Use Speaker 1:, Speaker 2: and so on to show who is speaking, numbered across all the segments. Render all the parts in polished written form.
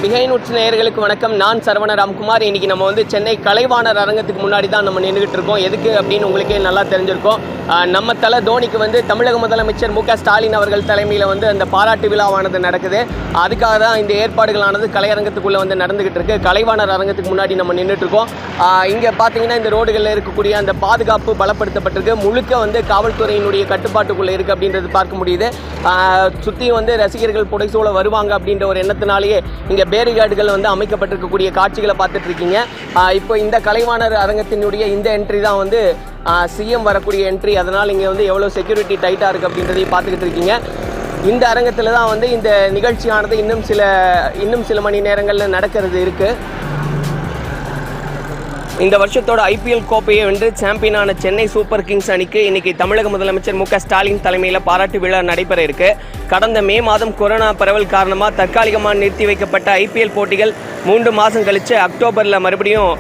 Speaker 1: Behindwoods நேயர்களுக்கு வணக்கம். நான் சரவண ராம்குமார். இன்னைக்கு நம்ம வந்து சென்னை கலைவாணர் அரங்கத்துக்கு முன்னாடி தான் நம்ம நின்றுகிட்டு இருக்கோம். எதுக்கு அப்படின்னு உங்களுக்கே நல்லா தெரிஞ்சிருக்கும். நம்ம தலை தோனிக்கு வந்து தமிழக முதலமைச்சர் ஸ்டாலின் அவர்கள் தலைமையில் வந்து அந்த பாராட்டு விழாவானது நடக்குது. அதுக்காக தான் இந்த ஏற்பாடுகளானது கலையரங்கத்துக்குள்ளே வந்து நடந்துகிட்டு இருக்கு. கலைவாணர் அரங்கத்துக்கு முன்னாடி நம்ம நின்றுட்டு இருக்கோம். இங்கே பார்த்தீங்கன்னா இந்த ரோடுகளில் இருக்கக்கூடிய அந்த பாதுகாப்பு பலப்படுத்தப்பட்டிருக்கு. முழுக்க வந்து காவல்துறையினுடைய கட்டுப்பாட்டுக்குள்ளே இருக்குது அப்படின்றது பார்க்க முடியுது. சுற்றி வந்து ரசிகர்கள் புடைசூழ வருவாங்க அப்படின்ற ஒரு எண்ணத்தினாலேயே இங்கே பேரிகார்டுகள் வந்து அமைக்கப்பட்டிருக்கக்கூடிய காட்சிகளை பார்த்துட்டு இருக்கீங்க. இப்போ இந்த கலைவாணர் அரங்கத்தினுடைய இந்த என்ட்ரி தான் வந்து சிஎம் வரக்கூடிய என்ட்ரி. அதனால் இங்கே வந்து எவ்வளோ செக்யூரிட்டி டைட்டாக இருக்குது அப்படின்றதையும் பார்த்துக்கிட்டு இருக்கீங்க. இந்த அரங்கத்தில் தான் வந்து இந்த நிகழ்ச்சியானது இன்னும் சில மணி நேரங்களில் நடக்கிறது இருக்குது. இந்த வருஷத்தோட ஐபிஎல் கோப்பையை வென்று சாம்பியனான சென்னை சூப்பர் கிங்ஸ் அணிக்கு இன்னைக்கு தமிழக முதலமைச்சர் ஸ்டாலின் தலைமையில் பாராட்டு விழா நடைபெற இருக்கு. கடந்த மே மாதம் கொரோனா பரவல் காரணமாக தற்காலிகமாக நிறுத்தி வைக்கப்பட்ட ஐபிஎல் போட்டிகள் 3 மாதம் கழித்து அக்டோபரில் மறுபடியும்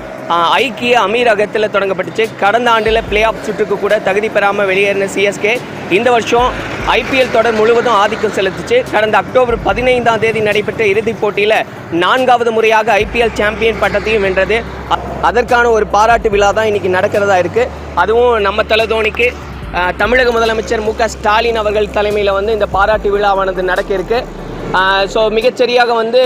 Speaker 1: ஐக்கிய அமீரகத்தில் தொடங்கப்பட்டுச்சு. கடந்த ஆண்டில் பிளே ஆஃப் சுற்றுக்கு கூட தகுதி பெறாமல் வெளியேறின சிஎஸ்கே இந்த வருஷம் ஐபிஎல் தொடர் முழுவதும் ஆதிக்கம் செலுத்துச்சு. கடந்த அக்டோபர் 15ஆம் தேதி நடைபெற்ற இறுதிப் போட்டியில் 4வது முறையாக ஐபிஎல் சாம்பியன் பட்டத்தையும் வென்றது. அதற்கான ஒரு பாராட்டு விழா தான் இன்றைக்கி நடக்கிறதா இருக்குது. அதுவும் நம்ம தலை தோனிக்கு தமிழக முதலமைச்சர் ஸ்டாலின் அவர்கள் தலைமையில் வந்து இந்த பாராட்டு விழாவானது நடக்க இருக்குது. ஸோ மிகச்சரியாக வந்து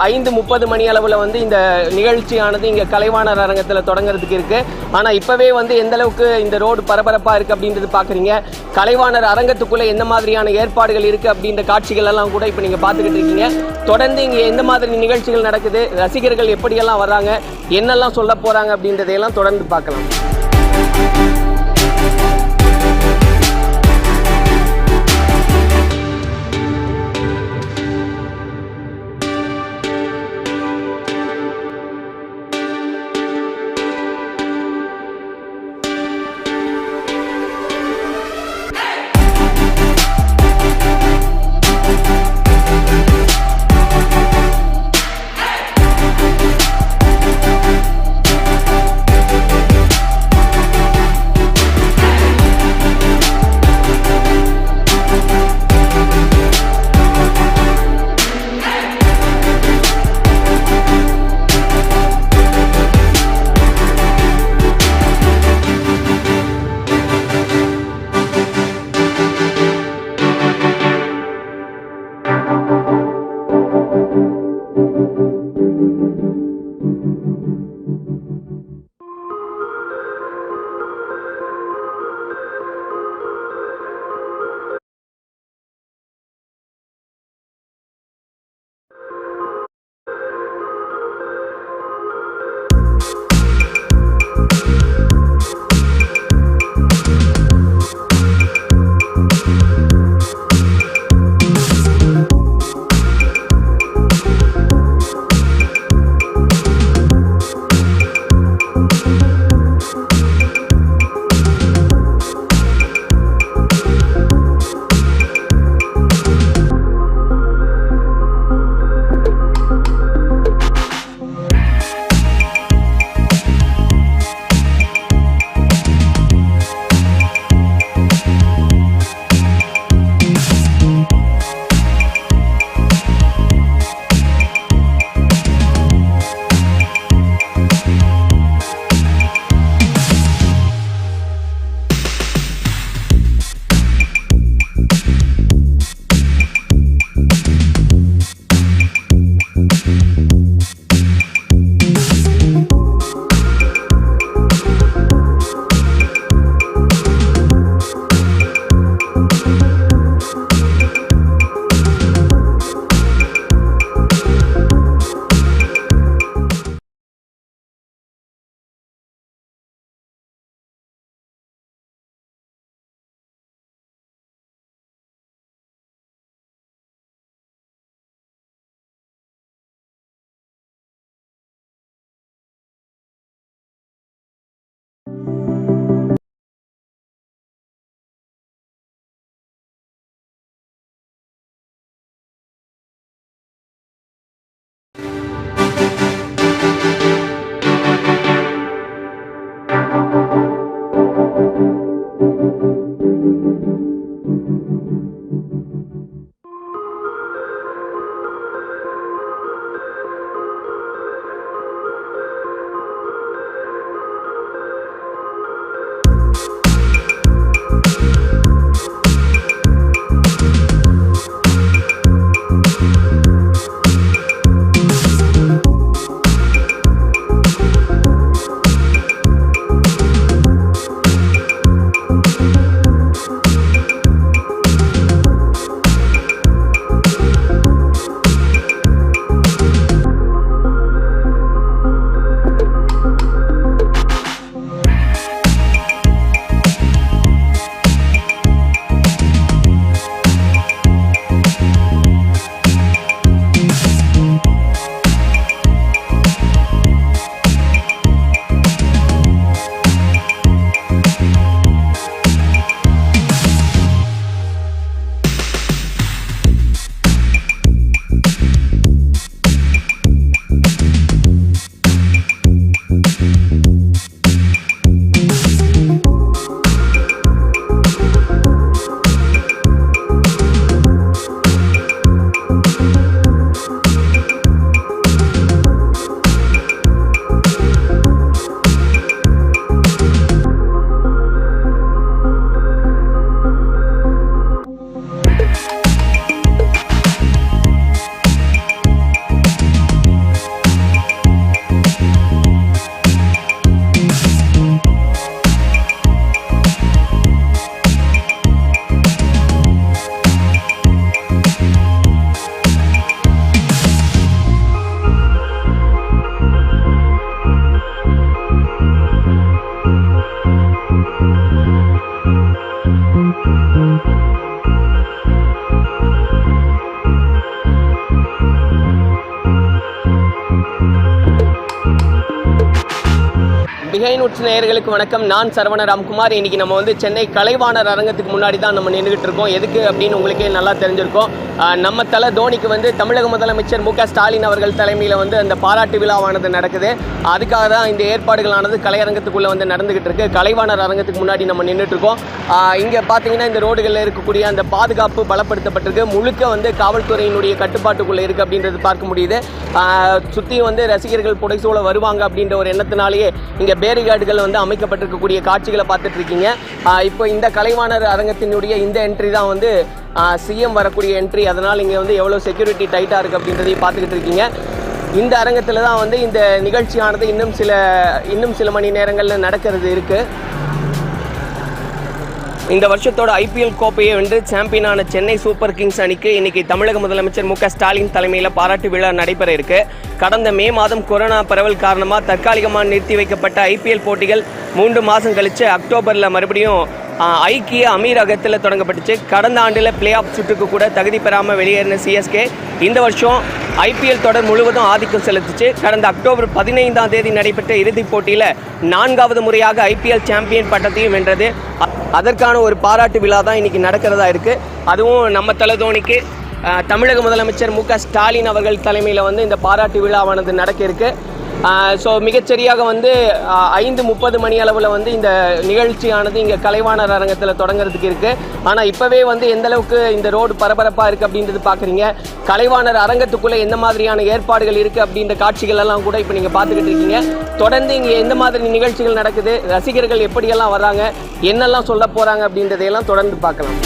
Speaker 1: 5:30 மணி அளவில் வந்து இந்த நிகழ்ச்சியானது இங்கே கலைவாணர் அரங்கத்தில் தொடங்கிறதுக்கு இருக்குது. ஆனால் இப்போவே வந்து எந்தளவுக்கு இந்த ரோடு பரபரப்பாக இருக்குது அப்படின்றது பார்க்குறீங்க. கலைவாணர் அரங்கத்துக்குள்ளே எந்த மாதிரியான ஏற்பாடுகள் இருக்குது அப்படின்ற காட்சிகள் எல்லாம் கூட இப்போ நீங்கள் பார்த்துக்கிட்டு இருக்கீங்க. தொடர்ந்து இங்கே எந்த மாதிரி நிகழ்ச்சிகள் நடக்குது, ரசிகர்கள் எப்படியெல்லாம் வர்றாங்க, என்னெல்லாம் சொல்ல போகிறாங்க அப்படின்றதையெல்லாம் தொடர்ந்து பார்க்கலாம். பிஹைண்ட்வுட்ஸ் நேயர்களுக்கு வணக்கம். நான் சரவண ராம்குமார். இன்னைக்கு நம்ம வந்து சென்னை கலைவாணர் அரங்கத்துக்கு முன்னாடி தான் நம்ம நின்றுகிட்டு இருக்கோம். எதுக்கு அப்படின்னு உங்களுக்கே நல்லா தெரிஞ்சிருக்கும். நம்ம தலை தோனிக்கு வந்து தமிழக முதலமைச்சர் ஸ்டாலின் அவர்கள் தலைமையில் வந்து அந்த பாராட்டு விழாவானது நடக்குது. அதுக்காக தான் இந்த ஏற்பாடுகளானது கலையரங்கத்துக்குள்ளே வந்து நடந்துகிட்டு இருக்கு. கலைவாணர் அரங்கத்துக்கு முன்னாடி நம்ம நின்றுட்டு இருக்கோம். இங்கே பார்த்தீங்கன்னா இந்த ரோடுகளில் இருக்கக்கூடிய அந்த பாதுகாப்பு பலப்படுத்தப்பட்டிருக்கு. முழுக்க வந்து காவல்துறையினுடைய கட்டுப்பாட்டுக்குள்ளே இருக்குது அப்படின்றது பார்க்க முடியுது. சுற்றி வந்து ரசிகர்கள் புடைசூழ வருவாங்க அப்படின்ற ஒரு எண்ணத்தினாலேயே இங்கே பேரிகார்டுகள் வந்து அமைக்கப்பட்டிருக்கக்கூடிய காட்சிகளை பார்த்துட்டு இருக்கீங்க. இப்போ இந்த கலைவாணர் அரங்கத்தினுடைய இந்த என்ட்ரி தான் வந்து சிஎம் வரக்கூடிய என்ட்ரி. அதனால் இங்கே வந்து எவ்வளோ செக்யூரிட்டி டைட்டாக இருக்குது அப்படின்றதையும் பார்த்துக்கிட்டு இருக்கீங்க. இந்த அரங்கத்தில் தான் வந்து இந்த நிகழ்ச்சியானது இன்னும் சில மணி நேரங்களில் நடக்கிறது இருக்குது. இந்த வருஷத்தோட ஐபிஎல் கோப்பையை வென்று சாம்பியனான சென்னை சூப்பர் கிங்ஸ் அணிக்கு இன்னைக்கு தமிழக முதலமைச்சர் ஸ்டாலின் தலைமையில் பாராட்டு விழா நடைபெற இருக்கு. கடந்த மே மாதம் கொரோனா பரவல் காரணமாக தற்காலிகமாக நிறுத்தி வைக்கப்பட்ட ஐபிஎல் போட்டிகள் 3 மாதம் கழித்து அக்டோபரில் மறுபடியும் ஐக்கிய அமீரகத்தில் தொடங்கப்பட்டுச்சு. கடந்த ஆண்டில் பிளே ஆஃப் சுற்றுக்கு கூட தகுதி பெறாமல் வெளியேறின சிஎஸ்கே இந்த வருஷம் ஐபிஎல் தொடர் முழுவதும் ஆதிக்கம் செலுத்துச்சு. கடந்த அக்டோபர் 15ஆம் தேதி நடைபெற்ற இறுதிப் போட்டியில் 4வது முறையாக ஐபிஎல் சாம்பியன் பட்டத்தையும் வென்றது. அதற்கான ஒரு பாராட்டு விழா தான் இன்றைக்கி நடக்கிறதா இருக்குது. அதுவும் நம்ம தலை தோனிக்கு தமிழக முதலமைச்சர் ஸ்டாலின் அவர்கள் தலைமையில் வந்து இந்த பாராட்டு விழாவானது நடக்க இருக்கு. ஸோ மிகச்சரியாக வந்து 5:30 மணி அளவில் வந்து இந்த நிகழ்ச்சியானது இங்கே கலைவாணர் அரங்கத்தில் தொடங்கிறதுக்கு இருக்குது. ஆனால் இப்போவே வந்து எந்தளவுக்கு இந்த ரோடு பரபரப்பாக இருக்குது அப்படின்றது பார்க்குறீங்க. கலைவாணர் அரங்கத்துக்குள்ளே எந்த மாதிரியான ஏற்பாடுகள் இருக்குது அப்படின்ற காட்சிகள் எல்லாம் கூட இப்போ நீங்கள் பார்த்துக்கிட்டு இருக்கீங்க. தொடர்ந்து இங்கே எந்த மாதிரி நிகழ்ச்சிகள் நடக்குது, ரசிகர்கள் எப்படியெல்லாம் வர்றாங்க, என்னெல்லாம் சொல்ல போகிறாங்க அப்படின்றதையெல்லாம் தொடர்ந்து பார்க்கலாம்.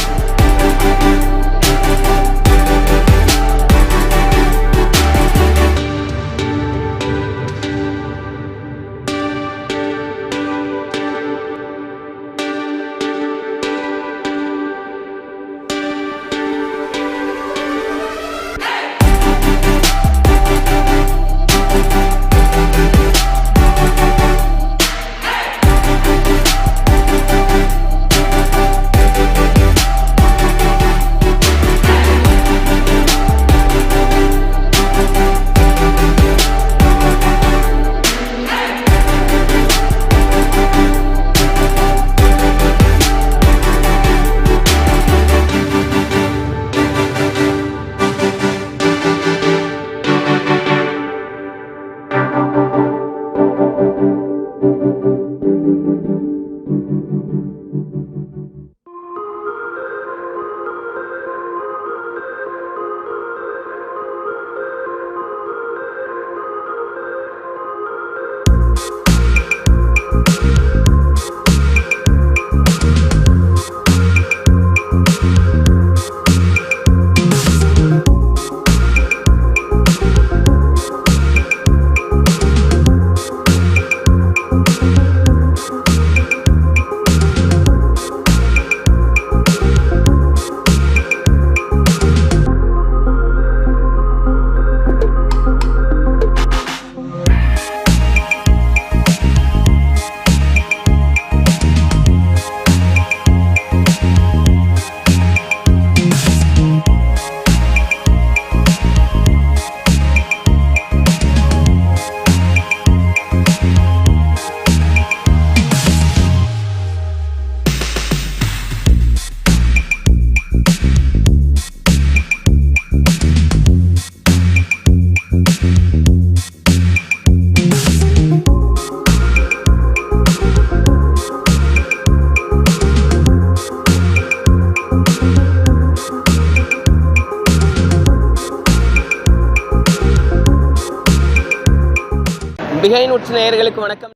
Speaker 1: பிஹைண்ட்வுட்ஸ் நேயர்களுக்கு வணக்கம்.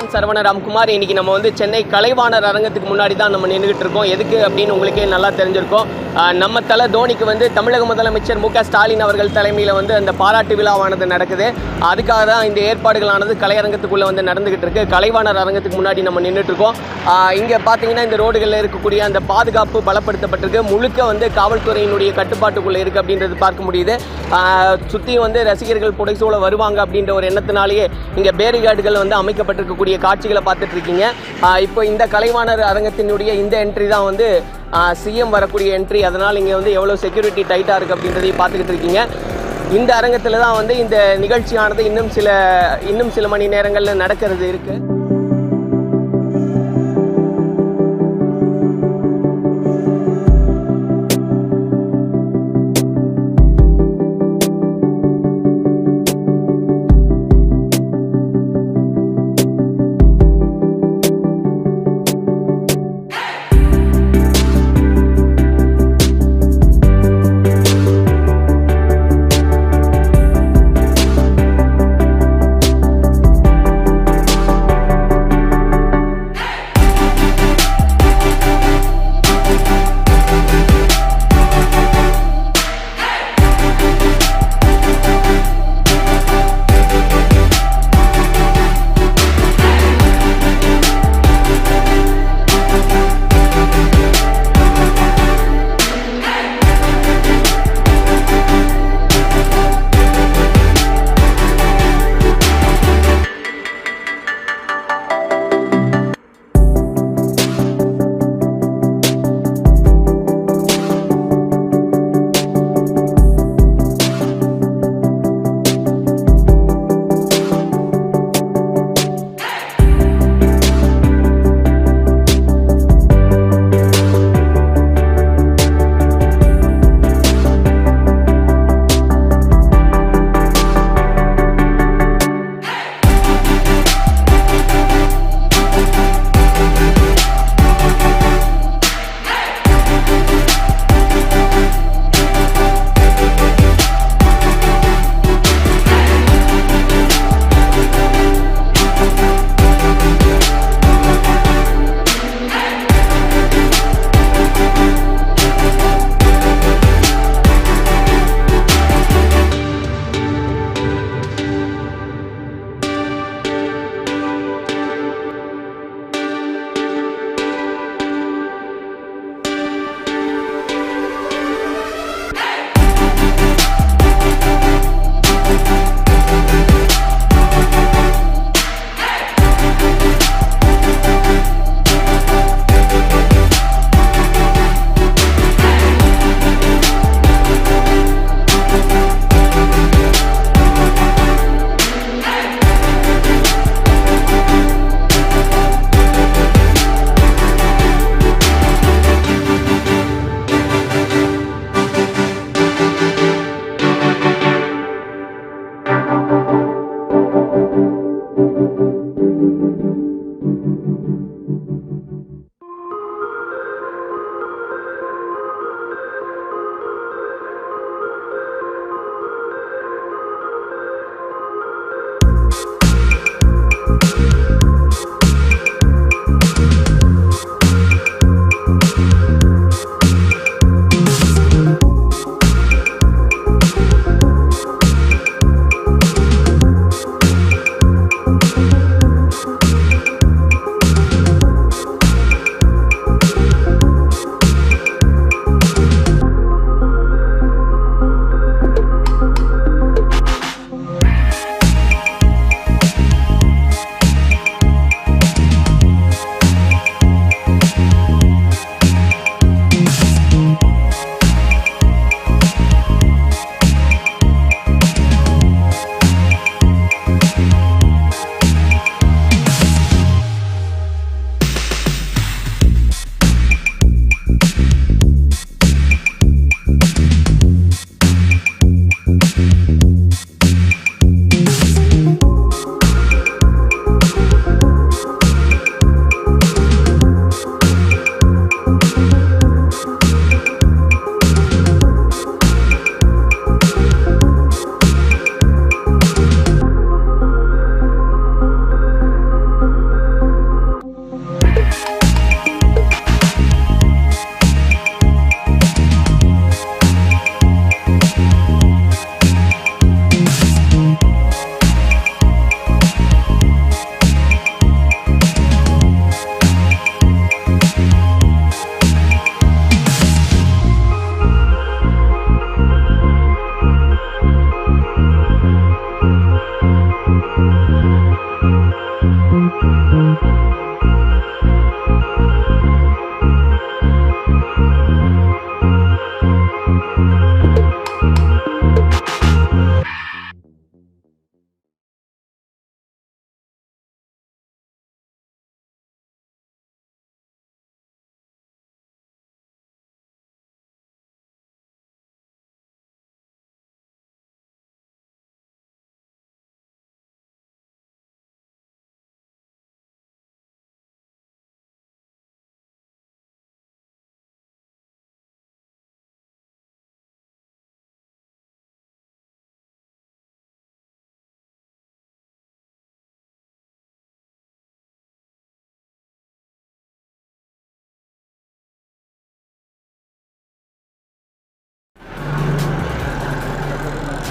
Speaker 1: நான் சரவண ராம்குமார். இன்னைக்கு நம்ம வந்து சென்னை கலைவாணர் அரங்கத்துக்கு முன்னாடி தான் நம்ம நின்றுகிட்டு இருக்கோம். எதுக்கு அப்படின்னு உங்களுக்கே நல்லா தெரிஞ்சிருக்கும். நம்ம தலை தோனிக்கு வந்து தமிழக முதலமைச்சர் மு.க.ஸ்டாலின் அவர்கள் தலைமையில் வந்து அந்த பாராட்டு விழாவானது நடக்குது. அதுக்காக தான் இந்த ஏற்பாடுகளானது கலையரங்கத்துக்குள்ளே வந்து நடந்துகிட்டு இருக்கு. கலைவாணர் அரங்கத்துக்கு முன்னாடி நம்ம நின்றுட்டு இருக்கோம். இங்கே பார்த்தீங்கன்னா இந்த ரோடுகளில் இருக்கக்கூடிய அந்த பாதுகாப்பு பலப்படுத்தப்பட்டிருக்கு. முழுக்க வந்து காவல்துறையினுடைய கட்டுப்பாட்டுக்குள்ளே இருக்குது அப்படின்றது பார்க்க முடியுது. சுற்றியும் வந்து ரசிகர்கள் புடைசூழ வருவாங்க அப்படின்ற ஒரு எண்ணத்தினாலேயே இங்கே பேரிகார்டுகள் வந்து அமைக்கப்பட்டிருக்கக்கூடிய காட்சிகளை பார்த்துட்டு இருக்கீங்க. இப்போ இந்த கலைவாணர் அரங்கத்தினுடைய இந்த என்ட்ரி தான் வந்து சிஎம் வரக்கூடிய என்ட்ரி. அதனால் இங்கே வந்து எவ்வளோ செக்யூரிட்டி டைட்டாக இருக்குது அப்படின்றதையும் பார்த்துக்கிட்டு இருக்கீங்க. இந்த அரங்கத்தில் தான் வந்து இந்த நிகழ்ச்சியானது இன்னும் சில மணி நேரங்களில் நடக்கிறது இருக்குது.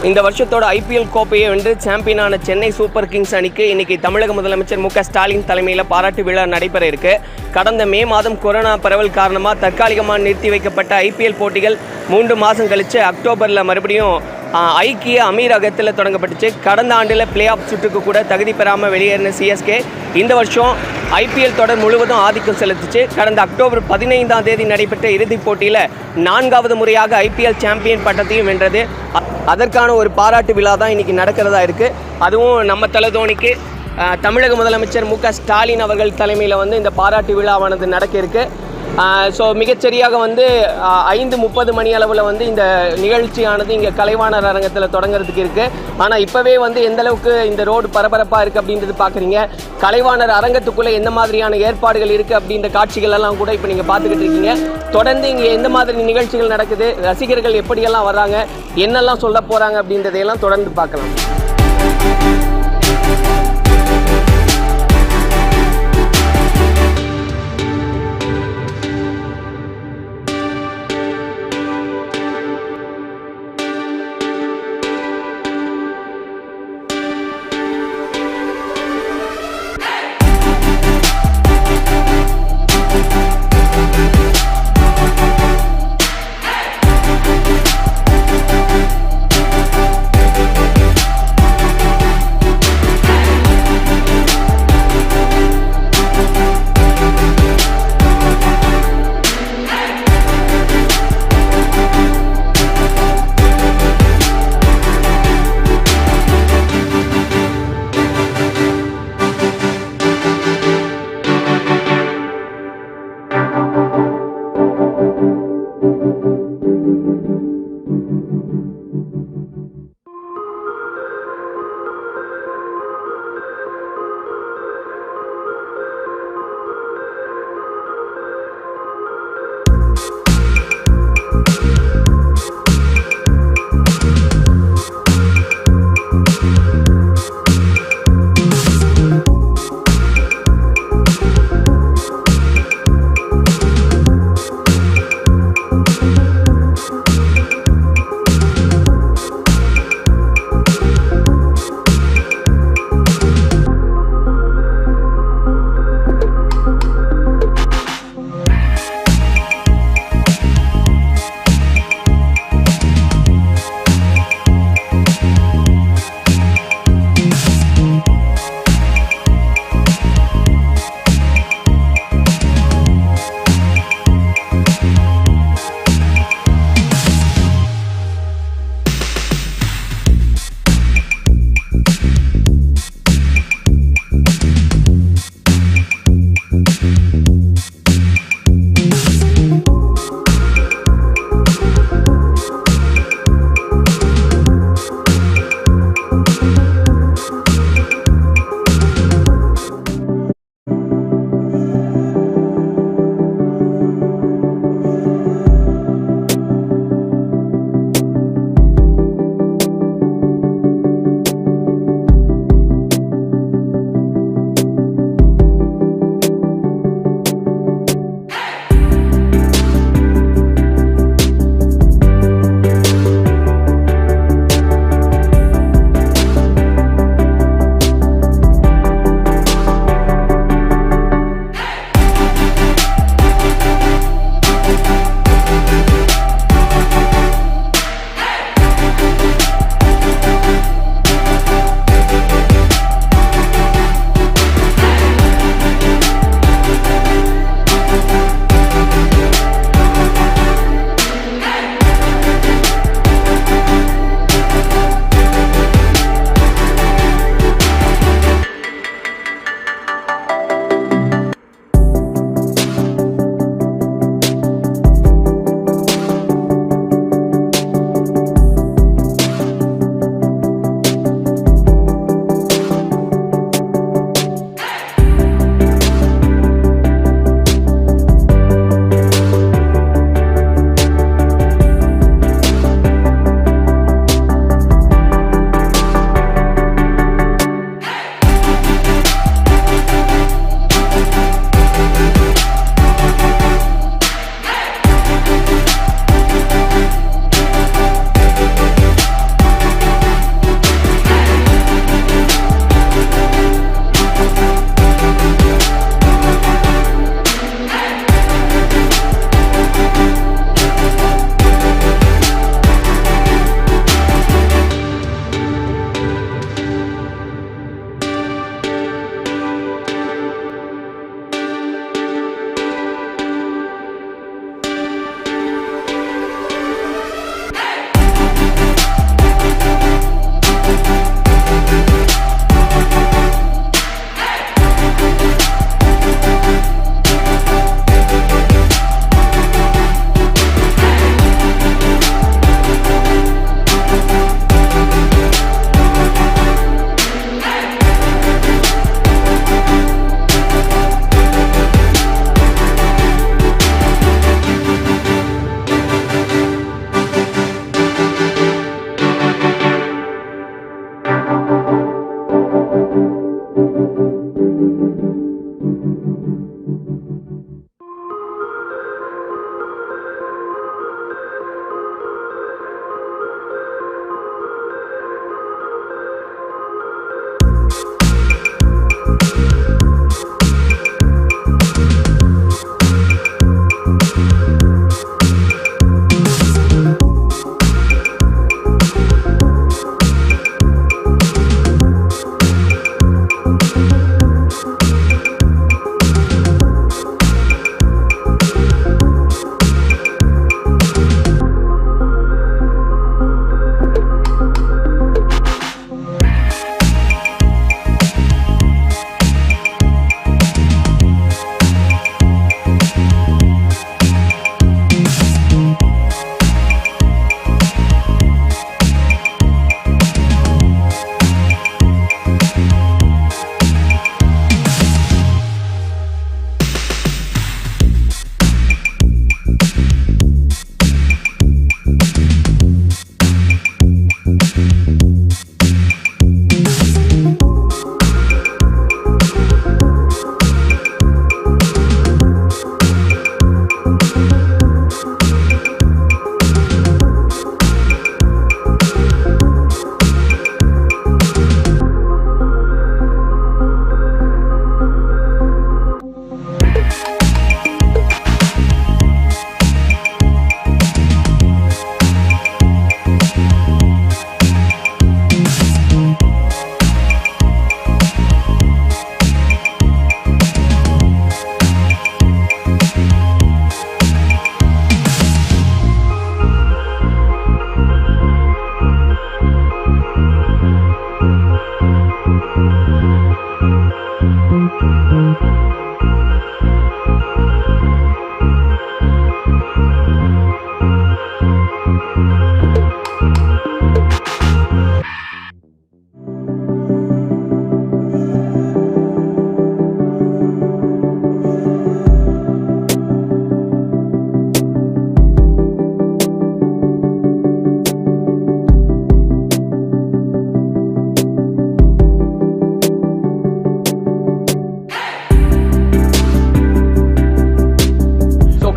Speaker 1: இந்த வருஷத்தோட ஐபிஎல் கோப்பையை வென்று சாம்பியனான சென்னை சூப்பர் கிங்ஸ் அணிக்கு இன்னைக்கு தமிழக முதலமைச்சர் ஸ்டாலின் தலைமையில் பாராட்டு விழா நடைபெற இருக்கு. கடந்த மே மாதம் கொரோனா பரவல் காரணமாக தற்காலிகமாக நிறுத்தி வைக்கப்பட்ட ஐபிஎல் போட்டிகள் 3 மாதம் கழித்து அக்டோபரில் மறுபடியும் ஐக்கிய அமீரகத்தில் தொடங்கப்பட்டுச்சு. கடந்த ஆண்டில் பிளே ஆஃப் சுற்றுக்கு கூட தகுதி பெறாமல் வெளியேறின சிஎஸ்கே இந்த வருஷம் ஐபிஎல் தொடர் முழுவதும் ஆதிக்கம் செலுத்துச்சு. கடந்த அக்டோபர் 15ஆம் தேதி நடைபெற்ற இறுதிப் போட்டியில் 4வது முறையாக ஐபிஎல் சாம்பியன் பட்டத்தையும் வென்றது. அதற்கான ஒரு பாராட்டு விழா தான் இன்றைக்கி நடக்கிறதா இருக்குது. அதுவும் நம்ம தல தோனிக்கு தமிழக முதலமைச்சர் ஸ்டாலின் அவர்கள் தலைமையில் இந்த பாராட்டு விழாவானது நடக்க இருக்குது. ஸோ மிகச்சரியாக 5:30 மணி அளவில் இந்த நிகழ்ச்சியானது இங்கே கலைவாணர் அரங்கத்தில் தொடங்கிறதுக்கு இருக்குது. ஆனால் இப்போவே எந்த அளவுக்கு இந்த ரோடு பரபரப்பாக இருக்குது அப்படின்றது பார்க்குறீங்க. கலைவாணர் அரங்கத்துக்குள்ளே எந்த மாதிரியான ஏற்பாடுகள் இருக்குது அப்படின்ற காட்சிகள் எல்லாம் கூட இப்போ நீங்கள் பார்த்துக்கிட்டு இருக்கீங்க. தொடர்ந்து இங்கே எந்த மாதிரி நிகழ்ச்சிகள் நடக்குது, ரசிகர்கள் எப்படியெல்லாம் வர்றாங்க, என்னெல்லாம் சொல்ல போகிறாங்க அப்படின்றதையெல்லாம் தொடர்ந்து பார்க்கலாம்.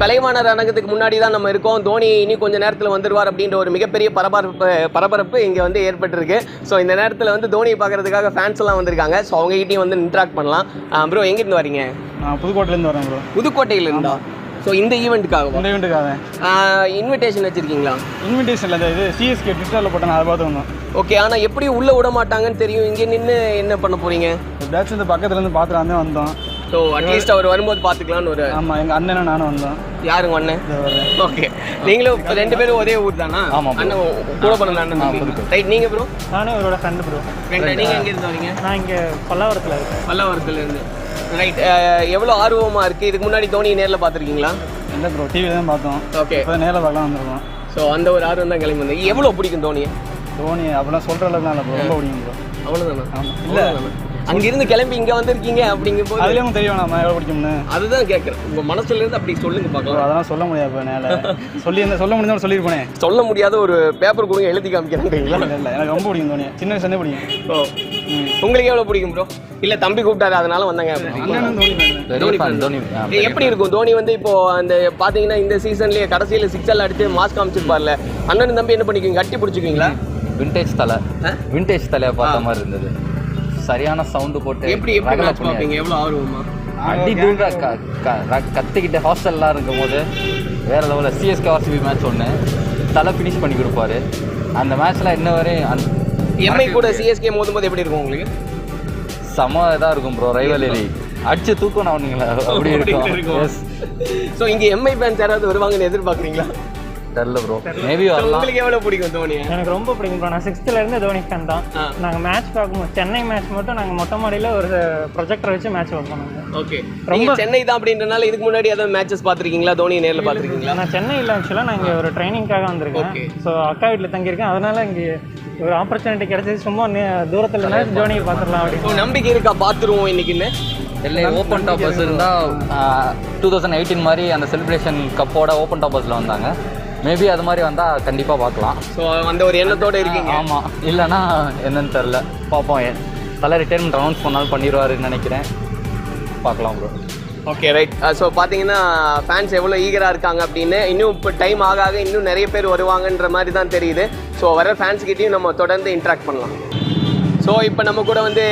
Speaker 1: கலைவாணர் அரங்கத்துக்கு முன்னாடி தான் நம்ம இருக்கோம். தோனி இனி கொஞ்ச நேரத்தில் வந்துடுவார் அப்படின்ற ஒரு மிகப்பெரிய பரபரப்பு இங்கே வந்து ஏற்பட்டிருக்கு. ஸோ இந்த நேரத்தில் வந்து தோனியை பார்க்கறதுக்காக ஃபேன்ஸ் எல்லாம் வந்திருக்காங்க. ஸோ அவங்ககிட்டையும் வந்து இன்ட்ராக்ட் பண்ணலாம். ப்ரோ எங்கேருந்து வரீங்க?
Speaker 2: புதுக்கோட்டையிலேருந்து வரேன் ப்ரோ.
Speaker 1: புதுக்கோட்டையிலேருந்தா? ஸோ இந்த ஈவெண்ட்டுக்காக இன்விடேஷன் வச்சுருக்கீங்களா?
Speaker 2: இன்விடேஷன் இல்லை, இது சிஎஸ்கே ட்விட்டரில் போட்டாங்க, அதை பார்த்து வந்தோம்.
Speaker 1: ஓகே, ஆனால் எப்படி உள்ளே விட மாட்டாங்கன்னு தெரியும். இங்கே நின்று என்ன பண்ண போகிறீங்க?
Speaker 2: எப்படியாச்சும் இந்த பக்கத்துலேருந்து பார்த்துட்டு வந்தோம்.
Speaker 1: ஸோ அட்லீஸ்ட் அவர் வரும்போது பார்த்துக்கலான்னு ஒரு.
Speaker 2: ஆமாம், எங்கள் அண்ணனும் நானும் வந்தோம்.
Speaker 1: யாருங்க அண்ணன்? ஓகே, நீங்களும் 2 பேரும் ஒரே ஊர் தானா?
Speaker 2: ஆமாம்,
Speaker 1: அண்ணன் கூட பிறந்த அண்ணன். ரைட், நீங்கள் ப்ரோ?
Speaker 2: நானும் அவரோட ஃப்ரெண்டு ப்ரோ.
Speaker 1: நீங்கள் எங்கே இருந்து வரீங்க?
Speaker 2: நான் இங்கே பல்லாவரத்தில் இருக்கேன்.
Speaker 1: பல்லாவரத்துலேருந்து. ரைட், எவ்வளோ ஆர்வமாக இருக்குது? இதுக்கு முன்னாடி தோனி நேரில் பார்த்துருக்கீங்களா?
Speaker 2: இல்லை ப்ரோ, டிவி தான் பார்த்தோம்.
Speaker 1: ஓகே,
Speaker 2: இப்போ நேரில் பார்க்கலாம் வந்திருக்கோம்.
Speaker 1: ஸோ அந்த ஒரு ஆர்வம் தான் கிளம்பி வந்தேன். எவ்வளோ பிடிக்கும் தோனியை?
Speaker 2: தோனி அப்படிலாம் சொல்கிற அளவுக்கு இல்லை ப்ரோ, ரொம்ப பிடிக்கும் ப்ரோ.
Speaker 1: அவ்வளோதானே?
Speaker 2: ஆமாம், இல்லை
Speaker 1: அங்கிருந்து கிளம்பி இங்கே வந்திருக்கீங்க அப்படிங்கும்போது
Speaker 2: அதுலேயும் தெரியும் நம்ம எவ்வளோ பிடிக்கும்னு.
Speaker 1: அதுதான் கேட்குறேன், உங்கள் மனசுலேருந்து அப்படி சொல்லுங்க பார்க்கலாம்.
Speaker 2: அதெல்லாம் சொல்ல முடியாது இப்போ நேரில் சொல்ல முடிஞ்சவங்க சொல்லியிருப்பேனே.
Speaker 1: சொல்ல முடியாத ஒரு பேப்பர் கொடுங்க, எழுதி காமிக்கிறேன்றீங்களா?
Speaker 2: இல்லை, எனக்கு ரொம்ப பிடிக்கும் தோனி, சின்ன வயசுலேருந்தே பிடிக்கும்.
Speaker 1: ஓ, உங்களுக்கு எவ்வளோ பிடிக்கும் ப்ரோ? இல்லை தம்பி கூப்பிட்டாரு அதனால வந்தாங்க. எப்படி இருக்கும் தோனி வந்து இப்போ அந்த பார்த்தீங்கன்னா இந்த சீசன்லேயே கடைசியில் 6 எல்லாம் அடிச்சு மாஸ் காமிச்சிருப்பார்ல, அண்ணன் தம்பி என்ன பண்ணிக்குவீங்க? கட்டி பிடிச்சிக்குவீங்களா?
Speaker 3: விண்டேஜ் தலையை பார்த்த மாதிரி இருந்தது. சரியான சவுண்டு போட்டு
Speaker 1: எப்படி மேட்ச் பார்ப்பீங்க? எவ்வளோ ஆர்வமா
Speaker 3: அடி தூங்க கத்திக்கிட்டு ஹாஸ்டல்லாம் இருக்கும் போது வேற லெவலில் சிஎஸ்கே ஆர்சிபி மேட்ச் ஒன்று தலை ஃபினிஷ் பண்ணி கொடுப்பாரு. அந்த மேட்ச்லாம் இன்ன வரையும்
Speaker 1: எம்ஐ கூட சிஎஸ்கே மோதும்போது எப்படி இருக்கும் உங்களுக்கு?
Speaker 3: செம இதாக இருக்கும் ப்ரோ, ரைவலரி அடிச்சு தூக்கணும் அவனுங்களா அப்படி இருக்கும்.
Speaker 1: ஸோ இங்கே எம்ஐ ஃபேன்ஸ் யாராவது வருவாங்கன்னு எதிர்பார்க்குறீங்களா?
Speaker 3: தெரியல ப்ரோ, மேபி வரலாம்.
Speaker 1: உங்களுக்கு எவ்வளோ பிடிக்கும் தோனி?
Speaker 2: எனக்கு ரொம்ப பிடிக்கும் ப்ரோ. நான் 6th இருந்து தோனி ஃபேன் தான். நாங்கள் மேட்ச் பார்க்கும்போது சென்னை மேட்ச் மட்டும் நாங்கள் மொட்டை மாடியில் ஒரு ப்ரொஜெக்டர் வச்சு மேட்ச் பார்ப்போம்.
Speaker 1: ஓகே, ரொம்ப சென்னை தான் அப்படின்றனால இதுக்கு முன்னாடி ஏதாவது மேட்சஸ் பார்த்துருக்கீங்களா? தோனி நேரில் பார்த்துருக்கீங்களா?
Speaker 2: நான் சென்னை இல்லை, ஆக்சுவலாக நான் இங்கே ஒரு ட்ரைனிங்காக வந்திருக்கேன். ஸோ அக்கா வீட்டில் தங்கியிருக்கேன், அதனால இங்கே ஒரு ஆப்பர்ச்சுனிட்டி கிடைச்சது. சும்மா தூரத்தில் இருந்தால் தோனியை பார்த்துடலாம் அப்படின்னு
Speaker 1: நம்பிக்கை இருக்கா? பார்த்துருவோம் இன்னைக்குன்னு.
Speaker 3: இல்லை, ஓப்பன் டாப்பர்ஸ் இருந்தால் 2018 மாதிரி அந்த செலிப்ரேஷன் கப்போட ஓப்பன் டாப்பர்ஸில் வந்தாங்க. மேபி அது மாதிரி வந்தால் கண்டிப்பாக பார்க்கலாம்.
Speaker 1: ஸோ அந்த ஒரு எண்ணத்தோடு இருக்கீங்க?
Speaker 3: ஆமாம், இல்லைன்னா என்னன்னு தெரில, பார்ப்போம். தலை ரிட்டைர்மெண்ட் அனௌன்ஸ் பண்ணாலும் பண்ணிடுவாருன்னு நினைக்கிறேன், பார்க்கலாம் ப்ரோ.
Speaker 1: Okay, right. ஸோ பார்த்தீங்கன்னா ஃபேன்ஸ் எவ்வளோ ஈகராக இருக்காங்க அப்படின்னு. இன்னும் இப்போ டைம் ஆக இன்னும் நிறைய பேர் வருவாங்கன்ற மாதிரி தான் தெரியுது. ஸோ வர ஃபேன்ஸ்கிட்டையும் நம்ம தொடர்ந்து இன்ட்ராக்ட் பண்ணலாம். ஸோ இப்போ நம்ம கூட வந்து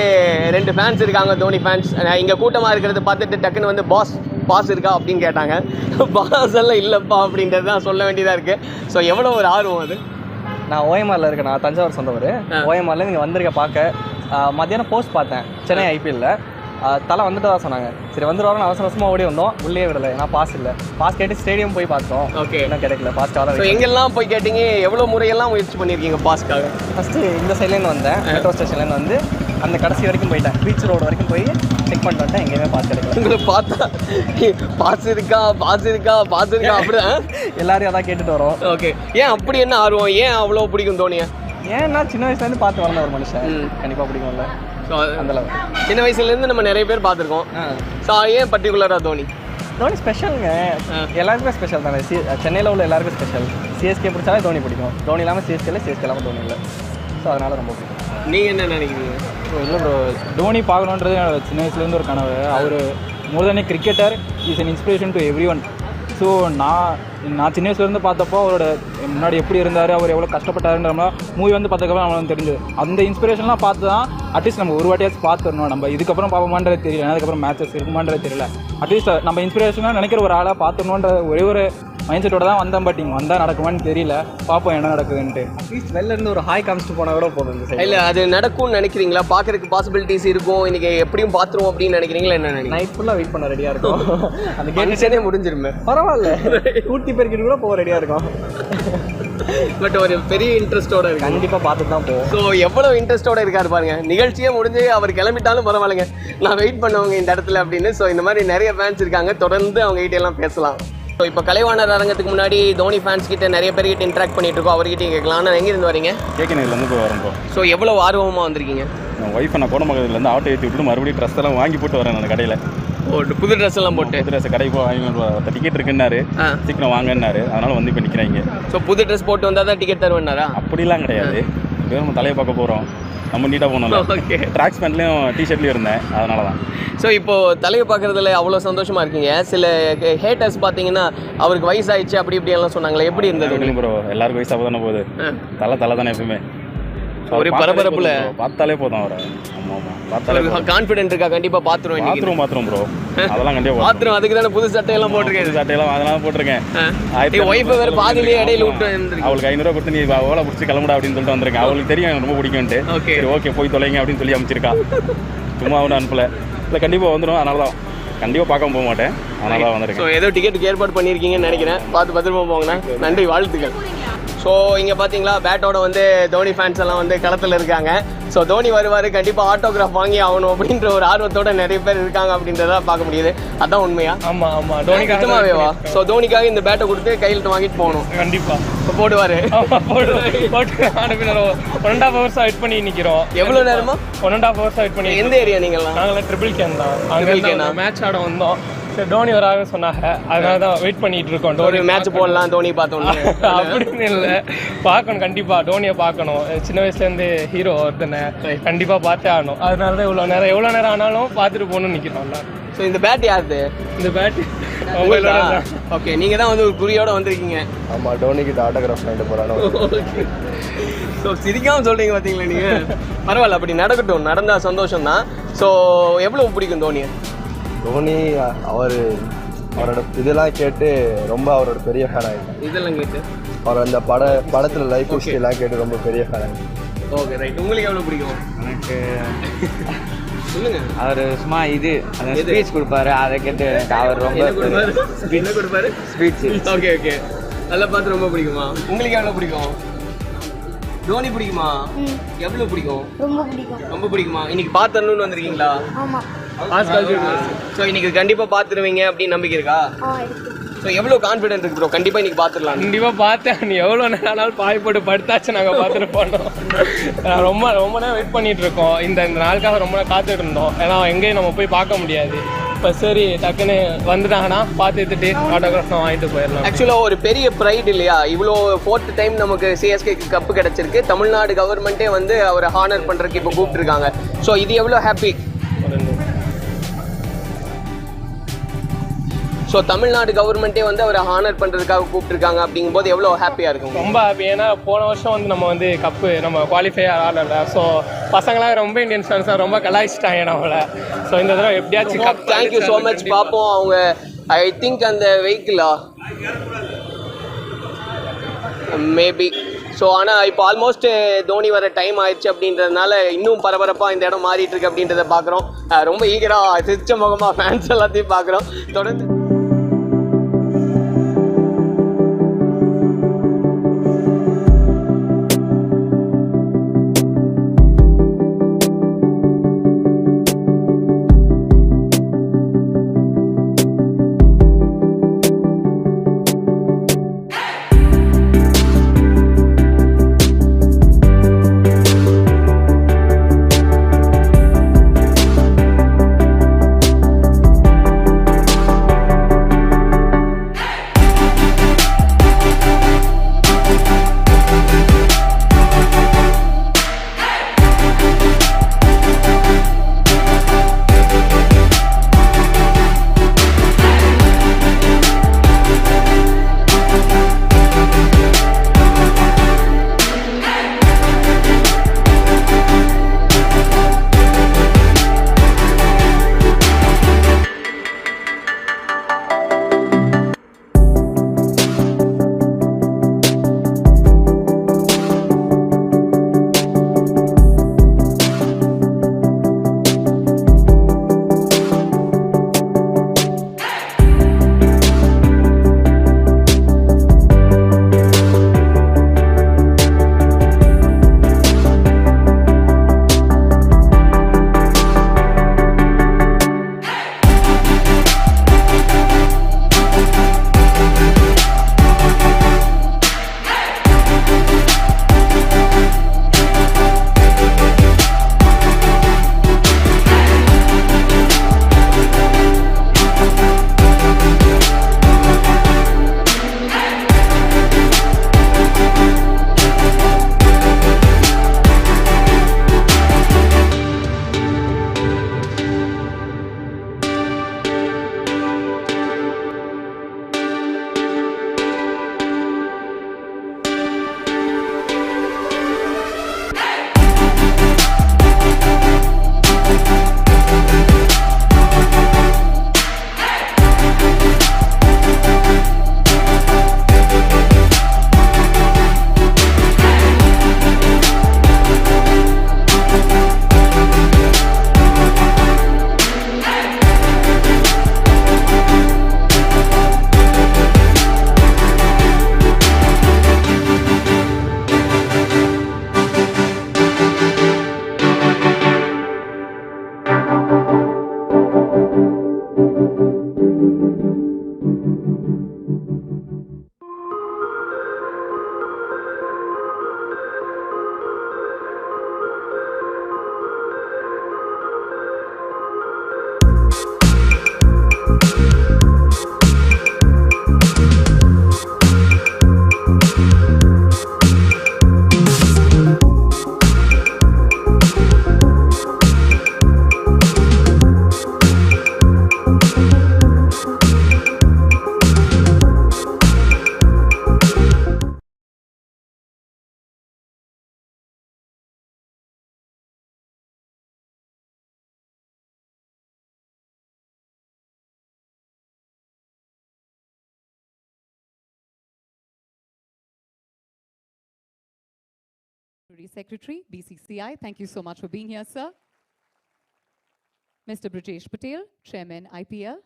Speaker 1: 2 ஃபேன்ஸ் இருக்காங்க, தோனி ஃபேன்ஸ். இங்கே கூட்டமாக இருக்கிறத பார்த்துட்டு டக்குன்னு வந்து பாஸ் இருக்கா அப்படின்னு கேட்டாங்க. பாஸ் எல்லாம் இல்லைப்பா அப்படின்றது தான் சொல்ல வேண்டியதாக இருக்குது. ஸோ எவ்வளோ ஒரு ஆர்வம் அது?
Speaker 4: நான் ஓஎம்ஆரில் இருக்கேன். நான் தஞ்சாவூர் சொந்தவர். ஓஎம்ஆரில் இங்கே வந்திருக்கேன் பார்க்க. மத்தியானம் போஸ்ட் பார்த்தேன் சென்னை ஐபிஎல்லில். தலை வந்துட்டு தான் சொன்னாங்க. சரி வந்துடுவாங்க, அவசரமாக ஓடி வந்தோம். உள்ளே விடலை, ஏன்னா பாஸ் இல்லை. பாஸ் கேட்டு ஸ்டேடியம் போய் பார்த்தோம்.
Speaker 1: ஓகே,
Speaker 4: என்ன கிடைக்கல. பாஸ்க்காக
Speaker 1: எங்கெல்லாம் போய் கேட்டீங்க? எவ்வளோ முறையெல்லாம் முயற்சி பண்ணியிருக்கீங்க பாஸ்க்காக?
Speaker 4: ஃபஸ்ட்டு இந்த சைட்லேருந்து வந்தேன், மெட்ரோ ஸ்டேஷன்லேருந்து வந்து அந்த கடைசி வரைக்கும் போயிட்டேன். பீச் ரோடு வரைக்கும் போய் செக் பண்ணிட்டு வந்தேன், எங்கேயுமே பாஸ் கிடைக்கல.
Speaker 1: உங்களை பார்த்தா பாஸ் இருக்கா அப்படி
Speaker 4: எல்லாரையும் அதான் கேட்டுட்டு வரோம்.
Speaker 1: ஓகே, ஏன் அப்படி என்ன ஆர்வம்? ஏன் அவ்வளோ பிடிக்கும் தோனியை?
Speaker 4: ஏன்னா சின்ன வயசுலேருந்து பார்த்து வளர்ந்த ஒரு மனுஷன், கண்டிப்பாக பிடிக்கும்ல.
Speaker 1: ஸோ அந்தளவு சின்ன வயசுலேருந்து நம்ம நிறைய பேர் பார்த்துருக்கோம். ஸோ ஏன் பர்டிகுலராக தோனி
Speaker 4: ஸ்பெஷலுங்க? எல்லாருக்குமே ஸ்பெஷல் தானே. சென்னையில் உள்ள எல்லாருக்கும் ஸ்பெஷல். சிஎஸ்கே பிடிச்சாலே தோனி பிடிக்கும். தோனி இல்லாமல் சிஎஸ்கே இல்லை, சிஎஸ்கே இல்லாமல் தோனி இல்லை. ஸோ அதனால் ரொம்ப பிடிக்கும்.
Speaker 1: நீங்கள் என்ன நினைக்கிறீங்க?
Speaker 2: இல்லை ப்ரோ, தோனி பார்க்கணுன்றது சின்ன வயசுலேருந்து ஒரு கனவு. அவர் more than cricketer, is an inspiration to everyone. So நான் சின்ன வயசுலேருந்து பார்த்தப்போ அவரோட முன்னாடி எப்படி இருந்தார், அவர் எவ்வளோ கஷ்டப்பட்டாருன்ற மூவி வந்து பார்த்ததுக்கப்புறம் நம்மளுக்கு தெரிஞ்சது. அந்த இன்ஸ்பிரேஷன்லாம் பார்த்து தான் அட்லீஸ்ட் நம்ம ஒரு வாட்டியாச்சும் பார்த்துடணும். நம்ம இதுக்கப்புறம் பார்ப்போமான்றது தெரியல, அதுக்கப்புறம் மேட்சஸ் இருக்குமான்றது தெரியல. அட்லீஸ்ட் நம்ம இன்ஸ்பிரேஷனாக நினைக்கிற ஒரு ஆளாக பார்த்துடணுன்ற ஒரே ஒரு மைண்ட் செட்டோட தான் வந்தேன். பட் இங்கே வந்தால் நடக்குமான்னு தெரியல, பார்ப்போம் என்ன நடக்குதுன்ட்டு.
Speaker 4: அட்லீஸ்ட் வெளிலேருந்து ஒரு ஹாய் காமிச்சிட்டு போனால் கூட போதும்.
Speaker 1: இல்லை, அது நடக்கும்னு நினைக்கிறீங்களா? பார்க்குறதுக்கு பாசிபிலிட்டிஸ் இருக்கும், இன்றைக்கி எப்படியும் பார்த்துருவோம் அப்படின்னு நினைக்கிறீங்களா? என்ன நினைக்கிறீங்க?
Speaker 4: நைட் ஃபுல்லாக வெயிட் பண்ண ரெடியாக இருக்கும்.
Speaker 1: அந்த கேட்டே முடிஞ்சிருமே,
Speaker 4: பரவாயில்ல, கூட்டி பெருக்கிட்டு கூட போக ரெடியாக இருக்கும்.
Speaker 1: பட் ஒரு பெரிய இன்ட்ரெஸ்டோட இருக்கு,
Speaker 4: கண்டிப்பாக பார்த்துட்டு தான் போவோம்.
Speaker 1: ஸோ எவ்வளோ இன்ட்ரெஸ்டோட இருக்காரு பாருங்க. நிகழ்ச்சியே முடிஞ்சு அவர் கிளம்பிட்டாலும் பரவாயில்லைங்க, நான் வெயிட் பண்ணுவாங்க இந்த இடத்துல அப்படின்னு. ஸோ இந்த மாதிரி நிறைய ஃபேன்ஸ் இருக்காங்க, தொடர்ந்து அவங்க கிட்ட எல்லாம் பேசலாம். ஸோ இப்போ கலைவாணர் அரங்கத்துக்கு முன்னாடி தோனி ஃபேன்ஸ் கிட்ட நிறைய பேர்கிட்ட இன்ட்ராக்ட் பண்ணிட்டு இருக்கோம். அவர்கிட்டையும் கேட்கலாம். ஆனால் எங்கேருந்து வரீங்க?
Speaker 5: கேட்கணிலேருந்து போய் வரேன் ப்ரோ.
Speaker 1: ஸோ எவ்வளோ ஆர்வமாக வந்திருக்கீங்க?
Speaker 5: நான் ஒய்ஃபை நான் கோடமங்கலத்துலேருந்து ஆட்டோ ஏற்றி விட்டு மறுபடியும் ட்ரெஸ் எல்லாம் வாங்கி போட்டு வரேன். அந்த கடையில்
Speaker 1: புது ட்ரெஸ் எல்லாம் போட்டு
Speaker 5: புது ட்ரெஸ் கடைக்கு போய் வாங்கி டிக்கெட் இருக்குன்னாரு, சீக்கிரம் வாங்கன்னாரு. அதனால் வந்து இப்போ நிற்கிறாங்க.
Speaker 1: ஸோ புது ட்ரெஸ் போட்டு வந்தால் தான் டிக்கெட் தருவேன்னாரா?
Speaker 5: அப்படிலாம் கிடையாது, இப்போயும் நம்ம தலையை பார்க்க போகிறோம், நம்ம நீட்டாக போகணும்ல.
Speaker 1: ஓகே.
Speaker 5: ட்ராக்ஸ் பேண்ட்லேயும் டிஷர்ட்லேயும் இருந்தேன், அதனால தான்.
Speaker 1: ஸோ இப்போது தலையை பார்க்குறதுல அவ்வளோ சந்தோஷமாக இருக்கீங்க. சில ஹேட்டர்ஸ் பார்த்தீங்கன்னா அவருக்கு வயசாயிடுச்சு அப்படி இப்படி எல்லாம் சொன்னாங்களே, எப்படி இருந்தது
Speaker 5: ப்ரோ? எல்லாருக்கும் வயசாக தானே போகுது, தலை தானே எப்பவுமே.
Speaker 1: ஒரு பரபரப்புல
Speaker 5: பார்த்தாலே போதும் அவரை. ஆமாம் ஆமாம், பார்த்தாலே
Speaker 1: கான்ஃபிடென்ட் இருக்கா? கண்டிப்பாக பார்த்துருவோம்.
Speaker 5: பாத்ரூம் ப்ரோ, அதெல்லாம் கண்டிப்பாக
Speaker 1: பாத்ரூம். அதுக்கு தானே புது சட்டையெல்லாம் போட்டிருக்கேன்.
Speaker 5: சட்டையெல்லாம் அதெல்லாம் போட்டிருக்கேன்.
Speaker 1: ஒய்ஃபை வேறு பாதிலேயே இடையில விட்டு
Speaker 5: அவளுக்கு 500 கொடுத்து நீ ஓலை பிடிச்சி கிளம்புடா அப்படின்னு சொல்லிட்டு வந்திருக்கேன். அவளுக்கு தெரியும் எனக்கு ரொம்ப பிடிக்கும்ட்டு. சரி ஓகே போய் தொலைங்க அப்படின்னு சொல்லி அமைச்சிருக்கா. சும்மா ஒன்றும் அனுப்பல. இல்லை கண்டிப்பாக வந்துடும், அதனால தான் கண்டிப்பாக பார்க்க போக மாட்டேன், அதனால தான் வந்திருக்கேன்.
Speaker 1: ஸோ ஏதோ டிக்கெட்டுக்கு ஏற்பாடு பண்ணியிருக்கீங்கன்னு நினைக்கிறேன். பார்த்து பத்திரமா போங்கண்ணா. நன்றி, வாழ்த்துக்கள். ஸோ இங்கே பார்த்தீங்களா பேட்டோட வந்து தோனி ஃபேன்ஸ் எல்லாம் வந்து களத்தில் இருக்காங்க. ஸோ தோனி வருவார், கண்டிப்பாக ஆட்டோகிராஃப் வாங்கி ஆகணும் அப்படின்ற ஒரு ஆர்வத்தோட நிறைய பேர் இருக்காங்க அப்படின்றத பார்க்க முடியுது. அதான் உண்மையா?
Speaker 2: ஆமாம் ஆமாம், தோனிக்காகவேவா?
Speaker 1: ஸோ தோனிக்காக இந்த பேட்டை கொடுத்து கையில் வாங்கிட்டு போகணும்.
Speaker 2: கண்டிப்பாக
Speaker 1: இப்போ போடுவார்.
Speaker 2: போட்டு 1.5 hours வெயிட் பண்ணி நிற்கிறோம்.
Speaker 1: எவ்வளோ நேரமா?
Speaker 2: 1.5 hours வெயிட் பண்ணி.
Speaker 1: எந்த ஏரியா நீங்கள்லாம்?
Speaker 2: நாங்களாம் ட்ரிபிள் கேன் தான். அங்கே மேட்ச் ஆட வந்தோம். சரி டோனி வராக சொன்னாங்க, அதனால தான் வெயிட் பண்ணிட்டு இருக்கோம்.
Speaker 1: ஒரு மேட்ச் போடலாம், தோனி பார்த்தோம்
Speaker 2: அப்படின்னு இல்லை, பார்க்கணும் கண்டிப்பாக. டோனியை பார்க்கணும். சின்ன வயசுலேருந்து ஹீரோ ஒருத்தனை கண்டிப்பாக பார்த்தே ஆகணும். அதனால தான் எவ்வளோ நேரம் ஆனாலும் பார்த்துட்டு போகணும்னு நிற்கிறோம்.
Speaker 1: ஸோ இந்த பேட் யாருது?
Speaker 2: இந்த பேட்
Speaker 1: உங்களோட. ஓகே, நீங்கள் தான் வந்து ஒரு குறியோட வந்திருக்கீங்க.
Speaker 4: ஆமாம், டோனிக்கிட்ட ஆட்டோகிராஃப் பண்ணிட்டு போகிறாங்க.
Speaker 1: ஸோ சிரிக்காமல் சொல்கிறீங்க பார்த்தீங்களா நீங்கள்? பரவாயில்ல, அப்படி நடக்கட்டும், நடந்தால் சந்தோஷம் தான். ஸோ எவ்வளோ பிடிக்கும் தோனியை?
Speaker 4: தோனி அவரோட இதெல்லாம் கேட்டு ரொம்ப அவரோட பெரிய ஃபேன் ஆகிட்டேன்.
Speaker 1: இதெல்லாம் கேட்டு
Speaker 4: அவர் அந்த படத்தில் லைஃப் ஹிஸ்ட்ரிலாம் கேட்டு ரொம்ப பெரிய ஃபேன் ஆகிட்டேன்.
Speaker 1: Okay right. உங்களுக்கு எவ்வளோ பிடிக்கும்?
Speaker 3: எனக்கு
Speaker 1: சொல்லுங்க.
Speaker 3: அவர் சும்மா அந்த ஸ்பீச் கொடுப்பாரு, அதை கேட்டு அவர் ரொம்ப
Speaker 1: கொடுப்பாரு
Speaker 3: ஸ்பீச்.
Speaker 1: ஓகே ஓகே, நல்லா பார்த்து ரொம்ப பிடிக்குமா? உங்களுக்கு எவ்வளோ பிடிக்கும்? தோனி பிடிக்குமா? எவ்வளோ பிடிக்கும்? ரொம்ப பிடிக்குமா? இன்னைக்கு பார்த்துடணும்னு வந்திருக்கீங்களா? ஸோ இன்னைக்கு கண்டிப்பாக பார்த்துருவீங்க அப்படின்னு நம்பிக்கை இருக்கா? ஸோ எவ்வளோ கான்ஃபிடென்ட் இருக்கு ப்ரோ? கண்டிப்பாக இன்னைக்கு பார்த்துடலாம்.
Speaker 2: கண்டிப்பாக பார்த்தேன். நீ எவ்வளோ நேரம் ஆனாலும் பாய் போட்டு படுத்தாச்சு நாங்கள் பார்த்துட்டு போனோம். ரொம்ப நேரம் வெயிட் பண்ணிட்டு இருக்கோம். இந்த நாளுக்காக ரொம்ப நேரம் காத்துட்டு இருந்தோம். ஏன்னா எங்கேயும் நம்ம போய் பார்க்க முடியாது. இப்போ சரி டக்குன்னு வந்துட்டாங்கன்னா பார்த்துட்டு ஆட்டோகிராஃப் வாங்கிட்டு போயிடலாம்.
Speaker 1: ஆக்சுவலாக ஒரு பெரிய ப்ரைட் இல்லையா? இவ்வளோ 4th டைம் நமக்கு சிஎஸ்கேக்கு கப்பு கிடச்சிருக்கு. தமிழ்நாடு கவர்மெண்ட்டே வந்து அவரை ஹானர் பண்ணுறதுக்கு இப்போ கூப்பிட்டுருக்காங்க. ஸோ இது எவ்வளோ ஹாப்பி? ஸோ தமிழ்நாடு கவர்மெண்ட்டே வந்து அவரை ஹானர் பண்ணுறதுக்காக கூப்பிட்டுருக்காங்க அப்படிங்கும்போது எவ்வளோ ஹாப்பியாக இருக்கும்?
Speaker 2: ரொம்ப ஹாப்பி. ஏன்னா போன வருஷம் வந்து நம்ம வந்து கப்பு நம்ம குவாலிஃபை ஆகலை. ஸோ பசங்களாம் ரொம்ப இந்தியன் ஃபேன்ஸாக ரொம்ப கலாய்ச்சிட்டாங்க நம்மளை. ஸோ இந்த தடவை எப்படியாச்சும் கப்.
Speaker 1: Thank you so much. பார்ப்போம். அவங்க ஐ திங்க் அந்த வெஹிக்கிளா மேபி. ஸோ ஆனால் இப்போ ஆல்மோஸ்ட் தோனி வர டைம் ஆயிடுச்சு அப்படின்றதுனால இன்னும் பரபரப்பாக இந்த இடம் மாறிட்டு இருக்கு அப்படின்றத பார்க்குறோம். ரொம்ப ஈகராக சிரிச்ச முகமாக ஃபேன்ஸ் எல்லாத்தையும் பார்க்குறோம். தொடர்ந்து
Speaker 6: Secretary, BCCI, thank you so much for being here, sir. Mr. Brajesh Patel, Chairman, IPL.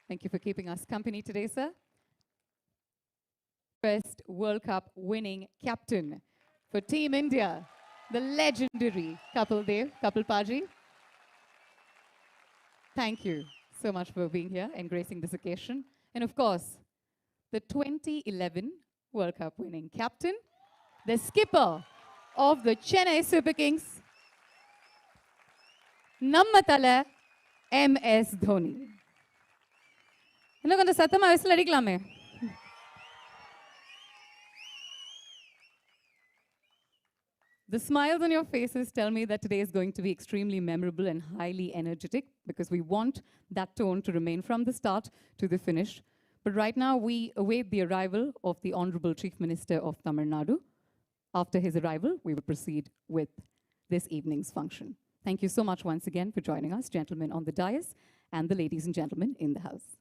Speaker 6: Thank you for keeping us company today, sir. First World Cup winning captain for Team India, the legendary Kapil Dev, Kapil Paji. Thank you so much for being here and gracing this occasion. And of course, the 2011 World Cup winning captain, the skipper of the Chennai Super Kings, Nammatala MS Dhoni. இன்னும் கொஞ்சம் சத்தமா whistle அடிக்கலாமே. The smiles on your faces tell me that today is going to be extremely memorable and highly energetic because we want that tone to remain from the start to the finish. But right now, we await the arrival of the Honorable Chief Minister of Tamil Nadu. After his arrival, we will proceed with this evening's function. Thank you so much once again for joining us, gentlemen on the dais and the ladies and gentlemen in the house.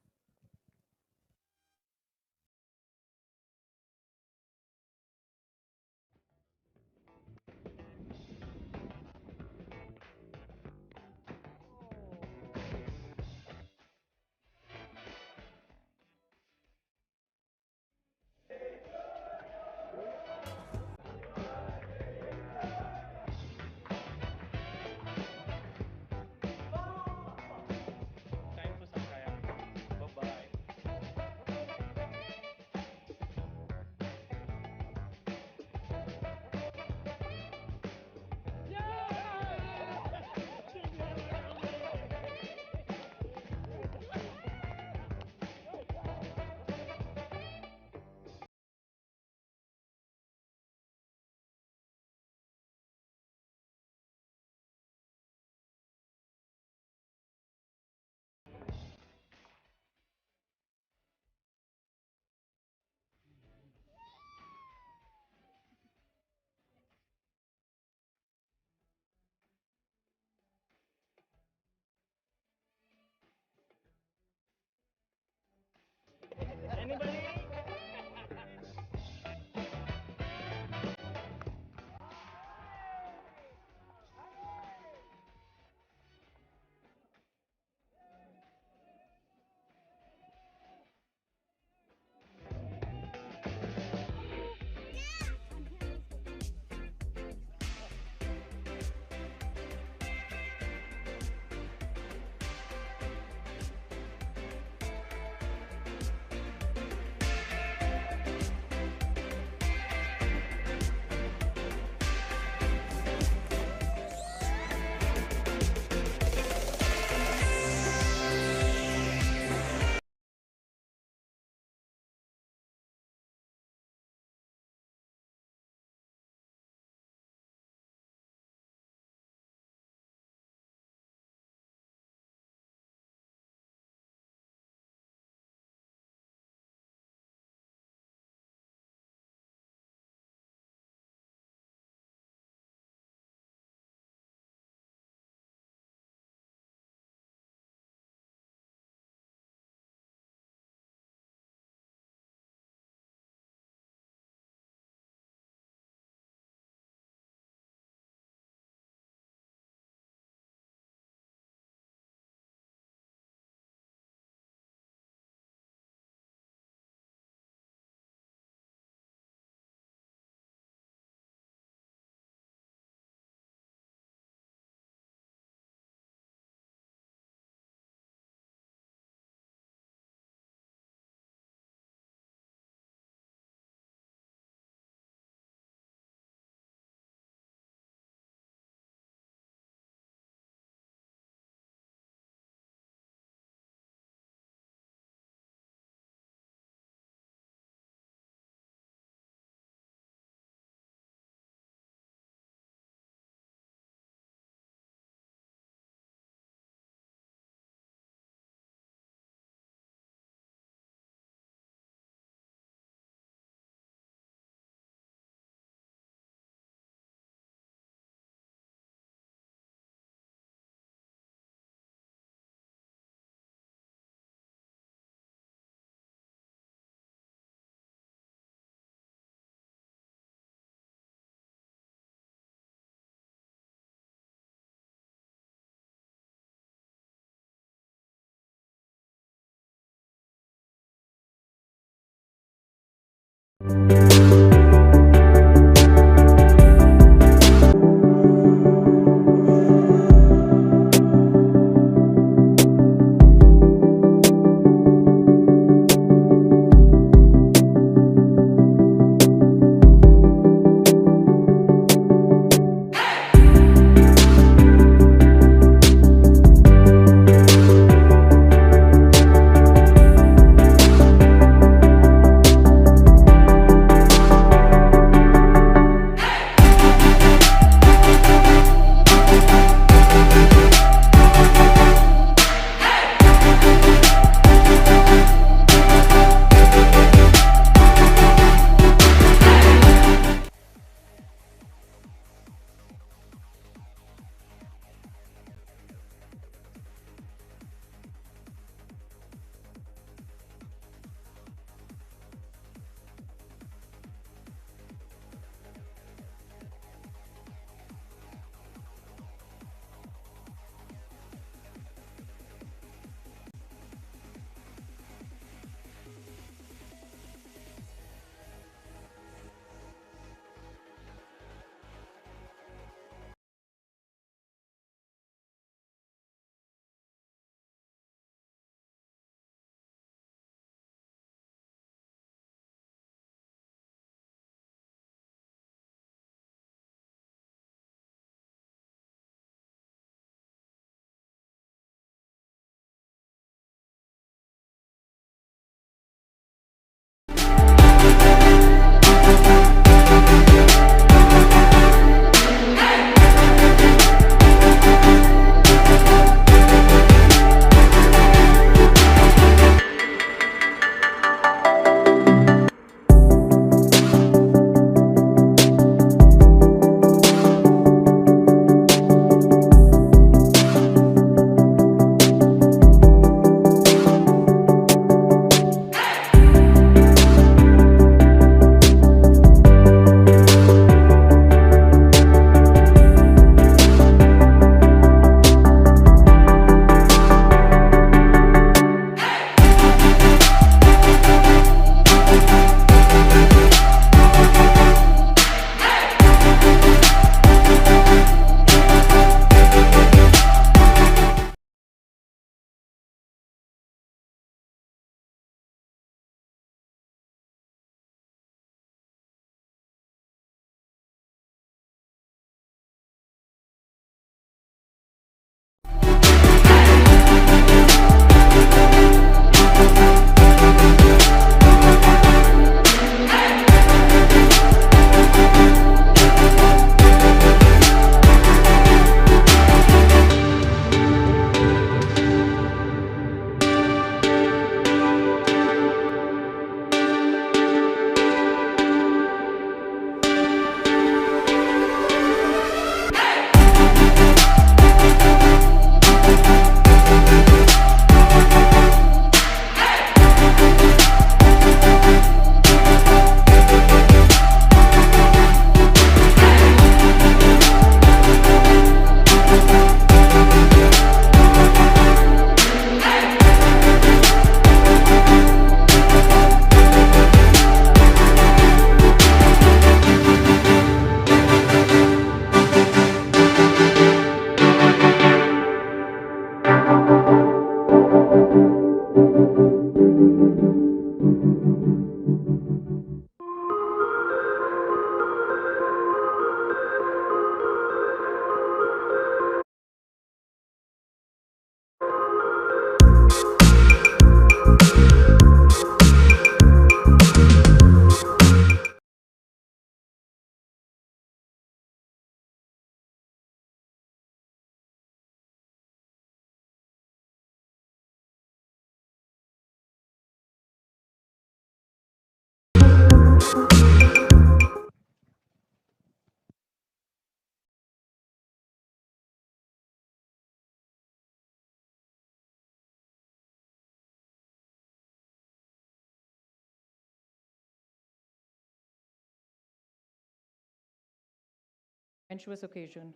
Speaker 7: Momentous occasion.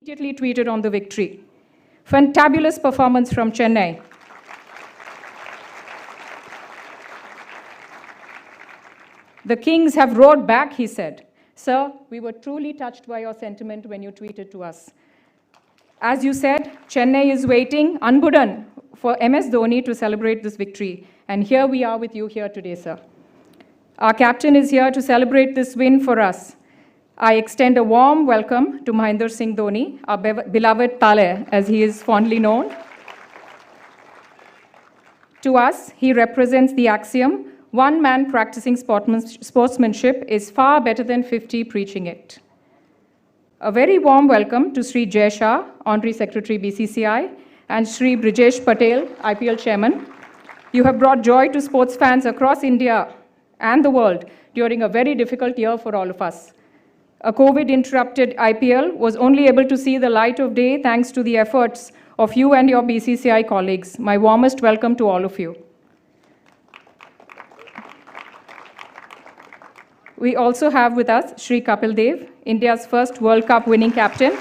Speaker 7: Immediately tweeted on the victory. Fantabulous performance from Chennai. The Kings have roared back, he said. Sir, we were truly touched by your sentiment when you tweeted to us. As you said, Chennai is waiting, unbudden, for MS Dhoni to celebrate this victory. And here we are with you here today, sir. Our captain is here to celebrate this win for us. I extend a warm welcome to Mahendra Singh Dhoni, our beloved Tale, as he is fondly known. To us, he represents the axiom, one man practicing sportsmanship is far better than 50 preaching it. A very warm welcome to Sri Jay Shah, Honorary Secretary BCCI, and Sri Brijesh Patel, IPL Chairman. You have brought joy to sports fans across India and the world during a very difficult year for all of us. A COVID-interrupted IPL was only able to see the light of day thanks to the efforts of you and your BCCI colleagues. My warmest welcome to all of you. We also have with us Sri Kapil Dev, India's first World Cup winning captain.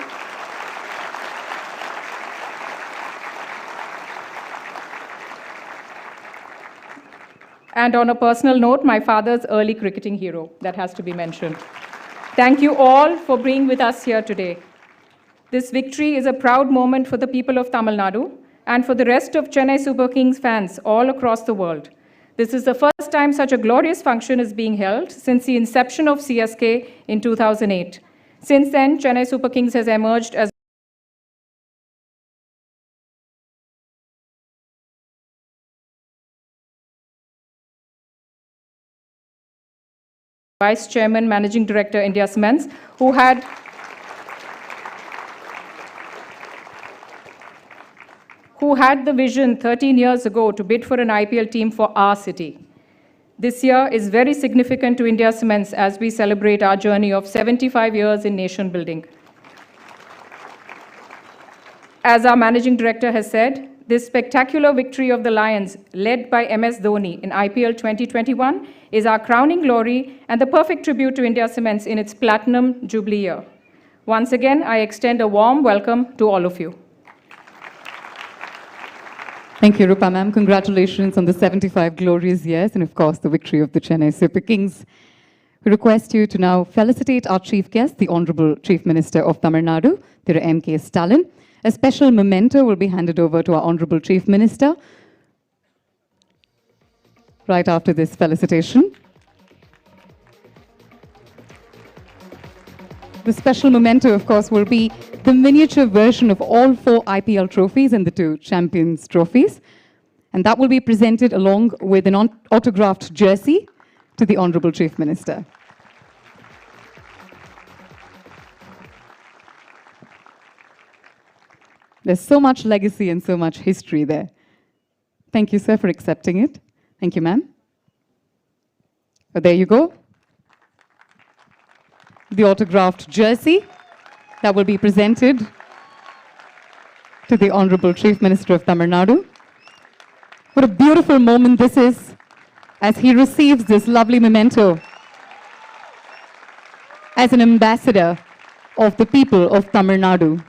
Speaker 7: And on a personal note, my father's early cricketing hero, that has to be mentioned. Thank you all for being with us here today. This victory is a proud moment for the people of Tamil Nadu and for the rest of Chennai Super Kings fans all across the world. This is the first time such a glorious function is being held since the inception of CSK in 2008. Since then, Chennai Super Kings has emerged as Vice Chairman, Managing Director, India Cements, who had the vision 13 years ago to bid for an IPL team for our city. This year is very significant to India Cements as we celebrate our journey of 75 years in nation building. As our Managing Director has said, this spectacular victory of the Lions, led by MS Dhoni in IPL 2021, is our crowning glory and the perfect tribute to India Cements in its Platinum Jubilee year. Once again, I extend a warm welcome to all of you.
Speaker 6: Thank you, Rupa ma'am. Congratulations on the 75 glorious years and, of course, the victory of the Chennai Super Kings. We request you to now felicitate our chief guest, the Honorable Chief Minister of Tamil Nadu, Thiru M.K. Stalin. A special memento will be handed over to our Honorable Chief Minister right after this felicitation. The special memento, of course, will be the miniature version of all 4 IPL trophies and the 2 Champions trophies. And that will be presented along with an autographed jersey to the Honorable Chief Minister. There's so much legacy and so much history there. Thank you, sir, for accepting it. Thank you, ma'am. But there you go. The autographed jersey that will be presented to the Honorable Chief Minister of Tamil Nadu. What a beautiful moment this is as he receives this lovely memento as an ambassador of the people of Tamil Nadu.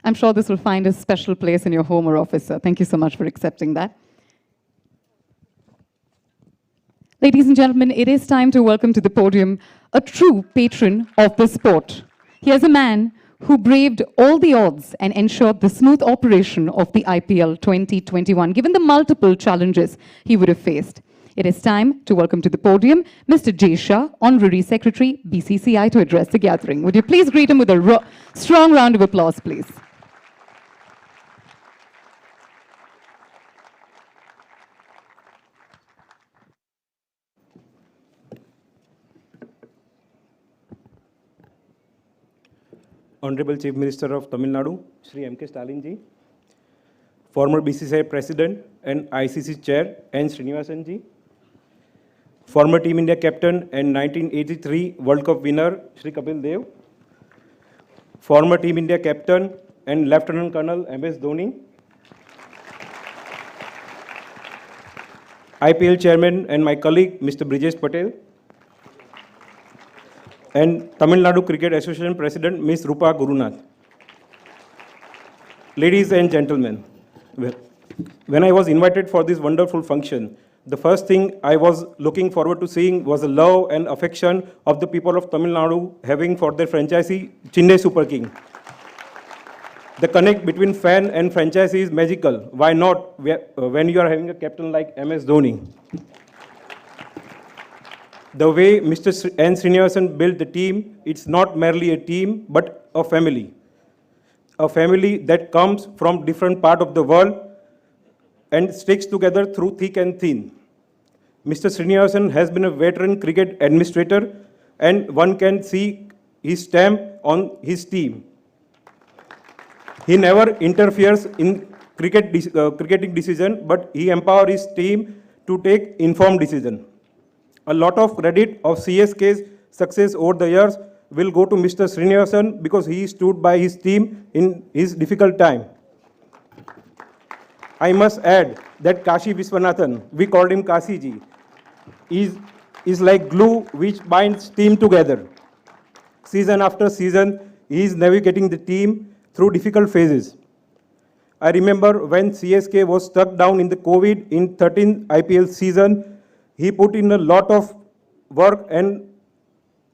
Speaker 6: I'm sure this will find a special place in your home or office, sir. Thank you so much for accepting that. Ladies and gentlemen, it is time to welcome to the podium a true patron of the sport. Here's a man who braved all the odds and ensured the smooth operation of the IPL 2021, given the multiple challenges he would have faced. It is time to welcome to the podium Mr. Jay Shah, Honorary Secretary, BCCI, to address the gathering. Would you please greet him with a strong round of applause, please?
Speaker 8: Honorable Chief Minister of Tamil Nadu, Shri M.K. Stalin ji, former BCCI President and ICC Chair N. Srinivasan ji, former Team India Captain and 1983 World Cup winner Shri Kapil Dev, former Team India Captain and Lieutenant Colonel MS Dhoni, IPL Chairman and my colleague Mr. Brijesh Patel, and Tamil Nadu Cricket Association President Ms. Rupa Gurunath. Ladies and gentlemen, when I was invited for this wonderful function, the first thing I was looking forward to seeing was the love and affection of the people of Tamil Nadu having for their franchisee, Chennai Super King. The connect between fan and franchisee is magical. Why not when you are having a captain like MS Dhoni? The way Mr. N. Srinivasan built the team, it's not merely a team, but a family. A family that comes from different parts of the world and sticks together through thick and thin. Mr. Srinivasan has been a veteran cricket administrator, and one can see his stamp on his team. He never interferes in cricketing decision, but he empowers his team to take informed decision. A lot of credit of CSK's success over the years will go to Mr. Srinivasan because he stood by his team in his difficult time. I must add that Kashi Viswanathan, we called him Kashi ji, is like glue which binds team together. Season after season, he is navigating the team through difficult phases. I remember when CSK was stuck down in the COVID in 13th IPL season, he put in a lot of work and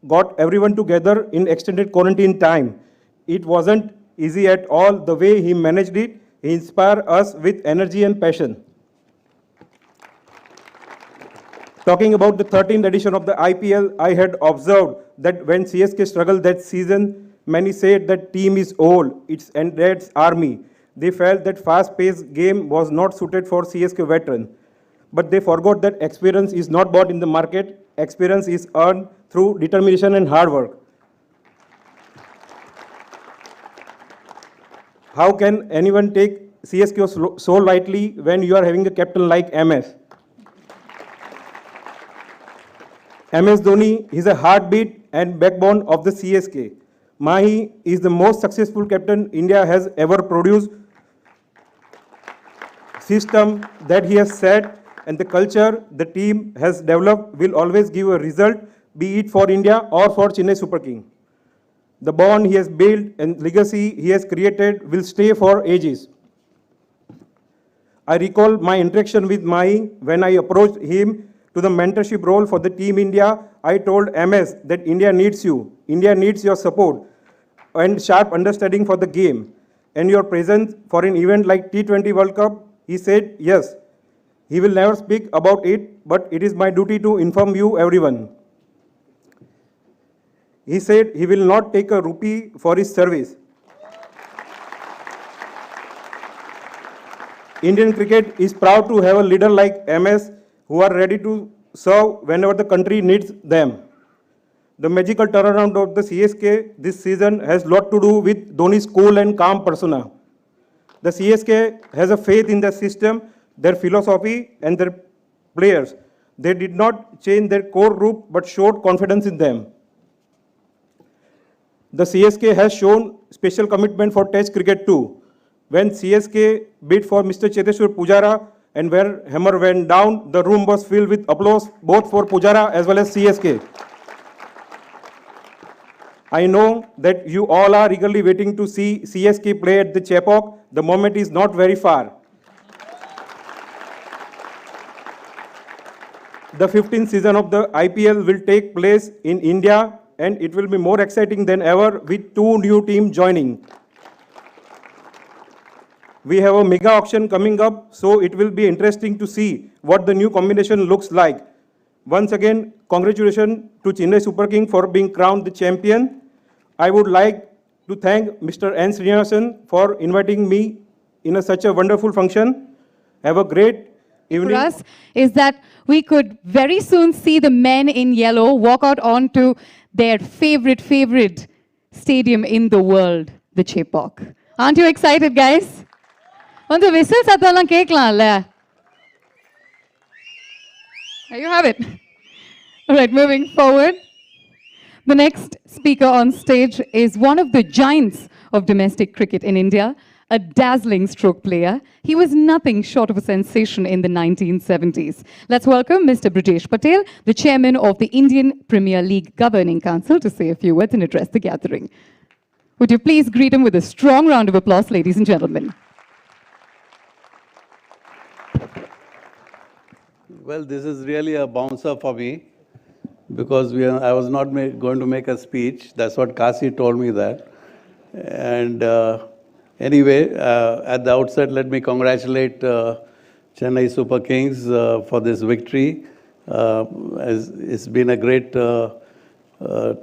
Speaker 8: got everyone together in extended quarantine time. It wasn't easy at all. The way he managed it, he inspired us with energy and passion. Talking about the 13th edition of the IPL, I had observed that when CSK struggled that season, many said that team is old, it's Andred's army. They felt that fast-paced game was not suited for CSK veteran. But they forgot that experience is not bought in the market. Experience is earned through determination and hard work. How can anyone take CSK so lightly when you are having a captain like MS? MS Dhoni is a heartbeat and backbone of the CSK. Mahi is the most successful captain India has ever produced. System that he has set and the culture the team has developed will always give a result, be it for India or for Chennai Super King. The bond he has built and legacy he has created will stay for ages. I recall my interaction with Mahi when I approached him to the mentorship role for the Team India. I told MS that India needs you. India needs your support and sharp understanding for the game and your presence for an event like T20 World Cup. He said, yes, he will never speak about it, but it is my duty to inform you everyone. He said he will not take a rupee for his service. Indian cricket is proud to have a leader like MS who are ready to serve whenever the country needs them. The magical turnaround of the CSK this season has a lot to do with Dhoni's cool and calm persona. The CSK has a faith in the system, their philosophy and their players. They did not change their core group but showed confidence in them. The CSK has shown special commitment for Test cricket too. When CSK bid for Mr. Cheteshwar Pujara and where hammer went down, the room was filled with applause both for Pujara as well as CSK. I know that you all are eagerly waiting to see CSK play at the Chepauk. The moment is not very far. The 15th season of the IPL will take place in India and it will be more exciting than ever with two new teams joining. We have a mega auction coming up, so it will be interesting to see what the new combination looks like. Once again, congratulations to Chennai Super King for being crowned the champion. I would like to thank Mr. N. Srinivasan for inviting me in such a wonderful function. Have a great evening.
Speaker 6: For us is that we could very soon see the men in yellow walk out onto their favorite stadium in the world, the Chepauk. Aren't you excited, guys? On the whistle sathalam kekalaamla. There you have it. All right, moving forward. The next speaker on stage is one of the giants of domestic cricket in India, a dazzling stroke player. He was nothing short of a sensation in the 1970s. Let's welcome Mr. Brijesh Patel, the chairman of the Indian Premier League Governing Council, to say a few words and address the gathering. Would you please greet him with a strong round of applause, ladies and gentlemen?
Speaker 9: Well, this is really a bouncer for me because I was not going to make a speech. That's what Kasi told me that. And anyway, at the outset, let me congratulate Chennai Super Kings for this victory. It's been a great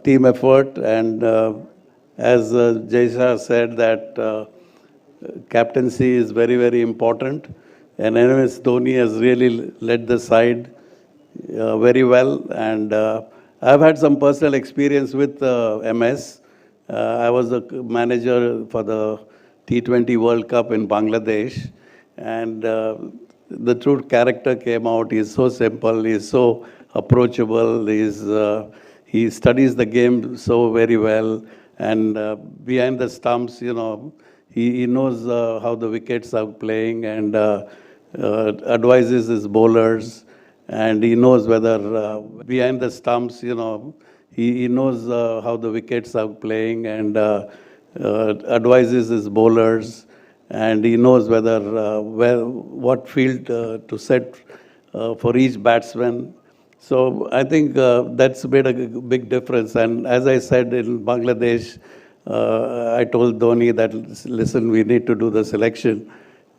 Speaker 9: team effort, and as Jaisha said, that captaincy is very, very important. And anyways, Dhoni has really led the side very well. And I've had some personal experience with MS. I was the manager for the T20 World Cup in Bangladesh. And the true character came out. He's so simple. He's so approachable. He studies the game so very well. And behind the stumps, you know, he knows how the wickets are playing and advises his bowlers. And he knows whether behind the stumps, you know, he knows how the wickets are playing and advises his bowlers. And he knows whether what field to set for each batsman. So I think that's made a big difference. And as I said in Bangladesh, I told Dhoni that, listen, we need to do the selection.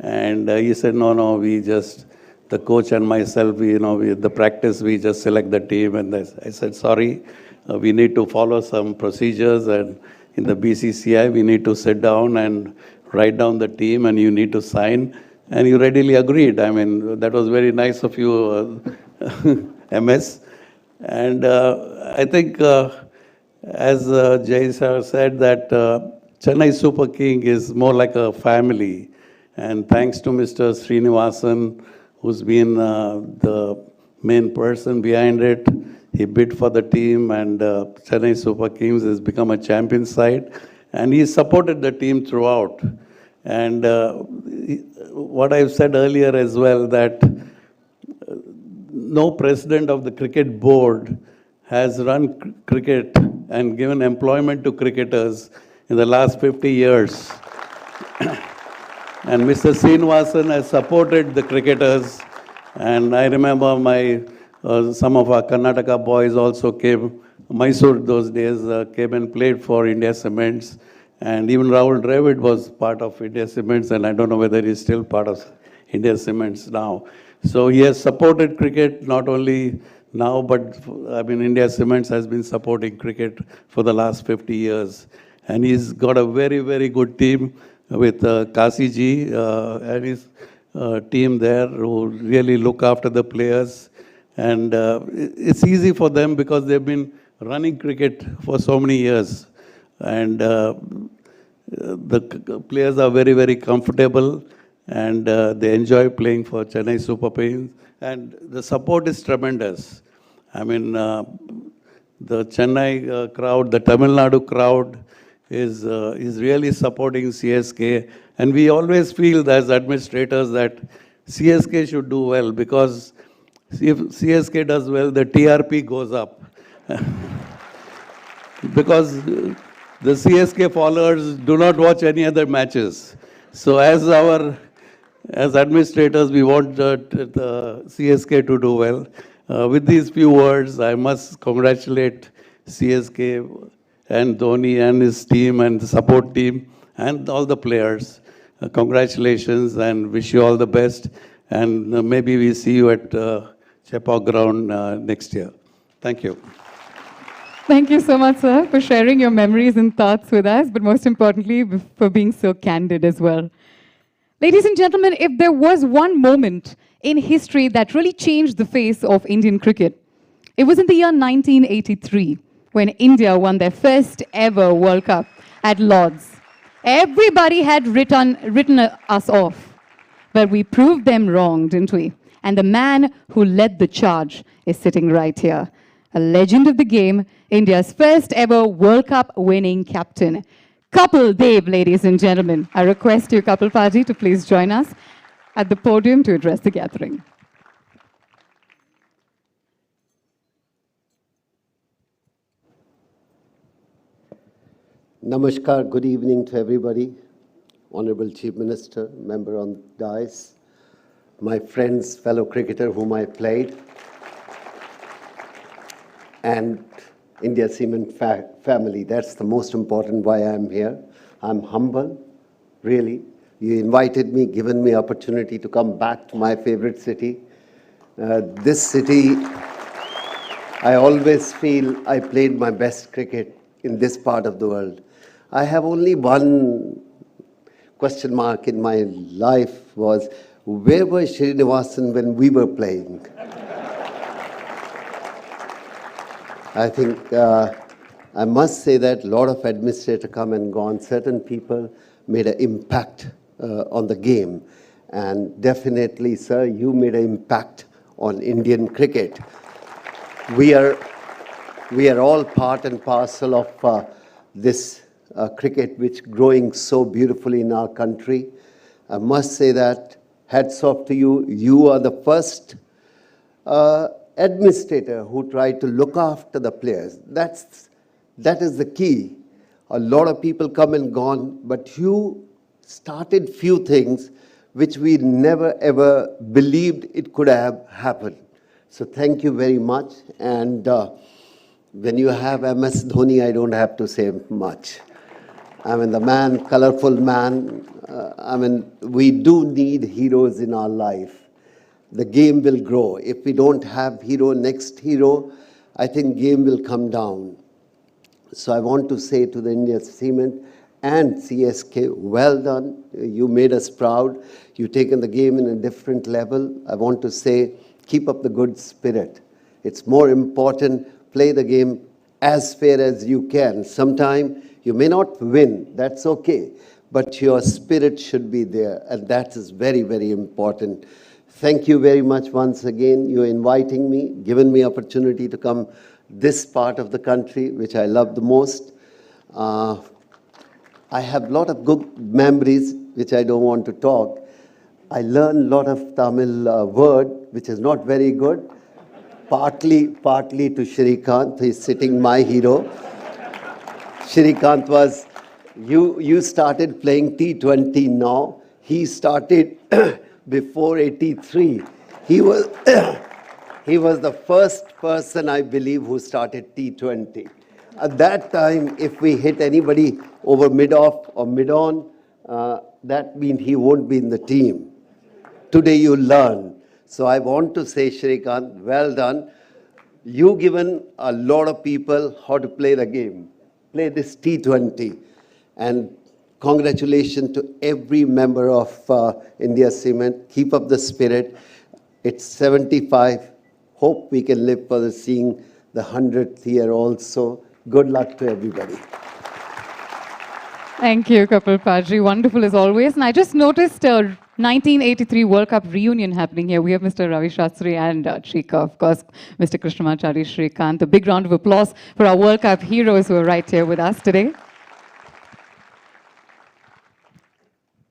Speaker 9: And he said, no, we just, the coach and myself, the practice, we just select the team. And I said, sorry, we need to follow some procedures. And in the BCCI, we need to sit down and write down the team and you need to sign. And you readily agreed. I mean, that was very nice of you, MS. And I think, as Jay sir said, that Chennai Super King is more like a family. And thanks to Mr. Srinivasan, who's been the main person behind it, he bid for the team, and Chennai Super Kings has become a champion side. And he supported the team throughout. And what I've said earlier as well, that no president of the cricket board has run cricket and given employment to cricketers in the last 50 years. And Mr. Srinivasan has supported the cricketers. And I remember some of our Karnataka boys also came, Mysore those days, came and played for India Cements. And even Rahul Dravid was part of India Cements, and I don't know whether he's still part of India Cements now. So he has supported cricket not only now, but I mean, India Cements has been supporting cricket for the last 50 years. And he's got a very, very good team with Kasi ji and his team there who really look after the players. And it's easy for them because they've been running cricket for so many years. And the players are very, very comfortable and they enjoy playing for Chennai Super Kings. And the support is tremendous. I mean, the Chennai crowd, the Tamil Nadu crowd is really supporting CSK. And we always feel as administrators that CSK should do well, because if CSK does well, the TRP goes up. Because the CSK followers do not watch any other matches. So as administrators, we want the CSK to do well. With these few words, I must congratulate CSK and Dhoni and his team and the support team and all the players. Congratulations and wish you all the best. And maybe we see you at Chepauk ground next year. Thank you.
Speaker 6: Thank you so much, sir, for sharing your memories and thoughts with us, but most importantly, for being so candid as well. Ladies and gentlemen, if there was one moment in history that really changed the face of Indian cricket, it was in the year 1983, when India won their first ever World Cup at Lord's. Everybody had written us off, but we proved them wrong, didn't we? And the man who led the charge is sitting right here. A legend of the game, India's first ever World Cup winning captain. Kapil Dev, ladies and gentlemen. I request you, Kapil Paji, to please join us at the podium to address the gathering.
Speaker 10: Namaskar, good evening to everybody. Honorable Chief Minister, member on the dais, my friends, fellow cricketer whom I played, and India Cement family. That's the most important why I'm here. I'm humble, really. You invited me, given me opportunity to come back to my favorite city. This city, I always feel I played my best cricket in this part of the world. I have only one question mark in my life was, where was Srinivasan when we were playing? I think I must say that a lot of administrators come and gone. Certain people made an impact on the game. And definitely, sir, you made an impact on Indian cricket. We are all part and parcel of this cricket which growing so beautifully in our country. I must say that hats off to you. You are the first administrator who tried to look after the players. That is the key. A lot of people come and gone, but you started few things which we never ever believed it could have happened. So thank you very much. And when you have MS Dhoni, I don't have to say much. I mean, the man, colorful man. I mean, we do need heroes in our life. The game will grow. If we don't have next hero, I think game will come down. So I want to say to the India Cement and CSK, well done. You made us proud. You've taken the game in a different level. I want to say, keep up the good spirit. It's more important, play the game as fair as you can. Sometime you may not win, that's okay. But your spirit should be there, and that is very, very important. Thank you very much once again. You're inviting me, giving me opportunity to come this part of the country, which I love the most. I have a lot of good memories, which I don't want to talk. I learned a lot of Tamil word, which is not very good. Partly to Shrikant, he's sitting my hero. Shrikant was, you started playing T20 now. He started before 83. He was the first person, I believe, who started T20. At that time, if we hit anybody over mid-off or mid-on, that means he won't be in the team. Today you learn. So I want to say, Shrikant, well done. You've given a lot of people how to play the game. Play this T20. And congratulations to every member of India Cement. Keep up the spirit. It's 75. Hope we can live for seeing the 100th year also. Good luck to everybody.
Speaker 6: Thank you, Kapil Padri. Wonderful as always. And I just noticed a 1983 World Cup reunion happening here. We have Mr. Ravi Shastri and Chika, of course, Mr. Krishnamachari Shrikant. A big round of applause for our World Cup heroes who are right here with us today.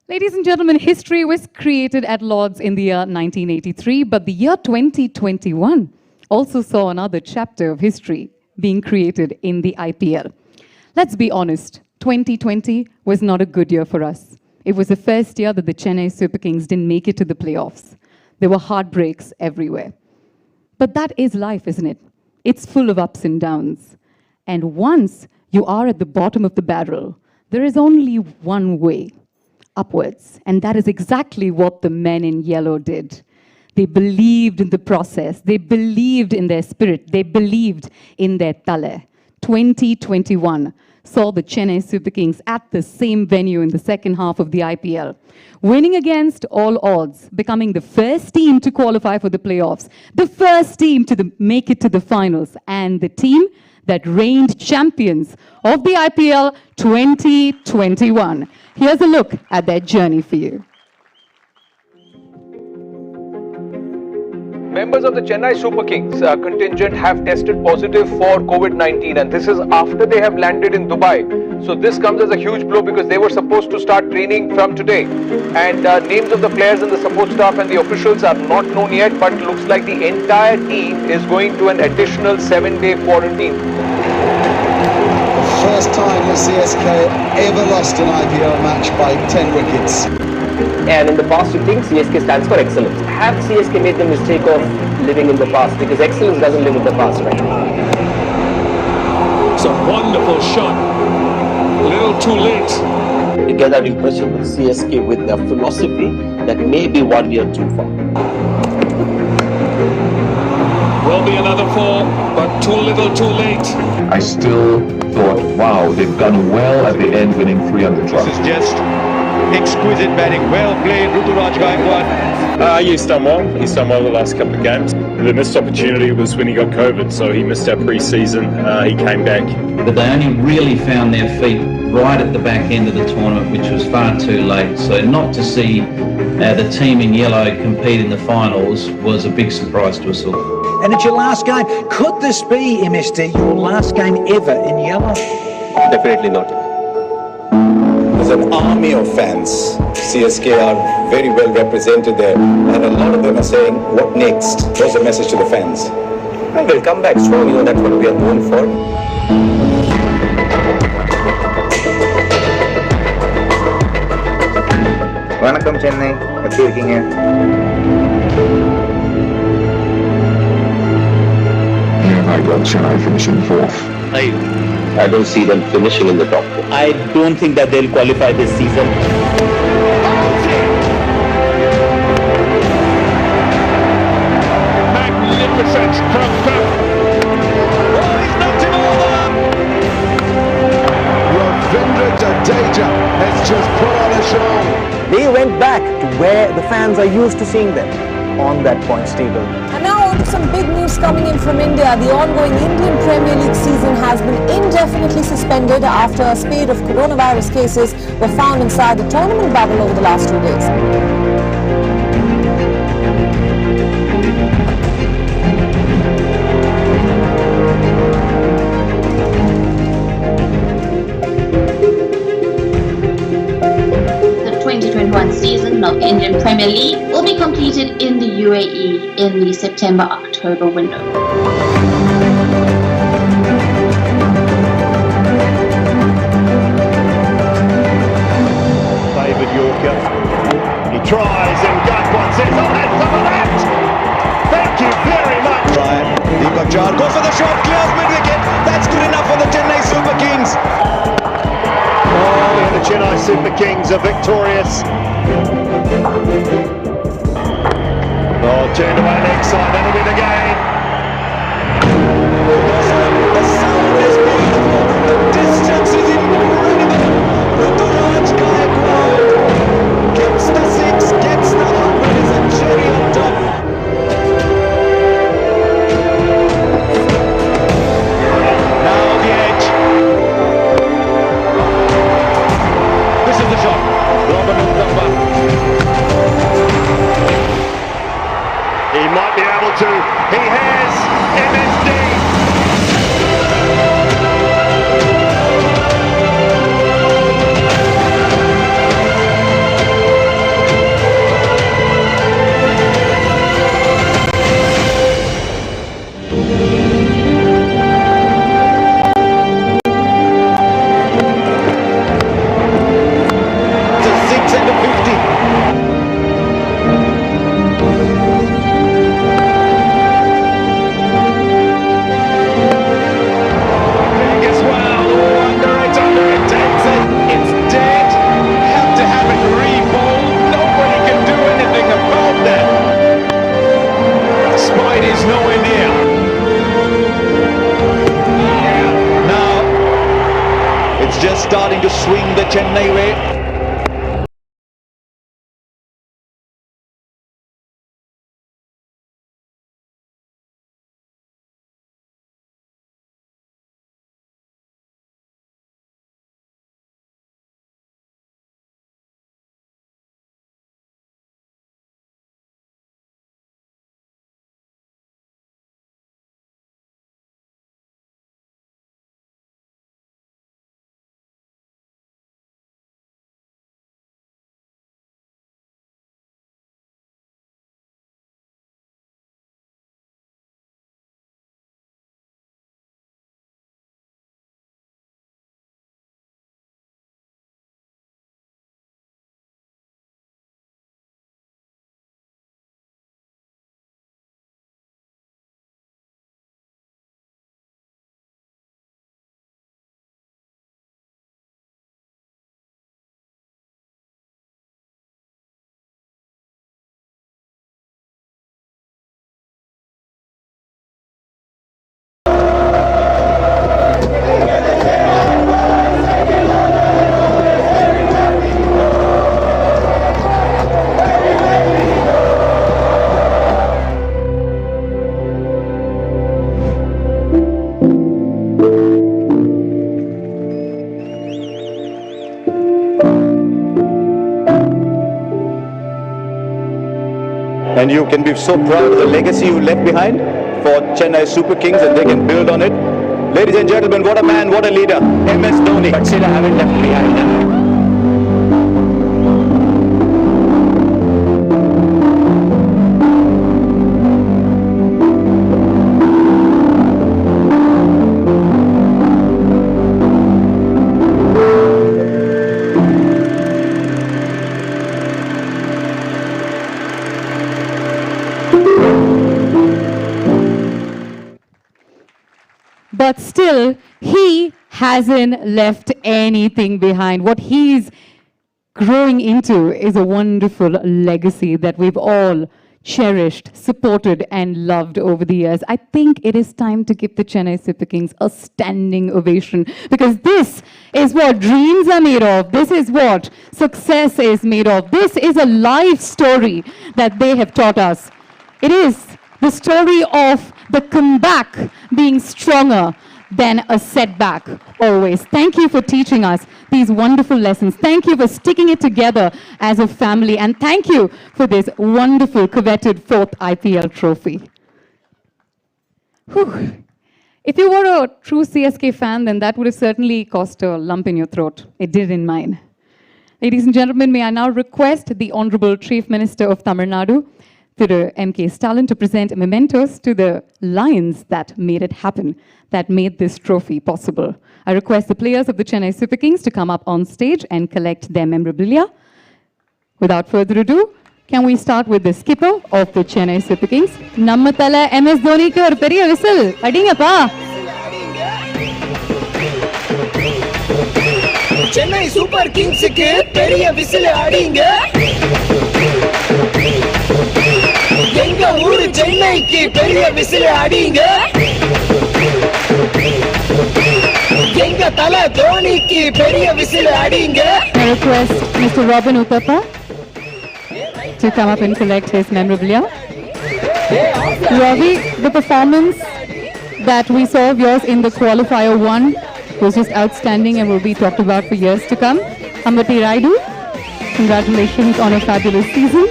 Speaker 6: Ladies and gentlemen, history was created at Lord's in the year 1983, but the year 2021 also saw another chapter of history being created in the IPL. Let's be honest, 2020 was not a good year for us. It was the first year that the Chennai Super Kings didn't make it to the playoffs. There were heartbreaks everywhere. But that is life, isn't it? It's full of ups and downs. And once you are at the bottom of the barrel, there is only one way, upwards. And that is exactly what the men in yellow did. They believed in the process. They believed in their spirit. They believed in their tale. 2021 saw the Chennai Super Kings at the same venue in the second half of the IPL, winning against all odds, becoming the first team to qualify for the playoffs, the first team to make it to the finals, and the team that reigned champions of the IPL 2021. Here's a look at their journey for you.
Speaker 11: Members of the Chennai Super Kings contingent have tested positive for COVID-19, and this is after they have landed in Dubai. So this comes as a huge blow because they were supposed to start training from today. And names of the players and the support staff and the officials are not known yet, but looks like the entire team is going to an additional 7-day quarantine.
Speaker 12: first time that CSK ever lost an IPL match by 10 wickets.
Speaker 1: And in the past, you think CSK stands for excellence. Have CSK made the mistake of living in the past? Because excellence doesn't live in the past, right?
Speaker 11: It's a wonderful shot. A little too late.
Speaker 13: You get that impression with CSK with their philosophy that maybe 1 year too far.
Speaker 11: Will be another 4, but too little too late.
Speaker 14: I still thought, wow, they've done well at the end, winning 300 runs.
Speaker 15: This is just exquisite batting. Well played, Ruturaj Gaikwad.
Speaker 16: He's done well. He's done well the last couple of games. The missed opportunity was when he got COVID, so he missed our pre-season. He came back.
Speaker 17: But they only really found their feet right at the back end of the tournament, which was far too late. So not to see the team in yellow compete in the finals was a big surprise to us all.
Speaker 18: And it's your last game. Could this be, MSD, your last game ever in yellow?
Speaker 13: Definitely not.
Speaker 19: There's an army of fans. CSK are very well represented there, and a lot of them are saying, what next? What's the message to the fans?
Speaker 13: Well, we'll come back strong, that's what we are known for.
Speaker 20: வணக்கம் சென்னை, எப்படி இருக்கீங்க?
Speaker 14: I got Chennai finishing 4th.
Speaker 13: I don't see them finishing in the top 4.
Speaker 20: I don't think that they'll qualify this season.
Speaker 11: Magnificent from Pep.
Speaker 12: Oh, he's knocked him over! Ravindra Jadeja has just put on a show.
Speaker 18: They went back to where the fans are used to seeing them, on that points table.
Speaker 21: And now on to some big news coming in from India. The ongoing Indian Premier League season has been indefinitely suspended after a spate of coronavirus cases were found inside the tournament bubble over the last 2 days.
Speaker 22: The 2021 season of Indian Premier League will be completed in the UAE in the September-October window.
Speaker 15: Favoured Yorker. He tries and Gaikwad says, I'll have some of that! Thank you very much!
Speaker 12: Ryan, Deepak Chahar goes for the shot, clears mid-wicket. That's good enough for the Chennai Super Kings.
Speaker 15: Oh, the Chennai Super Kings are victorious. Oh, turned away leg side, that'll win again.
Speaker 12: The sound is beautiful, the distance is incredible. Ruturaj Gaikwad gets the 6, gets the 100, is a cherry on top. Now the edge. This is the shot. Robin Uthappa.
Speaker 15: He might be able to. He has. MSD.
Speaker 12: It's a 6 and a 50. Just starting to swing the Chennai way.
Speaker 19: and you can be so proud of the legacy you left behind for Chennai Super Kings, and they can build on it. Ladies and gentlemen, what a man, what a leader, MS Dhoni. But still I haven't left behind.
Speaker 6: But still, he hasn't left anything behind. What he's growing into is a wonderful legacy that we've all cherished, supported, and loved over the years. I think it is time to give the Chennai Super Kings a standing ovation, because this is what dreams are made of. This is what success is made of. This is a life story that they have taught us. It is the story of the comeback being stronger than a setback always. Thank you for teaching us these wonderful lessons. Thank you for sticking it together as a family. And thank you for this wonderful, coveted 4th IPL trophy. Whew. If you were a true CSK fan, then that would have certainly caused a lump in your throat. It did in mine. Ladies and gentlemen, may I now request the Honorable Chief Minister of Tamil Nadu, Thiru M.K. Stalin, to present mementos to the lions that made it happen, that made this trophy possible. I request the players of the Chennai Super Kings to come up on stage and collect their memorabilia. Without further ado, can we start with the skipper of the Chennai Super Kings? Nammatala MS Dhoni ku or periya whistle. Adingappa.
Speaker 12: Chennai Super Kings ku periya whistle adinga. எங்க ஊரு சென்னைக்கு பெரிய whistle அடிங்க. எங்க தல தோனிக்கு பெரிய whistle அடிங்க.
Speaker 6: I request Mr. Robin Uthappa to come up and collect his memorabilia. Ravi, the performance that we saw of yours in the qualifier 1 was just outstanding and will be talked about for years to come. Ambati Raidu, congratulations on a fabulous season.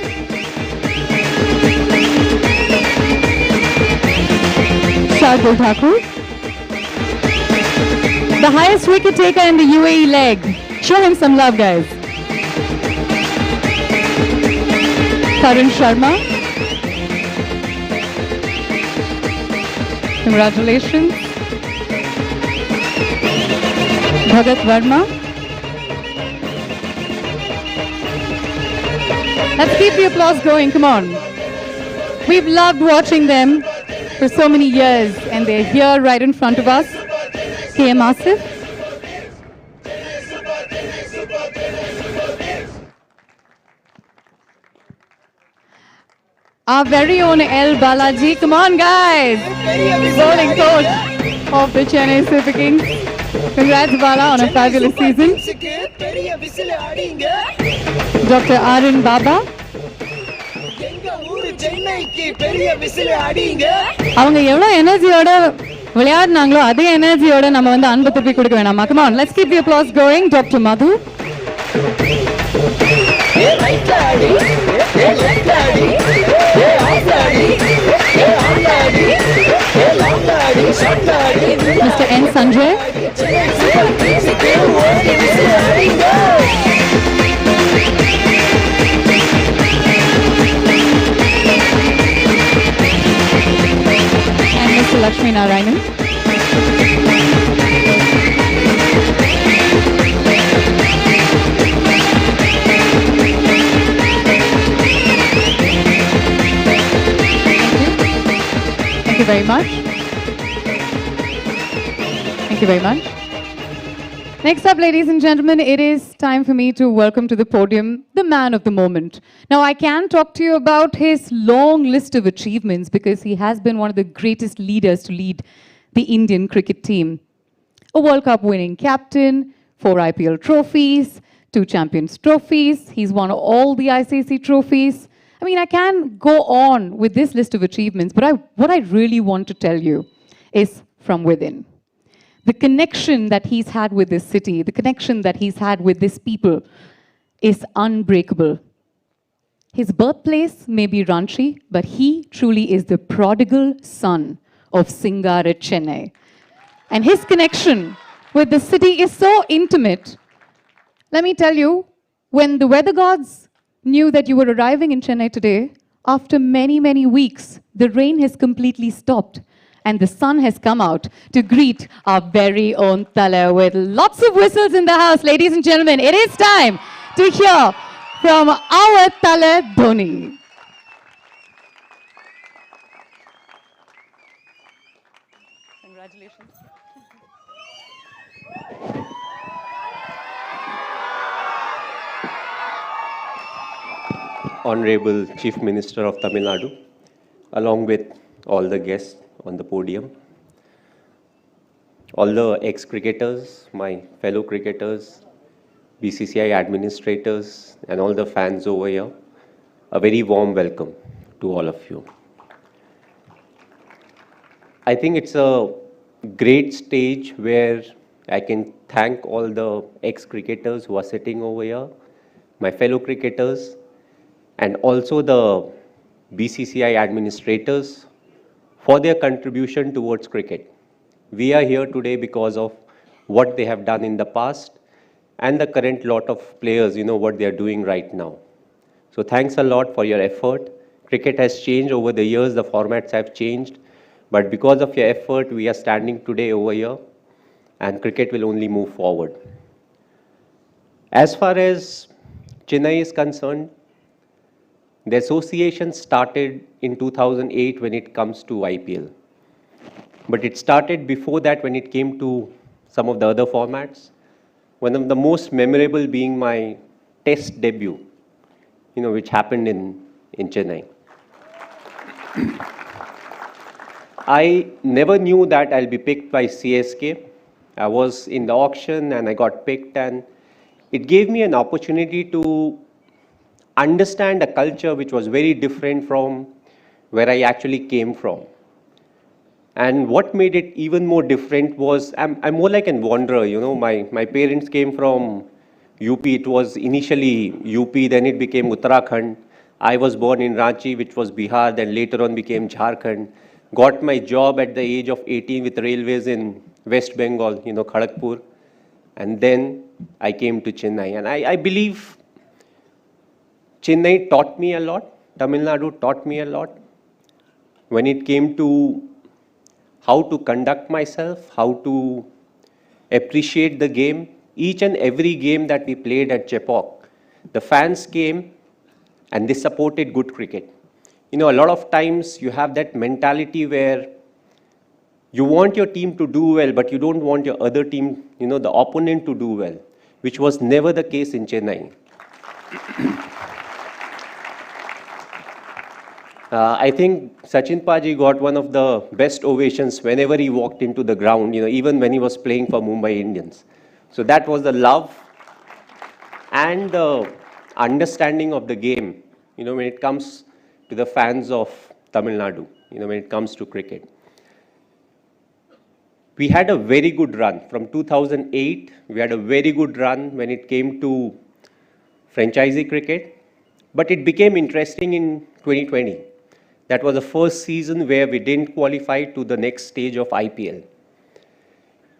Speaker 6: Shardul Thakur, the highest wicket taker in the UAE leg. Show him some love, guys. Karan Sharma, congratulations. Bhagat Verma. Let's keep the applause going, come on. We've loved watching them for so many years, and they're here right in front of us. K.M. Asif. Our very own L. Balaji. Come on, guys. Bowling coach of the Chennai Super Kings. Congrats, Bala, on a fabulous season. Dr. Arun Baba. அவங்க எவ்வளவு எனர்ஜியோட விளையாடுனாங்களோ அதே எனர்ஜியோட நம்ம வந்து அன்பை திருப்பி கொடுக்க வேணாமா? Come on, let's keep the applause going. Dr. Madhu. Mr. N. Sanjay. Mr. Lakshmi Narayanan. Thank you very much. Thank you very much. Next up, ladies and gentlemen, it is time for me to welcome to the podium the man of the moment. Now, I can talk to you about his long list of achievements because he has been one of the greatest leaders to lead the Indian cricket team. A World Cup winning captain, 4 IPL trophies, 2 Champions trophies. He's won all the ICC trophies. I mean, I can go on with this list of achievements, but what I really want to tell you is from within. The connection that he's had with this city, the connection that he's had with this people is unbreakable. His birthplace may be Ranchi, but he truly is the prodigal son of Singara Chennai. And his connection with the city is so intimate. Let me tell you, when the weather gods knew that you were arriving in Chennai today, after many, many weeks, the rain has completely stopped and the sun has come out to greet our very own Tala with lots of whistles in the house. Ladies and gentlemen, it is time to hear from our Tala Dhoni. Congratulations.
Speaker 4: Honorable Chief Minister of Tamil Nadu, along with all the guests on the podium, all the ex-cricketers, my fellow cricketers, BCCI administrators, and all the fans over here, a very warm welcome to all of you. I think it's a great stage where I can thank all the ex-cricketers who are sitting over here, my fellow cricketers, and also the BCCI administrators for their contribution towards cricket. We are here today because of what they have done in the past and the current lot of players, what they are doing right now. So thanks a lot for your effort. Cricket has changed over the years, the formats have changed, but because of your effort, we are standing today over here and cricket will only move forward. As far as Chennai is concerned, the association started in 2008 when it comes to IPL. But it started before that when it came to some of the other formats. One of the most memorable being my test debut, which happened in Chennai. I never knew that I'll be picked by CSK. I was in the auction and I got picked, and it gave me an opportunity to understand a culture which was very different from where I actually came from. And what made it even more different was, I'm more like a wanderer, my parents came from UP. It was initially UP, then it became Uttarakhand. I was born in Ranchi, which was Bihar, then later on became Jharkhand. Got my job at the age of 18 with railways in West Bengal, Kharagpur. And then I came to Chennai. And I believe Chennai taught me a lot. Tamil Nadu taught me a lot. When it came to how to conduct myself, how to appreciate the game, each and every game that we played at Chepauk, the fans came and they supported good cricket. A lot of times you have that mentality where you want your team to do well, but you don't want your other team, the opponent to do well, which was never the case in Chennai. I think Sachin Paji got one of the best ovations whenever he walked into the ground, even when he was playing for Mumbai Indians. So that was the love and the understanding of the game, when it comes to the fans of Tamil Nadu, when it comes to cricket. We had a very good run. From 2008, we had a very good run when it came to franchisee cricket, but it became interesting in 2020. That was the first season where we didn't qualify to the next stage of IPL.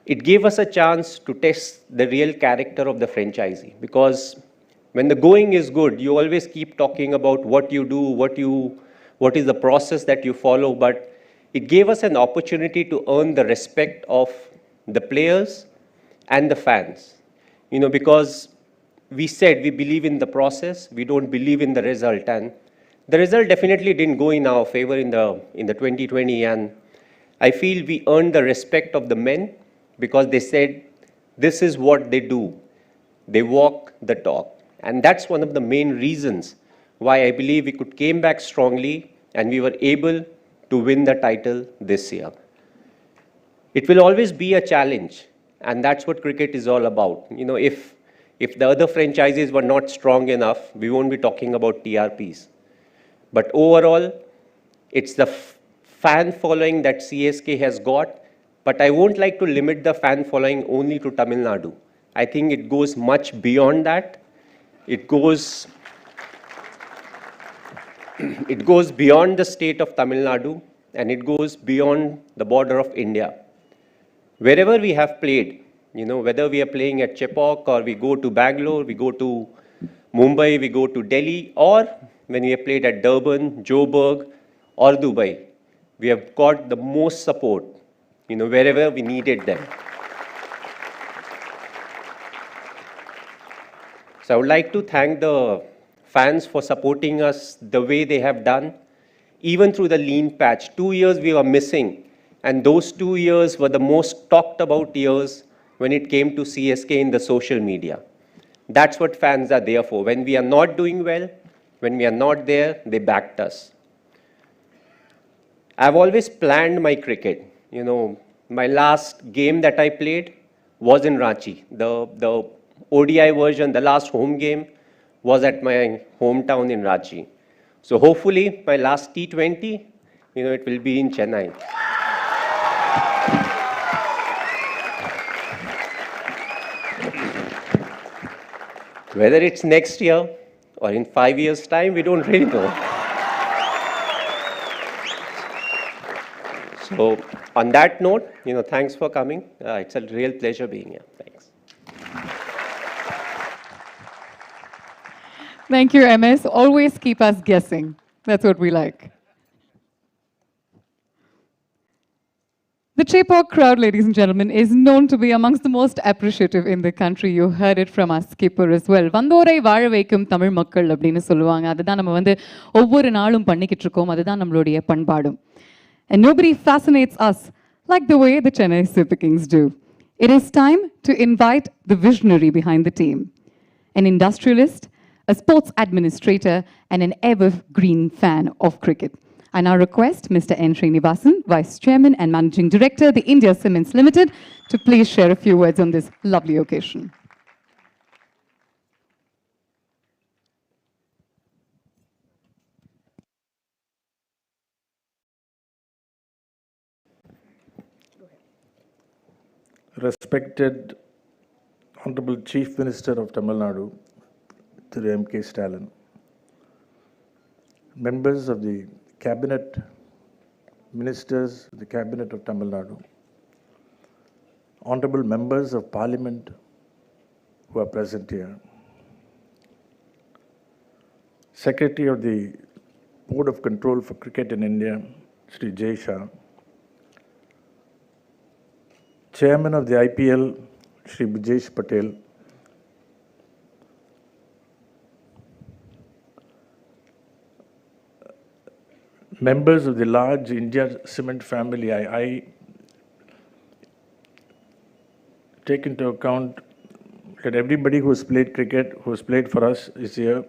Speaker 4: It gave us a chance to test the real character of the franchisee, because when the going is good, you always keep talking about what you do, what is the process that you follow, but it gave us an opportunity to earn the respect of the players and the fans. Because we said we believe in the process, we don't believe in the result, and the result definitely didn't go in our favor in the 2020, and I feel we earned the respect of the men because they said this is what they do. They walk the talk. And that's one of the main reasons why I believe we came back strongly and we were able to win the title this year. It will always be a challenge, and that's what cricket is all about. If the other franchises were not strong enough, we won't be talking about TRPs. But overall, it's the fan following that CSK has got, but I won't like to limit the fan following only to Tamil Nadu. I think it goes much beyond that. It goes it goes beyond the state of Tamil Nadu and it goes beyond the border of India. Wherever we have played, whether we are playing at Chepauk or we go to Bangalore, we go to Mumbai, we go to Delhi, or when we have played at Durban, Joburg, or Dubai, we have got the most support, wherever we needed them. So I would like to thank the fans for supporting us the way they have done, even through the lean patch. 2 years we were missing, and those 2 years were the most talked about years when it came to CSK in the social media. That's what fans are there for. When we are not doing well, when we are not there, they backed us. I've always planned my cricket. My last game that I played was in Ranchi. The ODI version, the last home game, was at my hometown in Ranchi. So hopefully, my last T20, it will be in Chennai. Whether it's next year or in 5 years' time, we don't really know. So on that note, thanks for coming. It's a real pleasure being here. Thanks.
Speaker 6: Thank you, MS. Always keep us guessing. That's what we like. The Chepauk crowd, ladies and gentlemen, is known to be amongst the most appreciative in the country. You heard it from our skipper as well. Vandorai vaazha vaikkum Tamil makkal அப்படினு சொல்லுவாங்க. அதுதான் நம்ம வந்து ஒவ்வொரு நாளும் பண்ணிக்கிட்டு இருக்கோம். அதுதான் நம்மளுடைய பண்பாடும். And nobody fascinates us like the way the Chennai Super Kings do. It is time to invite the visionary behind the team, an industrialist, a sports administrator, and an evergreen fan of cricket. I now request Mr. N. Srinivasan, Vice Chairman and Managing Director, the India Cements Limited, to please share a few words on this lovely occasion.
Speaker 3: Respected Honorable Chief Minister of Tamil Nadu, Thiru M.K. Stalin, members of the Cabinet, Ministers of the Cabinet of Tamil Nadu, Honorable Members of Parliament who are present here, Secretary of the Board of Control for Cricket in India, Shri Jay Shah, Chairman of the IPL, Shri Brijesh Patel, members of the large India Cement family. I take into account that everybody who has played cricket, who has played for us, is here.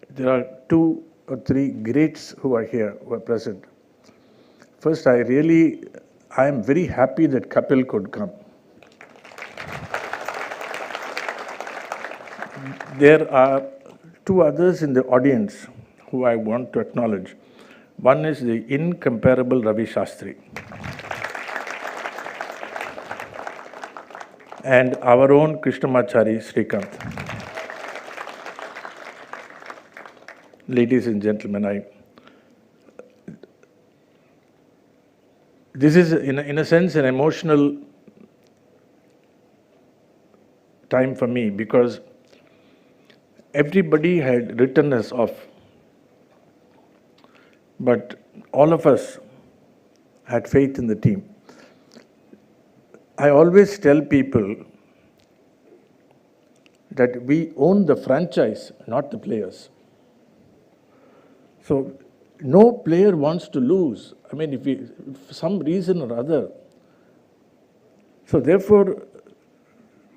Speaker 3: There are 2 or 3 greats who are here, who are present. First, I am very happy that Kapil could come. There are 2 others in the audience who I want to acknowledge. One is the incomparable Ravi Shastri and our own Krishnamachari Srikanth. Ladies and gentlemen, this is in a sense an emotional time for me because everybody had written us off. But all of us had faith in the team. I always tell people that we own the franchise, not the players. So no player wants to lose. I mean, if for some reason or other. So therefore,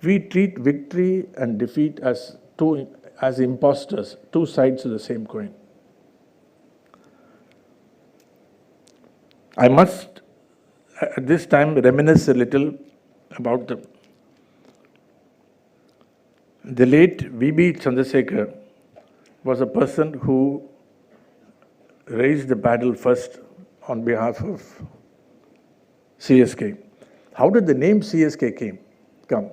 Speaker 3: we treat victory and defeat as imposters, 2 sides of the same coin. I must, at this time, reminisce a little about the late V.B. Chandrasekhar was a person who raised the battle first on behalf of CSK. How did the name CSK come?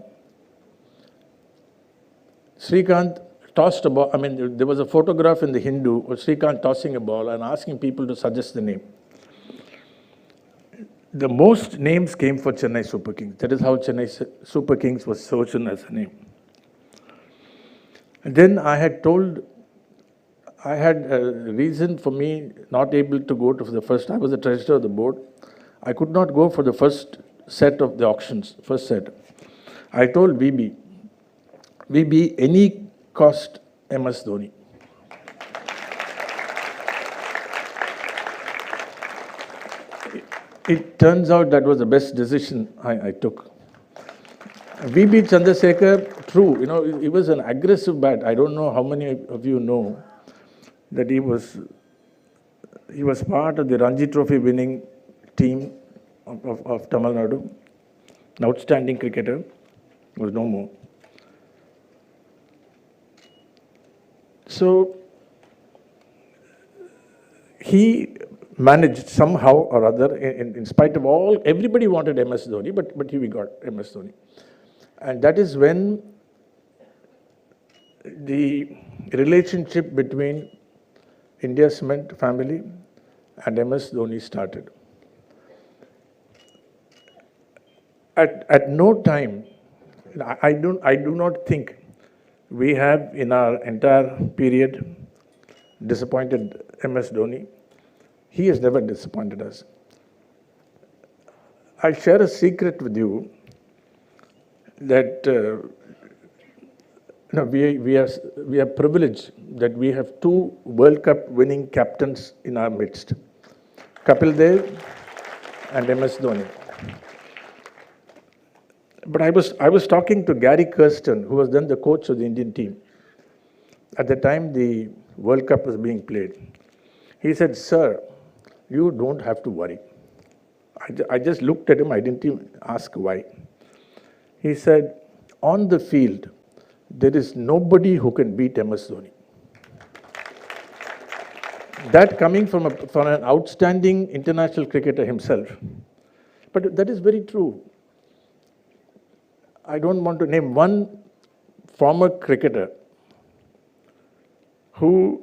Speaker 3: Srikanth tossed a ball. I mean, there was a photograph in the Hindu of Srikanth tossing a ball and asking people to suggest the name. The most names came for Chennai Super Kings. That is how Chennai Super Kings was chosen as a name. And then I had a reason for me not able to go to the first. I was the treasurer of the board. I could not go for the first set of the auctions, first set. I told VB, any cost MS Dhoni. It turns out that was the best decision I took. VB Chandrasekhar, true, he was an aggressive bat. I don't know how many of you know that he was part of the Ranji Trophy winning team of Tamil Nadu. An outstanding cricketer, was no more. So he managed somehow or other, in spite of all, everybody wanted MS Dhoni, but we got MS Dhoni. And that is when the relationship between India Cement family and MS Dhoni started. At no time, I do not think we have in our entire period disappointed MS Dhoni. He has never disappointed us. I'll share a secret with you that we are privileged that we have two World Cup winning captains in our midst, Kapil Dev and MS Dhoni. But I was talking to Gary Kirsten, who was then the coach of the Indian team. At the time the World Cup was being played, he said, "Sir, you don't have to worry." I just looked at him, I didn't even ask why. He said, "On the field, there is nobody who can beat MS Dhoni." That coming from an outstanding international cricketer himself. But that is very true. I don't want to name one former cricketer who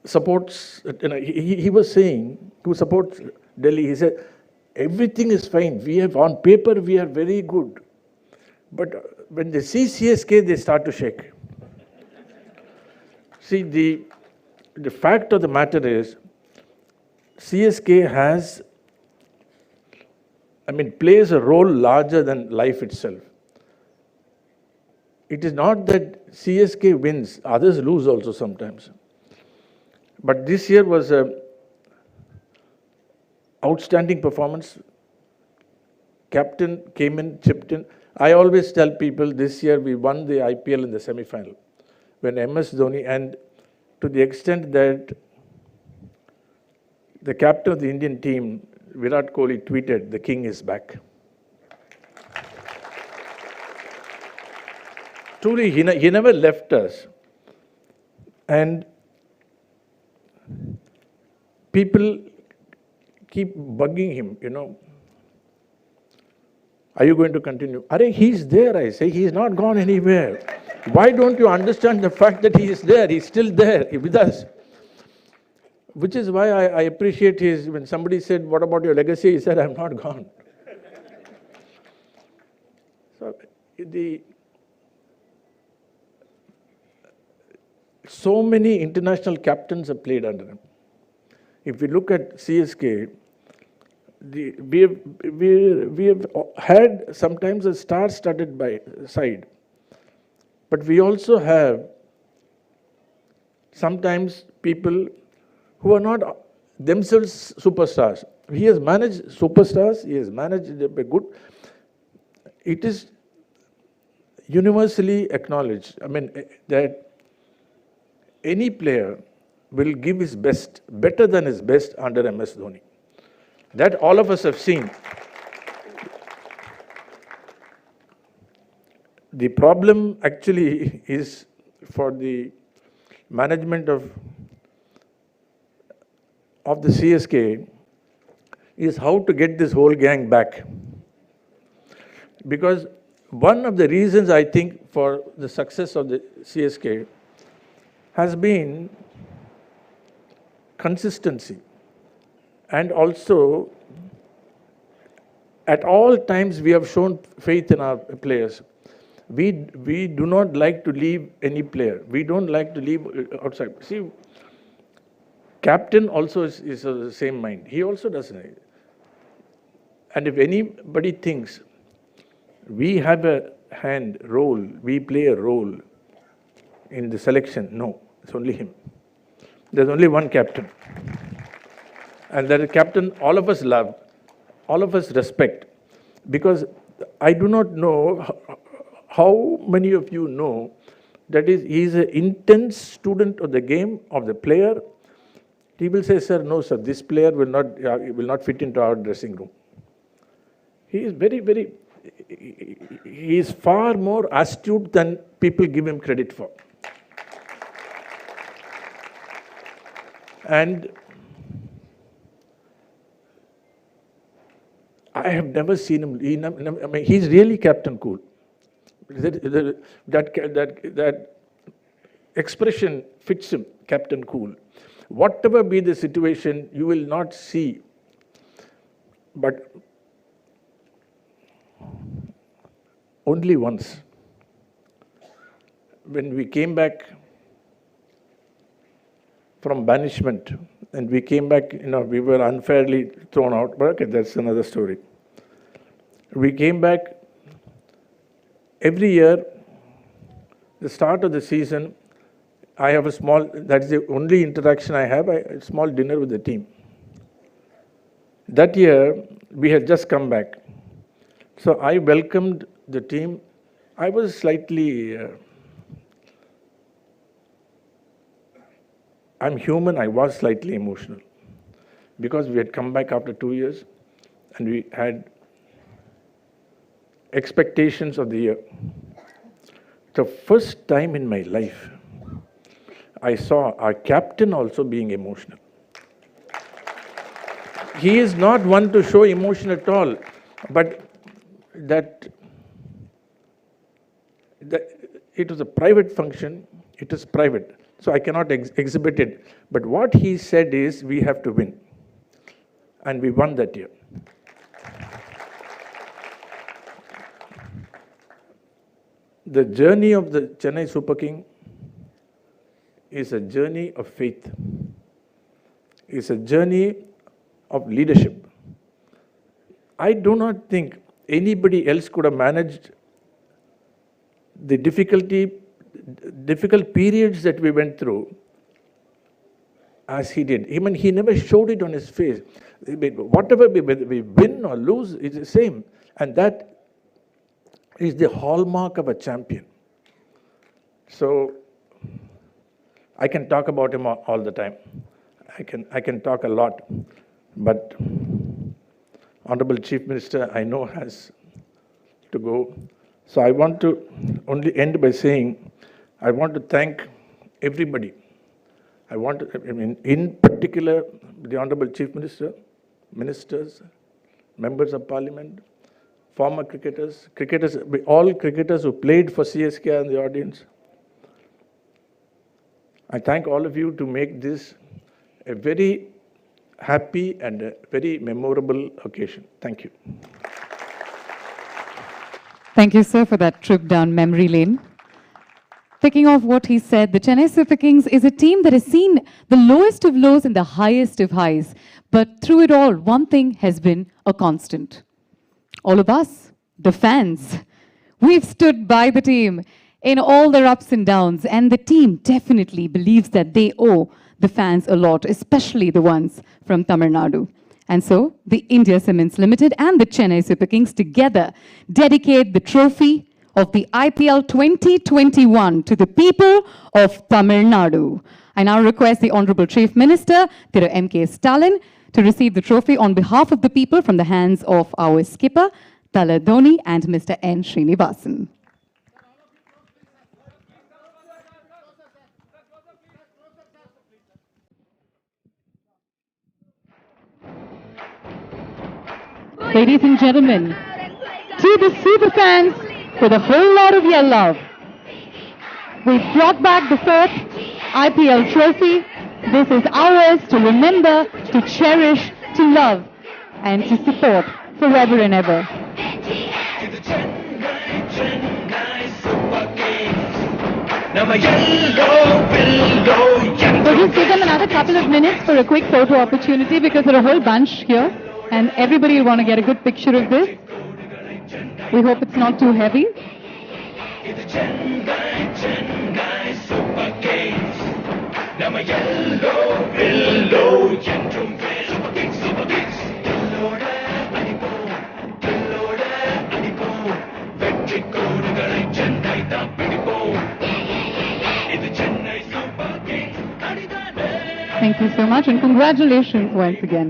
Speaker 3: supports, he was saying, who supports Delhi, he said, everything is fine. We have, on paper, we are very good. But when they see CSK, they start to shake. See, the fact of the matter is, CSK has, plays a role larger than life itself. It is not that CSK wins, others lose also sometimes. But this year was an outstanding performance. Captain came in, chipped in. I always tell people this year we won the IPL in the semi-final when MS Dhoni, and to the extent that the captain of the Indian team, Virat Kohli, tweeted, "The king is back." Truly, he never left us. And people keep bugging him, "Are you going to continue?" Arey, he's there, I say. He's not gone anywhere. Why don't you understand the fact that he is there? He's still there with us. Which is why I appreciate when somebody said, "What about your legacy?" He said, "I'm not gone." So many international captains have played under him. If we look at CSK, we have had sometimes a star-studded side, but we also have sometimes people who are not themselves superstars. He has managed superstars, he has managed a good. It is universally acknowledged, that any player will give his best, better than his best under MS Dhoni. That all of us have seen. The problem actually is for the management of the CSK is how to get this whole gang back. Because one of the reasons I think for the success of the CSK has been consistency, and also at all times we have shown faith in our players. We do not like to leave any player. We don't like to leave outside. See, captain also is of the same mind. He also doesn't. And if anybody thinks we have a role, we play a role in the selection, no, it's only him. There's only one captain. And that captain all of us love, all of us respect. Because I do not know how many of you know that he's an intense student of the game, of the player. He will say, sir, no, sir, this player will not fit into our dressing room. He is he is far more astute than people give him credit for. And I have never seen him, he's really Captain Cool. That expression fits him, Captain Cool. Whatever be the situation, you will not see. But only once, when we came back from banishment, and we came back, we were unfairly thrown out, but okay, that's another story. We came back every year, the start of the season, I have that's the only interaction I have, a small dinner with the team. That year, we had just come back. So I welcomed the team. I was slightly, I'm human, I was slightly emotional. Because we had come back after 2 years and we had expectations of the year. The first time in my life, I saw our captain also being emotional. He is not one to show emotion at all, but that it was a private function, it is private, so I cannot exhibit it. But what he said is, we have to win. And we won that year. The journey of the Chennai Super King is a journey of faith. It's a journey of leadership. I do not think anybody else could have managed the difficult periods that we went through as he did. Even he never showed it on his face. Whatever we win or lose, it's the same. And that is the hallmark of a champion. So I can talk about him all the time. I can talk a lot. But Honorable Chief Minister, I know, has to go. So I want to only end by saying, I want to thank everybody. In particular, the Honorable Chief Minister, ministers, members of Parliament, former cricketers, all cricketers who played for CSK in the audience. I thank all of you to make this a very happy and a very memorable occasion. Thank you.
Speaker 6: Thank you, sir, for that trip down memory lane. Picking off what he said, the Chennai Super Kings is a team that has seen the lowest of lows and the highest of highs. But through it all, one thing has been a constant. All of us, the fans, we've stood by the team in all their ups and downs, and the team definitely believes that they owe the fans a lot, especially the ones from Tamil Nadu. And so, the India Cements Limited and the Chennai Super Kings together dedicate the trophy of the IPL 2021 to the people of Tamil Nadu. I now request the Honorable Chief Minister, Thiru M.K. Stalin, to receive the trophy on behalf of the people from the hands of our skipper, Tala Dhoni and Mr. N. Srinivasan. Ladies and gentlemen, to the super fans
Speaker 2: with a whole lot of your love. We've brought back the fourth IPL trophy. This is ours to remember, to cherish, to love, and to support forever and ever. We'll just give them another couple of minutes for a quick photo opportunity because there are a whole bunch here and everybody will want to get a good picture of this. We hope it's not too heavy. Thank you so much and congratulations once again.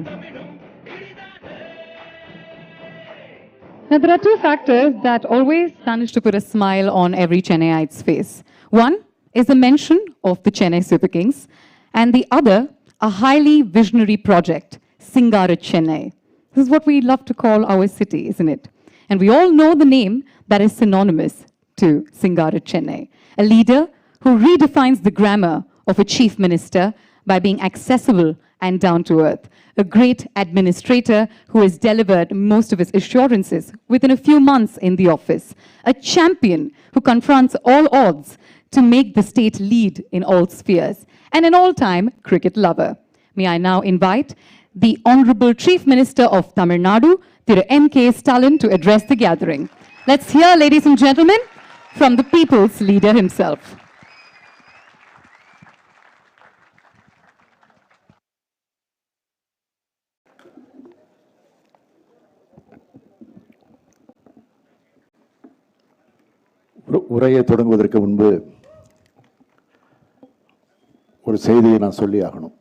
Speaker 2: Now, there are two factors that always manage to put a smile on every Chennaiite's face. One is a mention of the Chennai Super Kings, and the other, a highly visionary project, Singara Chennai. This is what we love to call our city, isn't it? And we all know the name that is synonymous to Singara Chennai, a leader who redefines the grammar of a chief minister by being accessible and down to earth, a great administrator who has delivered most of his assurances within a few months in the office, a champion who confronts all odds to make the state lead in all spheres, and an all-time cricket lover. May I now invite the Honorable Chief Minister of Tamil Nadu, Thiru M.K. Stalin, to address the gathering. Let's hear, ladies and gentlemen, from the people's leader himself.
Speaker 3: உரையை தொடங்குவதற்கு முன்பு ஒரு செய்தியை நான் சொல்லி ஆகணும்.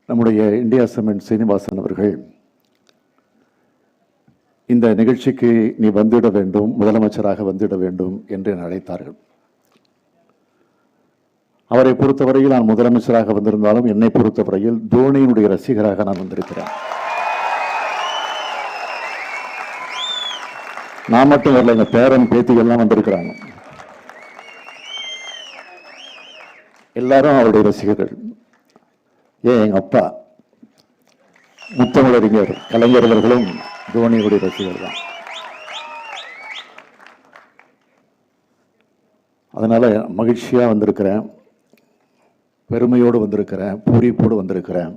Speaker 3: நம்முடைய India cement Srinivasan அவர்கள் இந்த நிகழ்ச்சிக்கு நீ வந்துவிட வேண்டும், முதலமைச்சராக வந்துவிட வேண்டும் என்று என்னை அழைத்தார்கள். அவரை பொறுத்தவரையில் நான் முதலமைச்சராக வந்திருந்தாலும் என்னை பொறுத்தவரையில் தோனியினுடைய ரசிகராக நான் வந்திருக்கிறேன். நான் மட்டும் வரல, எங்க பேரன் பேத்திகள்லாம் வந்திருக்கிறாங்க. எல்லாரும் அவருடைய ரசிகர்கள். ஏன் எங்க அப்பா முத்தமிழறிஞர் கலைஞர் அவர்களும் தோனியுடைய ரசிகர் தான். அதனால மகிழ்ச்சியா வந்திருக்கிறேன், பெருமையோடு வந்திருக்கிறேன், பூரிப்போடு வந்திருக்கிறேன்.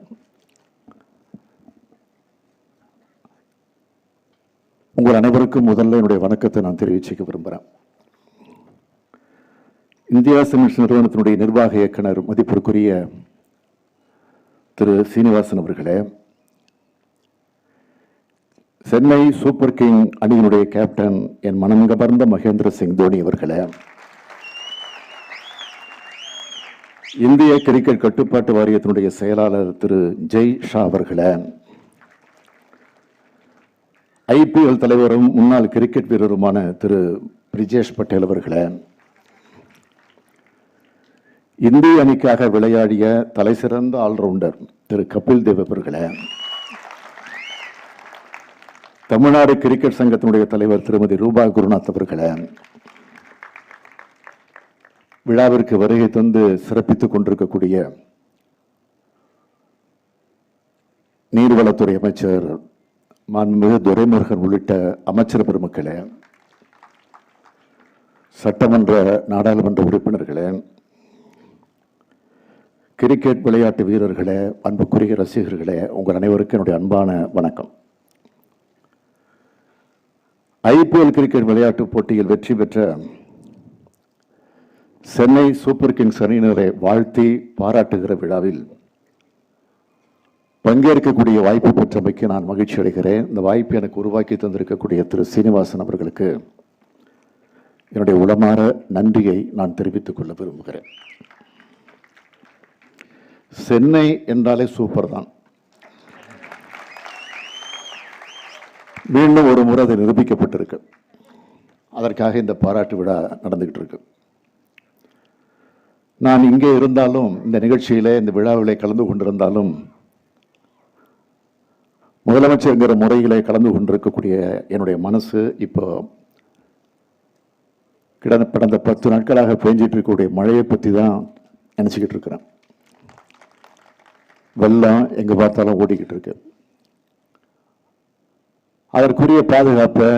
Speaker 3: உங்கள் அனைவருக்கும் முதல்ல என்னுடைய வணக்கத்தை நான் தெரிவிச்சுக்க விரும்புகிறேன். இந்தியா சிமெண்ட்ஸ் நிறுவனத்தினுடைய நிர்வாக இயக்குனர் மதிப்பிற்குரிய திரு சீனிவாசன் அவர்களே, சென்னை சூப்பர் கிங் அணியினுடைய கேப்டன் என் மனம் கவர்ந்த மகேந்திர சிங் தோனி அவர்களே, இந்திய கிரிக்கெட் கட்டுப்பாட்டு வாரியத்தினுடைய செயலாளர் திரு ஜெய் ஷா அவர்களே, IPL தலைவரும் முன்னாள் கிரிக்கெட் வீரருமான திரு பிரிஜேஷ் பட்டேல் அவர்களே, இந்திய அணிக்காக விளையாடிய தலைசிறந்த ஆல்ரவுண்டர் திரு கபில் தேவ் அவர்களே, தமிழ்நாடு கிரிக்கெட் சங்கத்தினுடைய தலைவர் திருமதி ரூபா குருநாத் அவர்களே, விழாவிற்கு வருகை தந்து சிறப்பித்துக் கொண்டிருக்கக்கூடிய நீர்வளத்துறை அமைச்சர் மாண்புமிகு துரைமுருகன் உள்ளிட்ட அமைச்சர் பெருமக்களே, சட்டமன்ற நாடாளுமன்ற உறுப்பினர்களே, கிரிக்கெட் விளையாட்டு வீரர்களே, அன்புக்குரிய ரசிகர்களே, உங்கள் அனைவருக்கும் என்னுடைய அன்பான வணக்கம். IPL கிரிக்கெட் விளையாட்டு போட்டியில் வெற்றி பெற்ற சென்னை சூப்பர் கிங்ஸ் அணியினரை வாழ்த்தி பாராட்டுகிற விழாவில் பங்கேற்கக்கூடிய வாய்ப்பு பெற்றமைக்கு நான் மகிழ்ச்சி அடைகிறேன். இந்த வாய்ப்பு எனக்கு உருவாக்கி தந்திருக்கக்கூடிய திரு சீனிவாசன் அவர்களுக்கு என்னுடைய உளமாற நன்றியை நான் தெரிவித்துக் கொள்ள விரும்புகிறேன். சென்னை என்றாலே சூப்பர் தான். மீண்டும் ஒரு முறை அது நிரூபிக்கப்பட்டிருக்கு. அதற்காக இந்த பாராட்டு விழா நடந்துகிட்டு இருக்கு. நான் இங்கே இருந்தாலும், இந்த நிகழ்ச்சியிலே, இந்த விழாவிலே கலந்து கொண்டிருந்தாலும்,
Speaker 5: முதலமைச்சர்ங்கிற முறையிலே கலந்து கொண்டிருக்கக்கூடிய என்னுடைய மனசு இப்போ கடந்த 10 நாட்களாக பெஞ்சிட்டு இருக்கக்கூடிய மழையை பற்றி தான் நினச்சிக்கிட்டு இருக்கிறேன். வெள்ளம் எங்கே பார்த்தாலும் ஓடிக்கிட்டு இருக்கு. அதற்குரிய பாதுகாப்பை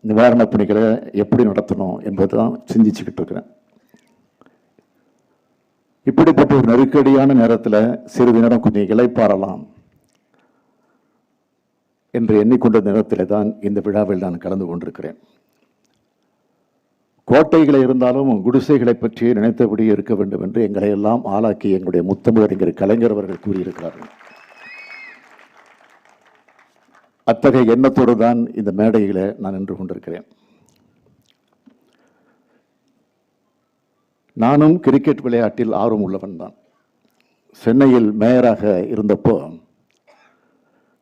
Speaker 5: நிவாரணப் பணிகளை எப்படி நடத்தணும் என்பது தான் சிந்திச்சுக்கிட்டு இருக்கிறேன். இப்படிப்பட்ட ஒரு நெருக்கடியான நேரத்தில் சிறிது நேரம் கொஞ்சம் இளைப்பாறலாம் என்று எண்ணிக்கொண்ட நேரத்தில் தான் இந்த விழாவில் நான் கலந்து கொண்டிருக்கிறேன். கோட்டைகளை இருந்தாலும் குடிசைகளை பற்றி நினைத்தபடி இருக்க வேண்டும் என்று எங்களை எல்லாம் ஆளாக்கி எங்களுடைய முத்தமிழறிஞர் கலைஞர் அவர்கள் கூறியிருக்கிறார்கள். அத்தகைய எண்ணத்தோடு தான் இந்த மேடையில் நான் நின்று கொண்டிருக்கிறேன். நானும் கிரிக்கெட் விளையாட்டில் ஆர்வம் உள்ளவன் தான். சென்னையில் மேயராக இருந்தப்போ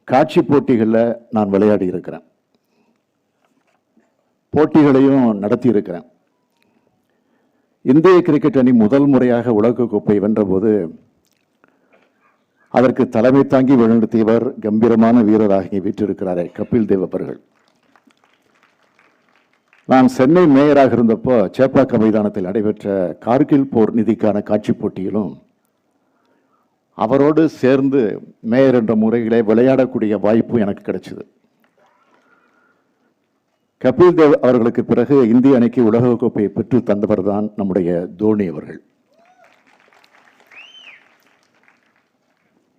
Speaker 5: காட்சி போட்டிகளில் நான் விளையாடி இருக்கிறேன், போட்டிகளையும் நடத்தி இருக்கிறேன். இந்திய கிரிக்கெட் அணி முதல் முறையாக உலகக்கோப்பை வென்றபோது அதற்கு தலைமை தாங்கி வழிநடத்தியவர் கம்பீரமான வீரராகி வீற்றிருக்கிறாரே கபில் தேவ் அவர்கள். நான் சென்னை மேயராக இருந்தப்போ சேப்பாக்கம் மைதானத்தில் நடைபெற்ற கார்கில் போர் நிதிக்கான காட்சி போட்டியிலும் அவரோடு சேர்ந்து மேயர் என்ற முறையிலே விளையாடக்கூடிய வாய்ப்பு எனக்கு கிடைச்சது. கபில் தேவ் அவர்களுக்கு பிறகு இந்திய அணிக்கு உலகக்கோப்பையை பெற்று தந்தவர் தான் நம்முடைய தோனி அவர்கள்.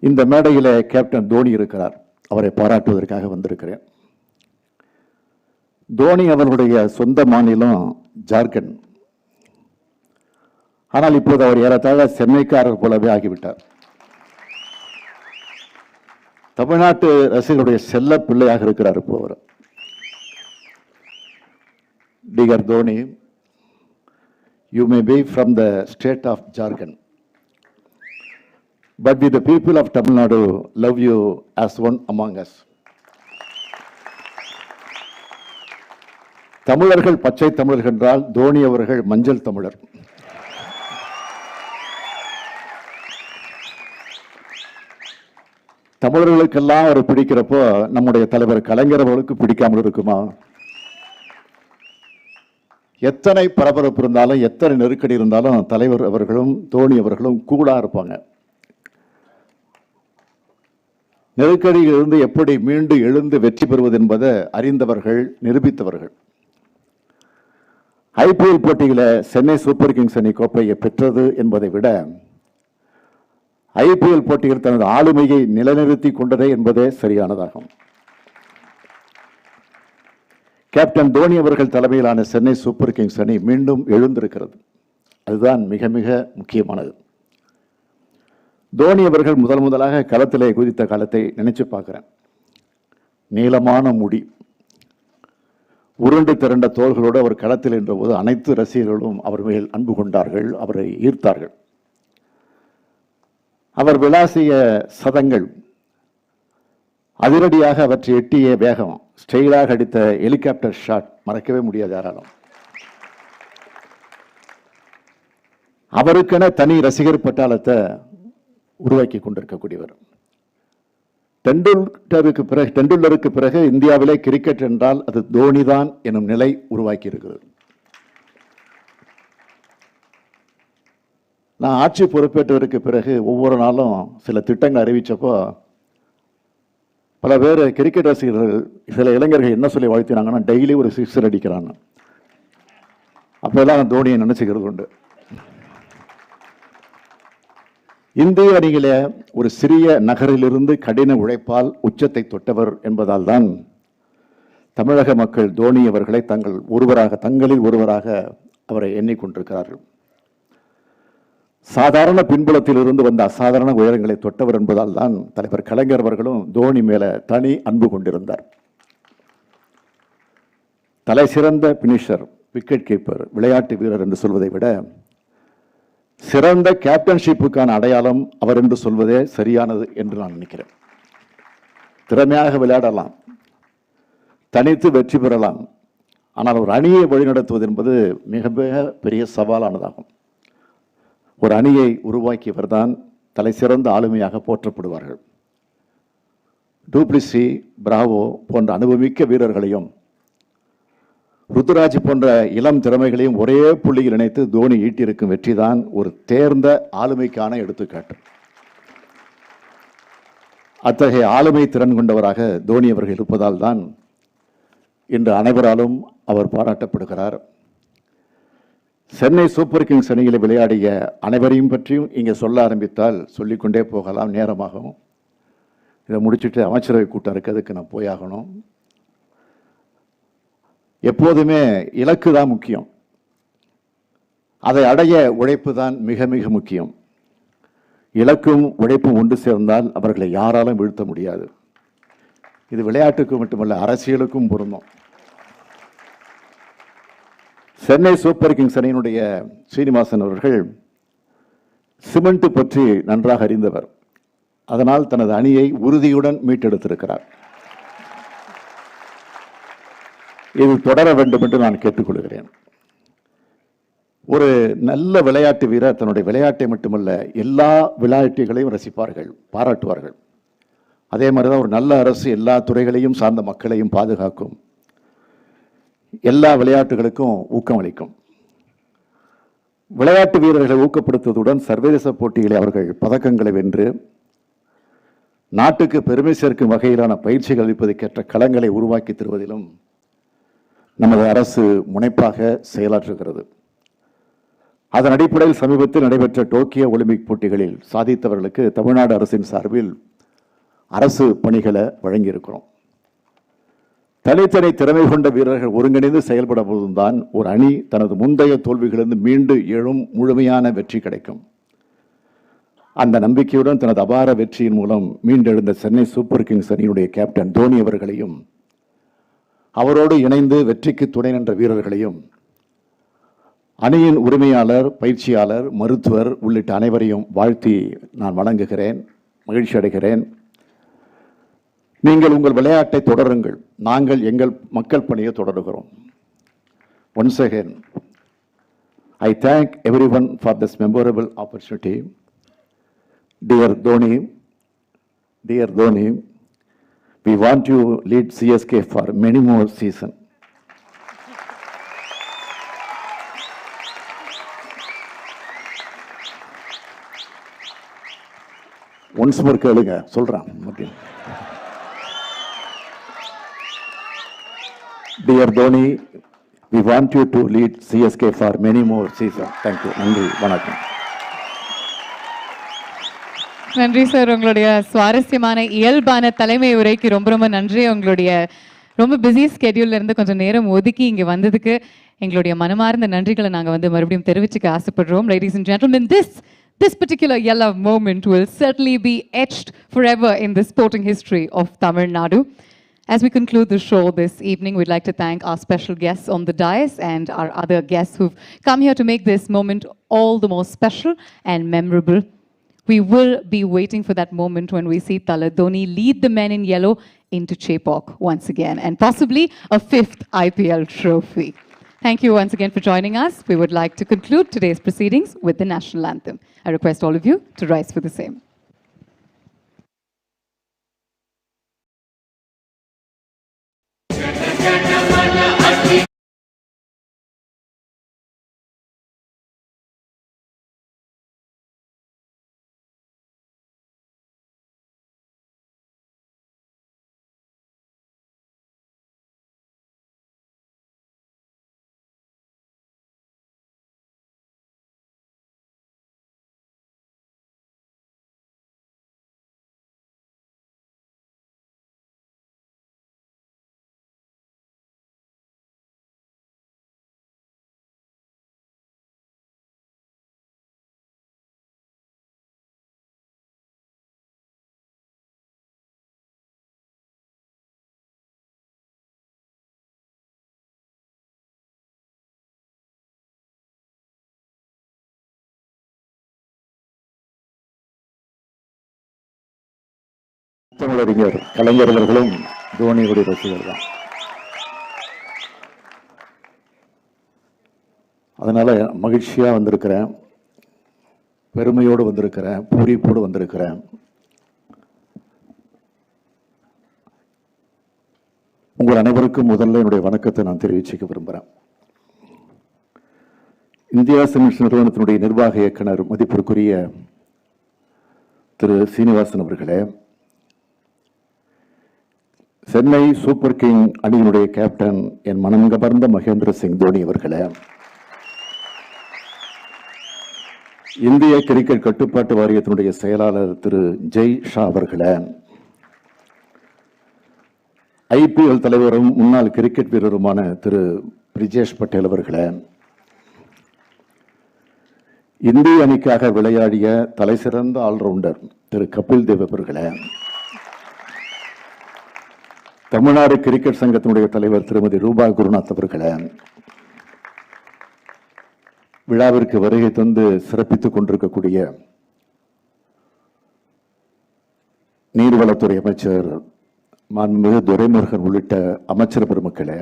Speaker 5: இந்த மேடையில் கேப்டன் தோனி இருக்கிறார், அவரை பாராட்டுவதற்காக வந்திருக்கிறேன். தோனி அவர்களுடைய சொந்த மாநிலம் ஜார்க்கண்ட். ஆனால் இப்போது அவர் ஏறத்தாழ சென்னைக்காரர் போலவே ஆகிவிட்டார். தமிழ்நாட்டு ரசிகர்களுடைய செல்ல பிள்ளையாக இருக்கிறார் இப்போ அவர். Dear Dhoni, you may be from the state of Jharkhand, but we the people of Tamil Nadu love you as one among us. தமிழர்கள் பச்சை தமிழர்கள் என்றால் தோனி அவர்கள் மஞ்சள் தமிழர். தமிழர்களுக்கெல்லாம் அவர் பிடிக்கிறப்போ நம்முடைய தலைவர் கலைஞர் அவர்களுக்கு பிடிக்காமல் இருக்குமா? எத்தனை பரபரப்பு இருந்தாலும் எத்தனை நெருக்கடி இருந்தாலும் தலைவர் அவர்களும் தோனி அவர்களும் கூலாக இருப்பாங்க. நெருக்கடியிலிருந்து எப்படி மீண்டு எழுந்து வெற்றி பெறுவது என்பதை அறிந்தவர்கள், நிரூபித்தவர்கள். ஐபிஎல் போட்டியில் சென்னை சூப்பர் கிங்ஸ் அணி கோப்பையை பெற்றது என்பதை விட ஐபிஎல் போட்டியில் தனது ஆளுமையை நிலைநிறுத்தி கொண்டதே என்பதே சரியானதாகும். கேப்டன் தோனி அவர்கள் தலைமையிலான சென்னை சூப்பர் கிங்ஸ் அணி மீண்டும் எழுந்திருக்கிறது. அதுதான் மிக மிக முக்கியமானது. தோனி அவர்கள் முதலாக களத்திலே குதித்த காலத்தை நினைச்சு பார்க்கிறேன். நீளமான முடி, உருண்டு திரண்ட தோள்களோடு அவர் களத்தில் என்ற போது அனைத்து ரசிகர்களும் அவர் மேல் அன்பு கொண்டார்கள், அவரை ஈர்த்தார்கள். அவர் விளாசிய சதங்கள், அதிரடியாக அவற்றை எட்டிய வேகம், ஸ்டைலாக அடித்த ஹெலிகாப்டர் ஷாட் மறக்கவே முடியாது யாராலும். அவருக்கென தனி ரசிகர் பட்டாளத்தை உருவாக்கி கொண்டிருக்கக்கூடியவர். டெண்டுல்லருக்கு பிறகு இந்தியாவிலே கிரிக்கெட் என்றால் அது தோனி தான் எனும் நிலை உருவாக்கி இருக்கிறது. நான் ஆட்சி பொறுப்பேற்றதற்கு பிறகு ஒவ்வொரு நாளும் சில திட்டங்கள் அறிவிச்சப்போ பல பேர் கிரிக்கெட் ரசிகர்கள், சில இளைஞர்கள் என்ன சொல்லி வாழ்த்தினாங்கன்னா, டெய்லி ஒரு 6 அடிக்கிறாங்க. அப்போதான் தோனியை நினைச்சுக்கிறது உண்டு. இந்திய அணியிலே ஒரு சிறிய நகரிலிருந்து கடின உழைப்பால் உச்சத்தை தொட்டவர் என்பதால் தான் தமிழக மக்கள் தோனி அவர்களை தங்களில் ஒருவராக அவரை எண்ணிக்கொண்டிருக்கிறார்கள். சாதாரண பின்புலத்தில் இருந்து வந்த அசாதாரண உயரங்களை தொட்டவர் என்பதால் தான் தலைவர் கலைஞர் அவர்களும் தோனி மேல தனி அன்பு கொண்டிருந்தார். தலை சிறந்த பினிஷர், விக்கெட் கீப்பர், விளையாட்டு வீரர் என்று சொல்வதை விட சிறந்த கேப்டன்ஷிப்புக்கான அடையாளம் அவர் என்று சொல்வதே சரியானது என்று நான் நினைக்கிறேன். திறமையாக விளையாடலாம், தனித்து வெற்றி பெறலாம், ஆனால் ஒரு அணியை வழிநடத்துவது என்பது மிக மிக பெரிய சவாலானதாகும். ஒரு அணியை உருவாக்கியவர் தான் தலை சிறந்த ஆளுமையாக போற்றப்படுவார்கள். டூப்ளிசி, பிராவோ போன்ற அனுபவமிக்க வீரர்களையும் ருத்துராஜ் போன்ற இளம் திறமைகளையும் ஒரே புள்ளியில் இணைத்து தோனி ஈட்டியிருக்கும் வெற்றிதான் ஒரு தேர்ந்த ஆளுமைக்கான எடுத்துக்காட்டு. அத்தகைய ஆளுமை திறன் கொண்டவராக தோனி அவர்கள் இருப்பதால் தான் இன்று அனைவராலும் அவர் பாராட்டப்படுகிறார். சென்னை சூப்பர் கிங்ஸ் அணியில் விளையாடிய அனைவரையும் பற்றியும் இங்கே சொல்ல ஆரம்பித்தால் சொல்லிக்கொண்டே போகலாம், நேரமாகும். இதை முடிச்சுட்டு அமைச்சரவை கூட்டம் இருக்குது, அதுக்கு நான் போயாகணும். எப்போதுமே இலக்கு தான் முக்கியம், அதை அடைய உழைப்பு தான் மிக மிக முக்கியம். இலக்கும் உழைப்பும் ஒன்று சேர்ந்தால் அவர்களை யாராலும் வீழ்த்த முடியாது. இது விளையாட்டுக்கு மட்டுமல்ல, அரசியலுக்கும் பொருந்தும். சென்னை சூப்பர் கிங்ஸ் அணியினுடைய ஸ்ரீனிவாசன் அவர்கள் சிமெண்ட் பற்றி நன்றாக அறிந்தவர். அதனால் தனது அணியை உறுதியுடன் மீட்டெடுத்திருக்கிறார். இது தொடர வேண்டும் என்று நான் கேட்டுக்கொள்கிறேன். ஒரு நல்ல விளையாட்டு வீரர் தன்னுடைய விளையாட்டை மட்டுமல்ல எல்லா விளையாட்டுகளையும் ரசிப்பார்கள், பாராட்டுவார்கள். அதே மாதிரி தான் ஒரு நல்ல அரசு எல்லா துறைகளையும் சார்ந்த மக்களையும் பாதுகாக்கும், எல்லா விளையாட்டுகளுக்கும் ஊக்கமளிக்கும். விளையாட்டு வீரர்களை ஊக்கப்படுத்துவதுடன் சர்வதேச போட்டிகளை அவர்கள் பதக்கங்களை வென்று நாட்டுக்கு பெருமை சேர்க்கும் வகையிலான பயிற்சிகள் அளிப்பதற்கேற்ற களங்களை உருவாக்கி தருவதிலும் நமது அரசு முனைப்பாக செயலாற்றுகிறது. அதன் அடிப்படையில் சமீபத்தில் நடைபெற்ற டோக்கியோ ஒலிம்பிக் போட்டிகளில் சாதித்தவர்களுக்கு தமிழ்நாடு அரசின் சார்பில் அரசு பணிகளை வழங்கியிருக்கிறோம். தனித்தனி திறமை கொண்ட வீரர்கள் ஒருங்கிணைந்து செயல்பட போதுதான் ஒரு அணி தனது முந்தைய தோல்விகளிலிருந்து மீண்டு எழும் முழுமையான வெற்றி கிடைக்கும். அந்த நம்பிக்கையுடன் தனது அபார வெற்றியின் மூலம் மீண்டெழுந்த சென்னை சூப்பர் கிங்ஸ் அணியினுடைய கேப்டன் தோனி அவர்களையும் அவரோடு இணைந்து வெற்றிக்கு துணை நின்ற வீரர்களையும் அணியின் உரிமையாளர், பயிற்சியாளர், மருத்துவர் உள்ளிட்ட அனைவரையும் வாழ்த்தி நான் வணங்குகிறேன், மகிழ்ச்சி அடைகிறேன். நீங்கள் உங்கள் விளையாட்டை தொடருங்கள், நாங்கள் எங்கள் மக்கள் பணியை தொடருகிறோம். Once again, I thank everyone for this memorable opportunity. Dear Dhoni, we want you to lead CSK for many more seasons. Once more கேளுங்க, சொல்றேன். Dear Dhoni, we want you to lead CSK for many more seasons. Thank you. நன்றி, வணக்கம்.
Speaker 6: நன்றி sir, உங்களுடைய சுவாரஸ்யமான இயல்பான தலைமை உரைக்கு ரொம்ப ரொம்ப நன்றி. உங்களுடைய ரொம்ப பிஸி ஸ்கெடியூல்ல இருந்து கொஞ்சம் நேரம் ஒதுக்கி இங்கே வந்ததுக்கு எங்களுடைய மனமார்ந்த நன்றிகளை நாங்கள் மறுபடியும் தெரிவிச்சுக்க ஆசைப்படுறோம். Ladies and gentlemen, this particular yellow moment will certainly be etched forever in the sporting history of Tamil Nadu. As we conclude the show this evening, we'd like to thank our special guests on the dais and our other guests who've come here to make this moment all the more special and memorable. We will be waiting for that moment when we see Tala Dhoni lead the men in yellow into Chepauk once again, and possibly a 5th IPL trophy. Thank you once again for joining us. We would like to conclude today's proceedings with the national anthem. I request all of you to rise for the same.
Speaker 5: தமிழறிஞர் கலைஞர் அவர்களும் தோனியுடைய ரசிகர் தான். அதனால மகிழ்ச்சியா வந்திருக்கிறேன், பெருமையோடு வந்திருக்கிறேன், பூரிப்போடு வந்திருக்கிறேன். உங்கள் அனைவருக்கும் முதல்ல என்னுடைய வணக்கத்தை நான் தெரிவிச்சுக்க விரும்புகிறேன். இந்தியா சிமெண்ட்ஸ் நிறுவனத்தினுடைய நிர்வாக இயக்குனர் மதிப்பிற்குரிய திரு சீனிவாசன் அவர்களே, சென்னை சூப்பர் கிங் அணியினுடைய கேப்டன் என் மனம் கவர்ந்த மகேந்திர சிங் தோனி அவர்களே, இந்திய கிரிக்கெட் கட்டுப்பாட்டு வாரியத்தினுடைய செயலாளர் திரு ஜெய் ஷா அவர்களே, ஐபிஎல் தலைவரும் முன்னாள் கிரிக்கெட் வீரருமான திரு பிரிஜேஷ் பட்டேல் அவர்களே, இந்திய அணிக்காக விளையாடிய தலைசிறந்த ஆல்ரவுண்டர் திரு கபில் தேவ் அவர்களே, தமிழ்நாடு கிரிக்கெட் சங்கத்தினுடைய தலைவர் திருமதி ரூபா குருநாத் அவர்களே, விழாவிற்கு வருகை தந்து சிறப்பித்துக் கொண்டிருக்கக்கூடிய நீர்வளத்துறை அமைச்சர் மாண்புமிகு துரைமுருகன் உள்ளிட்ட அமைச்சர் பெருமக்களே,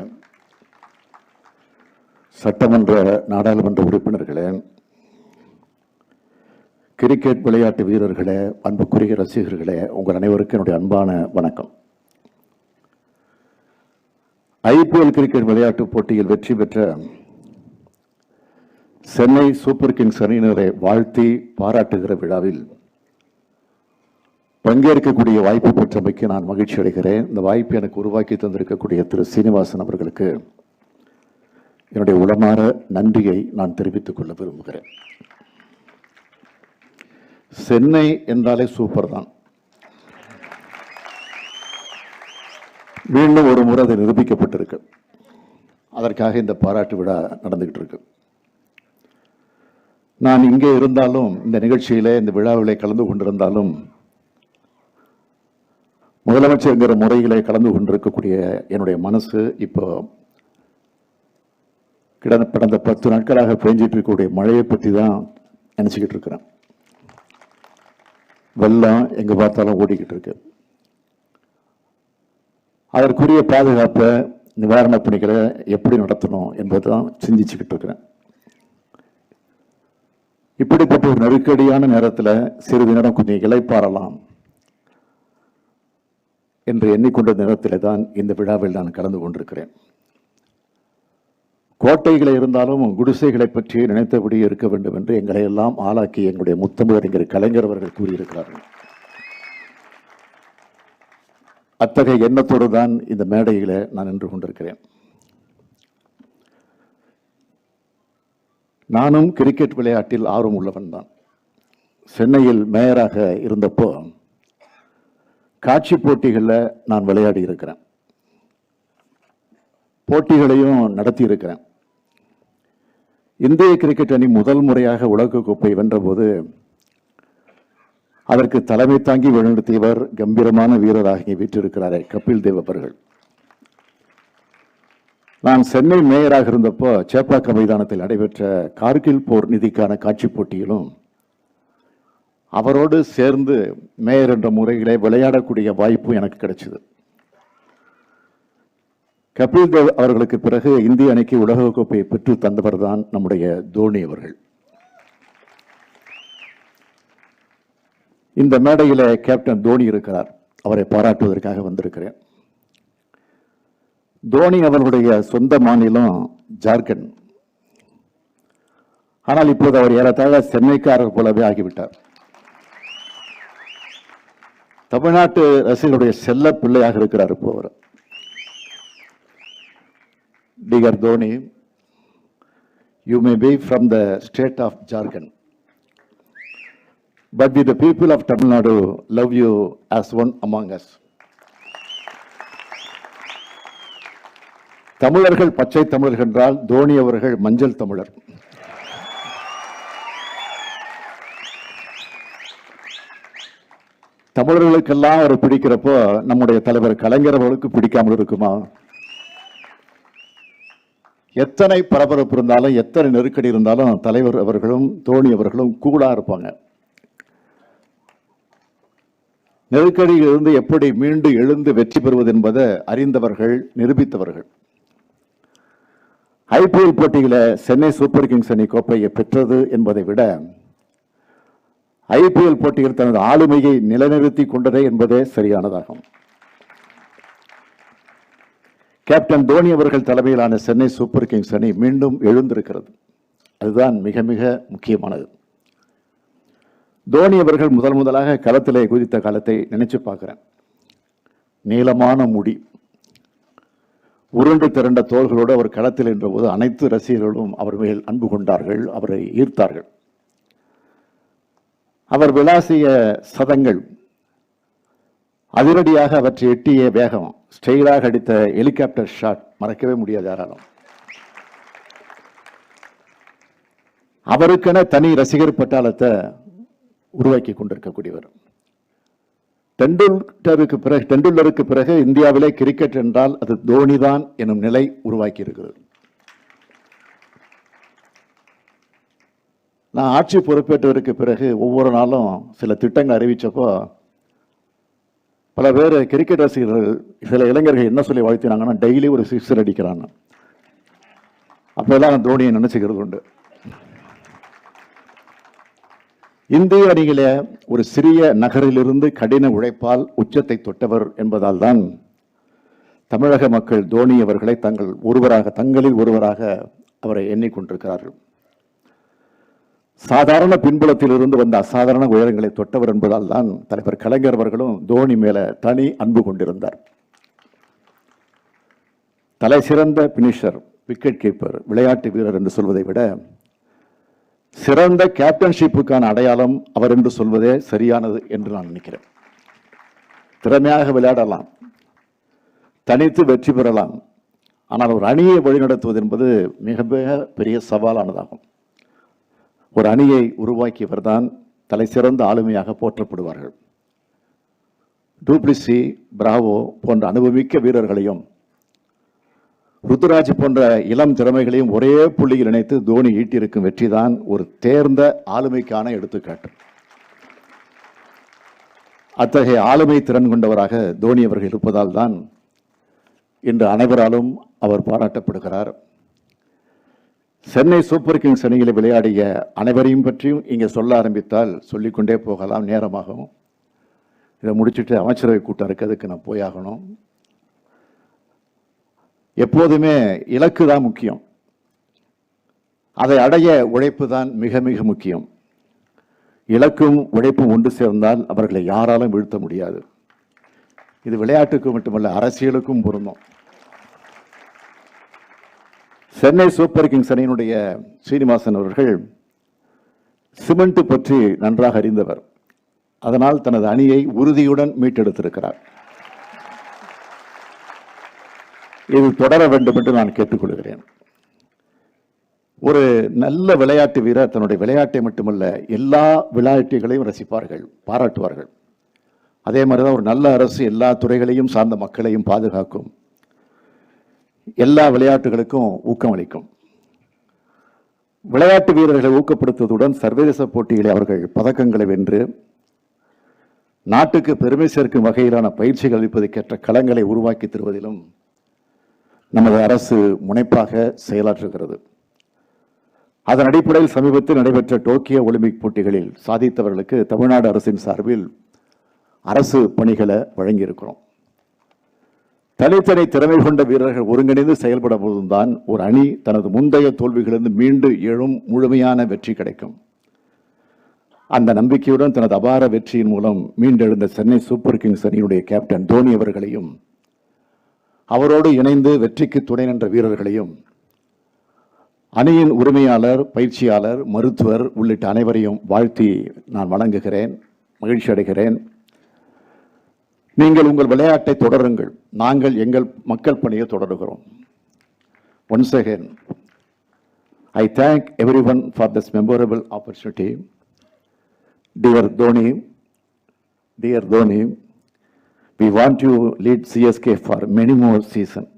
Speaker 5: சட்டமன்ற நாடாளுமன்ற உறுப்பினர்களே, கிரிக்கெட் விளையாட்டு வீரர்களே, அன்புக்குரிய ரசிகர்களே, உங்கள் அனைவருக்கும் என்னுடைய அன்பான வணக்கம். ஐபிஎல் கிரிக்கெட் விளையாட்டுப் போட்டியில் வெற்றி பெற்ற சென்னை சூப்பர் கிங்ஸ் அணியினரை வாழ்த்தி பாராட்டுகிற விழாவில் பங்கேற்கக்கூடிய வாய்ப்பு பெற்றமைக்கு நான் மகிழ்ச்சி அடைகிறேன். இந்த வாய்ப்பை எனக்கு உருவாக்கி தந்திருக்கக்கூடிய திரு சீனிவாசன் அவர்களுக்கு என்னுடைய உளமாற நன்றியை நான் தெரிவித்துக் கொள்ள விரும்புகிறேன். சென்னை என்றாலே சூப்பர் தான். மீண்டும் ஒரு முறை அது நிரூபிக்கப்பட்டிருக்கு. அதற்காக இந்த பாராட்டு விழா நடந்துகிட்டு இருக்கு. நான் இங்கே இருந்தாலும், இந்த நிகழ்ச்சியிலே இந்த விழாவிலே கலந்து கொண்டிருந்தாலும், முதலமைச்சர்ங்கிற முறையிலே கலந்து கொண்டிருக்கக்கூடிய என்னுடைய மனசு இப்போ கடந்த 10 நாட்களாக பெஞ்சிட்டு இருக்கக்கூடிய மழையை பற்றி தான் நினச்சிக்கிட்டு இருக்கிறேன். வெள்ளம் எங்கே பார்த்தாலும் ஓடிக்கிட்டு இருக்கு. அதற்குரிய பாதுகாப்பை, நிவாரணப் பணிகளை எப்படி நடத்தணும் என்பதை தான் சிந்திச்சுக்கிட்டு இருக்கிறேன். இப்படிப்பட்ட ஒரு நெருக்கடியான நேரத்தில் சிறிது நேரம் கொஞ்சம் இளைப்பாறலாம் என்று எண்ணிக்கொண்ட நேரத்தில் தான் இந்த விழாவில் நான் கலந்து கொண்டிருக்கிறேன். கோட்டைகளை இருந்தாலும் குடிசைகளை பற்றி நினைத்தபடி இருக்க வேண்டும் என்று எங்களை எல்லாம் ஆளாக்கி எங்களுடைய முத்தமிழறிஞர் கலைஞர் அவர்கள் கூறியிருக்கிறார்கள். அத்தகைய எண்ணத்தோடு தான் இந்த மேடையில் நான் நின்று கொண்டிருக்கிறேன். நானும் கிரிக்கெட் விளையாட்டில் ஆர்வம் உள்ளவன் தான். சென்னையில் மேயராக இருந்தப்போ காட்சி போட்டிகளில் நான் விளையாடி இருக்கிறேன். போட்டிகளையும் நடத்தி இருக்கிறேன். இந்திய கிரிக்கெட் அணி முதல் முறையாக உலகக்கோப்பை வென்றபோது அதற்கு தலைமை தாங்கி வழிநடத்தியவர் கம்பீரமான வீரராகி வீற்றிருக்கிறாரே கபில் தேவ் அவர்கள். நான் சென்னை மேயராக இருந்தப்போ சேப்பாக்கம் மைதானத்தில் நடைபெற்ற கார்கில் போர் நிதிக்கான காட்சி போட்டியிலும் அவரோடு சேர்ந்து மேயர் என்ற முறையிலே விளையாடக்கூடிய வாய்ப்பு எனக்கு கிடைச்சது. கபில் தேவ் அவர்களுக்கு பிறகு இந்திய அணிக்கு உலகக்கோப்பையை பெற்று தந்தவர் தான் நம்முடைய தோனி அவர்கள். இந்த மேடையில் கேப்டன் தோனி இருக்கிறார். அவரை பாராட்டுவதற்காக வந்திருக்கிறேன். தோனி அவர்களுடைய சொந்த மாநிலம் ஜார்க்கண்ட். ஆனால் இப்போது அவர் ஏறத்தாழ சென்னைக்காரர் போலவே ஆகிவிட்டார். தமிழ்நாட்டு ரசிகர்களுடைய செல்ல பிள்ளையாக இருக்கிறார் இப்போ அவர். Dear Dhoni, you may be from the state of Jharkhand, but with the people of Tamil Nadu love you as one among us. தமிழர்கள் பச்சை தமிழர்கள் என்றால் தோனி அவர்கள் மஞ்சள் தமிழர். தமிழர்களுக்கெல்லாம் அவர் பிடிக்கிறப்போ நம்முடைய தலைவர் கலைஞர் அவர்களுக்கு பிடிக்காமல் இருக்குமா? எத்தனை பரபரப்பு இருந்தாலும், எத்தனை நெருக்கடி இருந்தாலும் தலைவர் அவர்களும் தோனி அவர்களும் கூலா இருப்பாங்க. நெருக்கடியிலிருந்து எப்படி மீண்டு எழுந்து வெற்றி பெறுவது என்பதை அறிந்தவர்கள், நிரூபித்தவர்கள். ஐபிஎல் போட்டியில சென்னை சூப்பர் கிங்ஸ் அணி கோப்பையை பெற்றது என்பதை விட ஐபிஎல் போட்டியில் தனது ஆளுமையை நிலைநிறுத்தி கொண்டதே என்பதே சரியானதாகும். கேப்டன் தோனி அவர்கள் தலைமையிலான சென்னை சூப்பர் கிங்ஸ் அணி மீண்டும் எழுந்திருக்கிறது. அதுதான் மிக மிக முக்கியமானது. தோனி அவர்கள் முதலாக களத்திலே குதித்த காலத்தை நினைச்சு பார்க்கிறேன். நீளமான முடி, உருண்டு திரண்ட தோள்களோடு அவர் களத்தில் என்றபோது அனைத்து ரசிகர்களும் அவர் மேல் அன்பு கொண்டார்கள், அவரை ஈர்த்தார்கள். அவர் விளாசிய சதங்கள், அதிரடியாக அவற்றை எட்டிய வேகம், ஸ்டைலாக அடித்த ஹெலிகாப்டர் ஷாட் மறக்கவே முடியாது யாராலும். அவருக்கென தனி ரசிகர் பட்டாளத்தை உருவாக்கி கொண்டிருக்கக்கூடியவர். டெண்டுல்லருக்கு பிறகு இந்தியாவிலே கிரிக்கெட் என்றால் அது தோனி தான் எனும் நிலை உருவாக்கி இருக்கிறது. நான் ஆட்சி பொறுப்பேற்றதற்கு பிறகு ஒவ்வொரு நாளும் சில திட்டங்கள் அறிவிச்சப்போ பல பேர் கிரிக்கெட் ரசிகர்கள், சில இளைஞர்கள் என்ன சொல்லி வாழ்த்தினாங்கன்னா, டெய்லி ஒரு சிக்ஸர் அடிக்கிறாங்க. அப்பெல்லாம் தோனியை நினைச்சுக்கிறது உண்டு. இந்திய அணியில ஒரு சிறிய நகரிலிருந்து கடின உழைப்பால் உச்சத்தை தொட்டவர் என்பதால் தான் தமிழக மக்கள் தோனி அவர்களை தங்களில் ஒருவராக அவரை எண்ணிக்கொண்டிருக்கிறார்கள். சாதாரண பின்புலத்தில் இருந்து வந்த அசாதாரண உயரங்களை தொட்டவர் என்பதால் தான் தலைவர் கலைஞர் அவர்களும் தோனி மேல தனி அன்பு கொண்டிருந்தார். தலை சிறந்த பினிஷர், விக்கெட் கீப்பர், விளையாட்டு வீரர் என்று சொல்வதை விட சிறந்த கேப்டன்ஷிப்புக்கான அடையாளம் அவர் என்று சொல்வதே சரியானது என்று நான் நினைக்கிறேன். திறமையாக விளையாடலாம், தனித்து வெற்றி பெறலாம், ஆனால் ஒரு அணியை வழிநடத்துவது என்பது மிக மிக பெரிய சவாலானதாகும். ஒரு அணியை உருவாக்கியவர் தான் தலை சிறந்த ஆளுமையாக போற்றப்படுவார்கள். டூப்ளிசி, பிராவோ போன்ற அனுபவமிக்க வீரர்களையும் ருத்துராஜ் போன்ற இளம் திறமைகளையும் ஒரே புள்ளியில் இணைத்து தோனி ஈட்டியிருக்கும் வெற்றிதான் ஒரு தேர்ந்த ஆளுமைக்கான எடுத்துக்காட்டு. அத்தகைய ஆளுமை திறன் கொண்டவராக தோனி அவர்கள் இருப்பதால் தான் இன்று அனைவராலும் அவர் பாராட்டப்படுகிறார். சென்னை சூப்பர் கிங்ஸ் அணியில் விளையாடிய அனைவரையும் பற்றியும் இங்கே சொல்ல ஆரம்பித்தால் சொல்லிக்கொண்டே போகலாம், நேரமாகும். இதை முடிச்சுட்டு அமைச்சரவை கூட்டம் இருக்கிறதுக்கு நான் போயாகணும். எப்போதுமே இலக்கு தான் முக்கியம், அதை அடைய உழைப்பு தான் மிக மிக முக்கியம். இலக்கும் உழைப்பும் ஒன்று சேர்ந்தால் அவர்களை யாராலும் வீழ்த்த முடியாது. இது விளையாட்டுக்கு மட்டுமல்ல, அரசியலுக்கும் பொருந்தும். சென்னை சூப்பர் கிங்ஸ் அணியினுடைய சீனிவாசன் அவர்கள் சிமெண்ட் பற்றி நன்றாக அறிந்தவர். அதனால் தனது அணியை உறுதியுடன் மீட்டெடுத்திருக்கிறார். இது தொடர வேண்டும் என்று நான் கேட்டுக்கொள்கிறேன். ஒரு நல்ல விளையாட்டு வீரர் தன்னுடைய விளையாட்டை மட்டுமல்ல எல்லா விளையாட்டுகளையும் ரசிப்பார்கள், பாராட்டுவார்கள். அதே மாதிரிதான் ஒரு நல்ல அரசு எல்லா துறைகளையும் சார்ந்த மக்களையும் பாதுகாக்கும், எல்லா விளையாட்டுகளுக்கும் ஊக்கமளிக்கும். விளையாட்டு வீரர்களை ஊக்கப்படுத்துவதுடன் சர்வதேச போட்டிகளை அவர்கள் பதக்கங்களை வென்று நாட்டுக்கு பெருமை சேர்க்கும் வகையிலான பயிற்சிகள் அளிப்பதற்கேற்ற களங்களை உருவாக்கி தருவதிலும் நமது அரசு முனைப்பாக செயலாற்றுகிறது. அதன் அடிப்படையில் சமீபத்தில் நடைபெற்ற டோக்கியோ ஒலிம்பிக் போட்டிகளில் சாதித்தவர்களுக்கு தமிழ்நாடு அரசின் சார்பில் அரசு பணிகளை வழங்கியிருக்கிறோம். தனித்தனி திறமை கொண்ட வீரர்கள் ஒருங்கிணைந்து செயல்பட போதும்தான் ஒரு அணி தனது முந்தைய தோல்விகளிலிருந்து மீண்டு எழும் முழுமையான வெற்றி கிடைக்கும். அந்த நம்பிக்கையுடன் தனது அபார வெற்றியின் மூலம் மீண்டெழுந்த சென்னை சூப்பர் கிங்ஸ் அணியுடைய கேப்டன் தோனி அவர்களையும் அவரோடு இணைந்து வெற்றிக்கு துணை நின்ற வீரர்களையும் அணியின் உரிமையாளர், பயிற்சியாளர், மருத்துவர் உள்ளிட்ட அனைவரையும் வாழ்த்தி நான் வணங்குகிறேன், மகிழ்ச்சி அடைகிறேன். நீங்கள் உங்கள் விளையாட்டை தொடருங்கள், நாங்கள் எங்கள் மக்கள் பணியை தொடருகிறோம். Once again I thank everyone for this memorable opportunity. Dear Dhoni, we want you to lead CSK for many more seasons.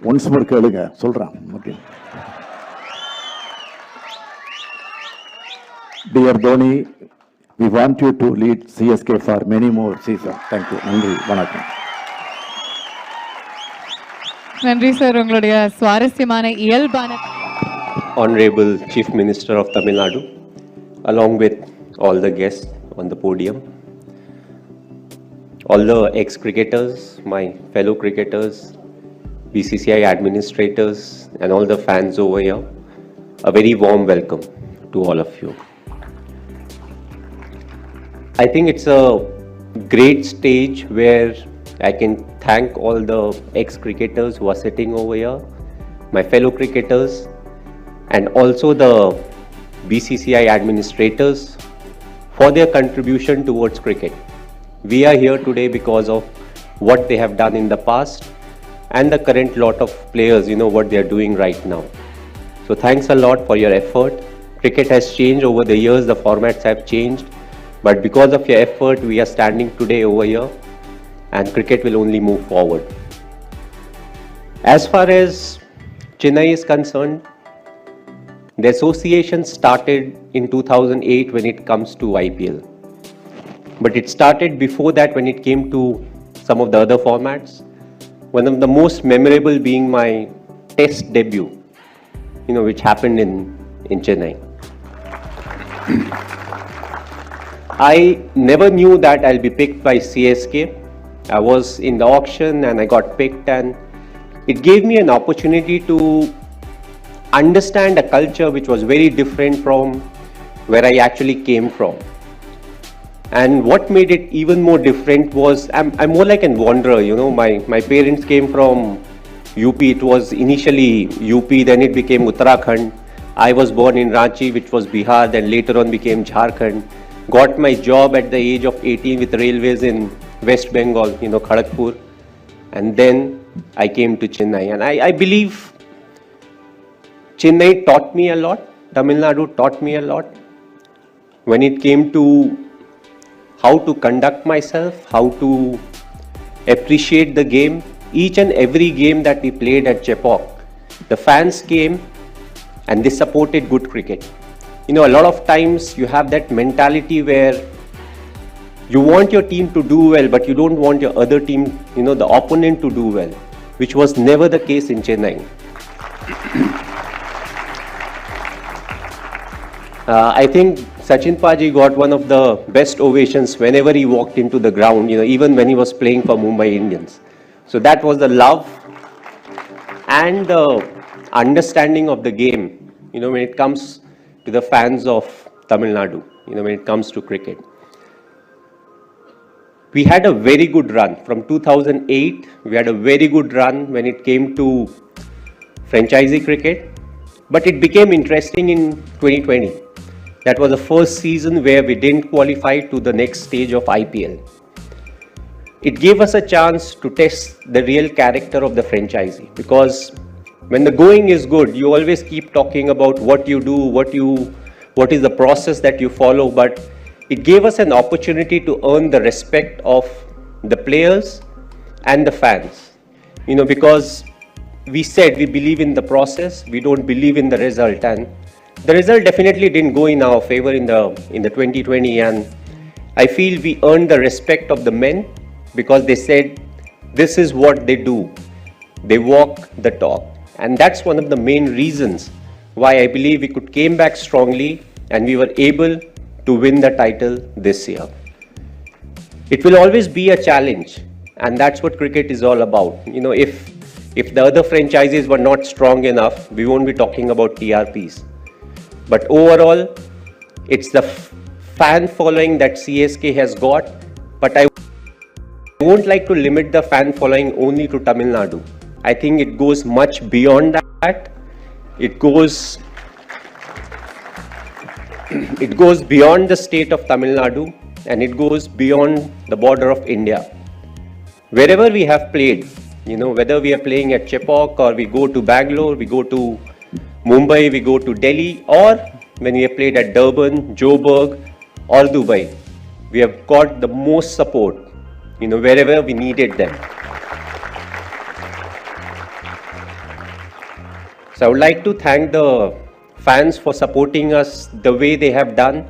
Speaker 5: Once more கேளுங்க, சொல்றேன். Okay. Dear Dhoni, we want you to lead CSK for many more seasons. Thank you. நன்றி, வணக்கம்.
Speaker 6: நன்றி sir, உங்களுடைய சுவாரஸ்யமான இயல்பான.
Speaker 4: Honorable Chief Minister of Tamil Nadu, along with all the guests on the podium, all the ex-cricketers, my fellow cricketers, BCCI administrators, and all the fans over here, a very warm welcome to all of you. I think it's a great stage where I can thank all the ex-cricketers who are sitting over here, my fellow cricketers, and also the BCCI administrators for their contribution towards cricket. We are here today because of what they have done in the past and the current lot of players, what they are doing right now. So thanks a lot for your effort. Cricket has changed over the years, the formats have changed, but because of your effort, we are standing today over here, and cricket will only move forward. As far as Chennai is concerned, the association started in 2008 when it comes to IPL. But it started before that when it came to some of the other formats. One of the most memorable being my test debut, which happened in Chennai. I never knew that I'll be picked by CSK. I was in the auction and I got picked, and it gave me an opportunity to understand a culture which was very different from where I actually came from. And what made it even more different was I'm more like a wanderer. My parents came from UP. It was initially UP, then it became Uttarakhand. I was born in Ranchi, which was Bihar, then later on became Jharkhand. Got my job at the age of 18 with railways in West Bengal, Kharagpur. And then I came to Chennai. And I believe Chennai taught me a lot. Tamil Nadu taught me a lot. When it came to how to conduct myself, how to appreciate the game, each and every game that we played at Chepauk, the fans came and they supported good cricket. A lot of times you have that mentality where you want your team to do well, but you don't want your other team, the opponent to do well, which was never the case in Chennai. I think Sachin Paji got one of the best ovations whenever he walked into the ground, even when he was playing for Mumbai Indians. So that was the love and the understanding of the game, when it comes to the fans of Tamil Nadu, when it comes to cricket. We had a very good run. From 2008, we had a very good run when it came to franchisee cricket. But it became interesting in 2020. That was the first season where we didn't qualify to the next stage of IPL. It gave us a chance to test the real character of the franchisee, because when the going is good, you always keep talking about what you do, what is the process that you follow, but it gave us an opportunity to earn the respect of the players and the fans. Because we said we believe in the process, we don't believe in the result, and the result definitely didn't go in our favor in the 2020, and I feel we earned the respect of the men because they said this is what they do. They walk the talk, and that's one of the main reasons why I believe we came back strongly and we were able to win the title this year. It will always be a challenge, and that's what cricket is all about. If the other franchises were not strong enough, we won't be talking about TRPs. But overall, it's the fan following that CSK has got. But I won't like to limit the fan following only to Tamil Nadu. I think it goes much beyond that. It goes beyond the state of Tamil Nadu, and it goes beyond the border of India. Wherever we have played, whether we are playing at Chepauk or we go to Bangalore, we go to Mumbai, we go to Delhi, or when we have played at Durban, Joburg or Dubai, we have got the most support, wherever we needed them. So I would like to thank the fans for supporting us the way they have done,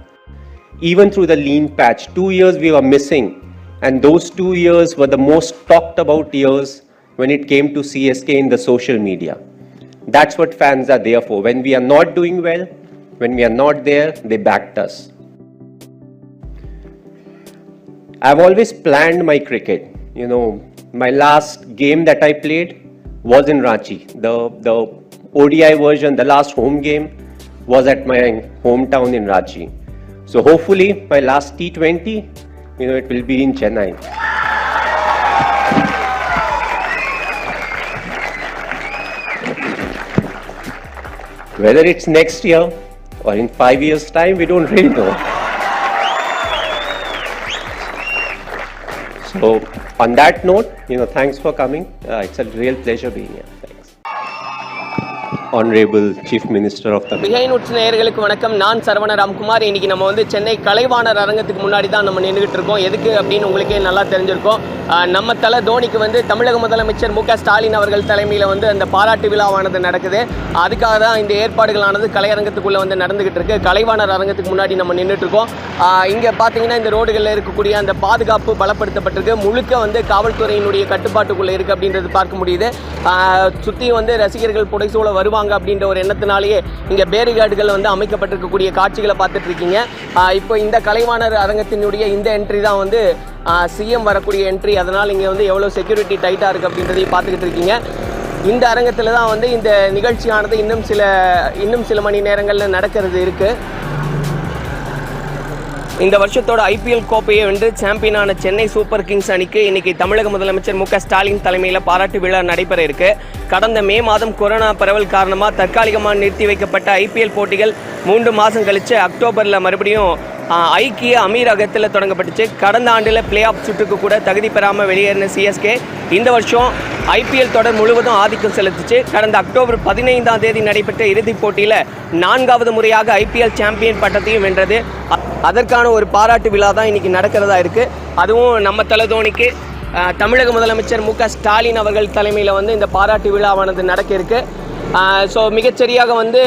Speaker 4: even through the lean patch. 2 years we were missing, and those 2 years were the most talked about years when it came to CSK in the social media. That's what fans are there for. When we are not doing well, When we are not there, they backed us. I've always planned my cricket. You know, my last game that I played was in Ranchi. The ODI version, the last home game was at my hometown in Ranchi. So hopefully my last T20, it will be in Chennai. Whether it's next year or in 5 years' time, we don't really know. So on that note, thanks for coming. It's a real pleasure being here. Thanks. Honorable Chief Minister of Tamil Nadu.
Speaker 1: Behindwoods நேயர்களுக்கு வணக்கம். நான் சரவண ராம்குமார். இன்னைக்கு நம்ம வந்து சென்னை கலைவாணர் அரங்கத்துக்கு முன்னாடி தான் நம்ம நின்றுகிட்டு இருக்கோம். எதுக்கு அப்படின்னு உங்களுக்கே நல்லா தெரிஞ்சிருக்கும். நம்ம தலை தோனிக்கு வந்து தமிழக முதலமைச்சர் ஸ்டாலின் அவர்கள் தலைமையில் வந்து அந்த பாராட்டு விழாவானது நடக்குது. அதுக்காக தான் இந்த ஏற்பாடுகளானது கலையரங்கத்துக்குள்ளே வந்து நடந்துகிட்டு இருக்கு. கலைவாணர் அரங்கத்துக்கு முன்னாடி நம்ம நின்றுட்டு இருக்கோம். இங்கே பார்த்தீங்கன்னா இந்த ரோடுகளில் இருக்கக்கூடிய அந்த பாதுகாப்பு பலப்படுத்தப்பட்டிருக்கு. முழுக்க வந்து காவல்துறையினுடைய கட்டுப்பாட்டுக்குள்ளே இருக்குது அப்படின்றது பார்க்க முடியுது. சுற்றி வந்து ரசிகர்கள் புடைசூழ வருவாங்க அப்படின்ற ஒரு எண்ணத்தினாலேயே இங்கே பேரிகார்டுகள் வந்து அமைக்கப்பட்டிருக்கக்கூடிய காட்சிகளை பார்த்துட்டு இருக்கீங்க. இப்போ இந்த கலைவாணர் அரங்கத்தினுடைய இந்த என்ட்ரி தான் வந்து சிஎம் வரக்கூடிய என்ட்ரி. அதனால் இங்கே வந்து எவ்வளோ செக்யூரிட்டி டைட்டாக இருக்குது அப்படின்றதையும் பார்த்துக்கிட்டு இருக்கீங்க. இந்த அரங்கத்தில் தான் வந்து இந்த நிகழ்ச்சியானது இன்னும் சில மணி நேரங்களில் நடக்கிறது இருக்குது. இந்த வருஷத்தோட ஐபிஎல் கோப்பையை வென்று சாம்பியனான சென்னை சூப்பர் கிங்ஸ் அணிக்கு இன்னைக்கு தமிழக முதலமைச்சர் ஸ்டாலின் தலைமையில் பாராட்டு விழா நடைபெற இருக்கு. கடந்த மே மாதம் கொரோனா பரவல் காரணமாக தற்காலிகமாக நிறுத்தி வைக்கப்பட்ட ஐபிஎல் போட்டிகள் 3 மாதம் கழித்து அக்டோபரில் மறுபடியும் ஐக்கிய அமீரகத்தில் தொடங்கப்பட்டுச்சு. கடந்த ஆண்டில் பிளே ஆஃப் சுற்றுக்கு கூட தகுதி பெறாமல் வெளியேறின சிஎஸ்கே இந்த வருஷம் ஐபிஎல் தொடர் முழுவதும் ஆதிக்கம் செலுத்துச்சு. கடந்த அக்டோபர் 15ஆம் தேதி நடைபெற்ற இறுதிப் போட்டியில் 4வது முறையாக ஐபிஎல் சாம்பியன் பட்டத்தையும் வென்றது. அதற்கான ஒரு பாராட்டு விழா தான் இன்னைக்கு நடக்கிறதா இருக்குது. அதுவும் நம்ம தலை தோனிக்கு தமிழக முதலமைச்சர் ஸ்டாலின் அவர்கள் தலைமையில் வந்து இந்த பாராட்டு விழாவானது நடக்க இருக்கு. ஸோ மிகச்சரியாக வந்து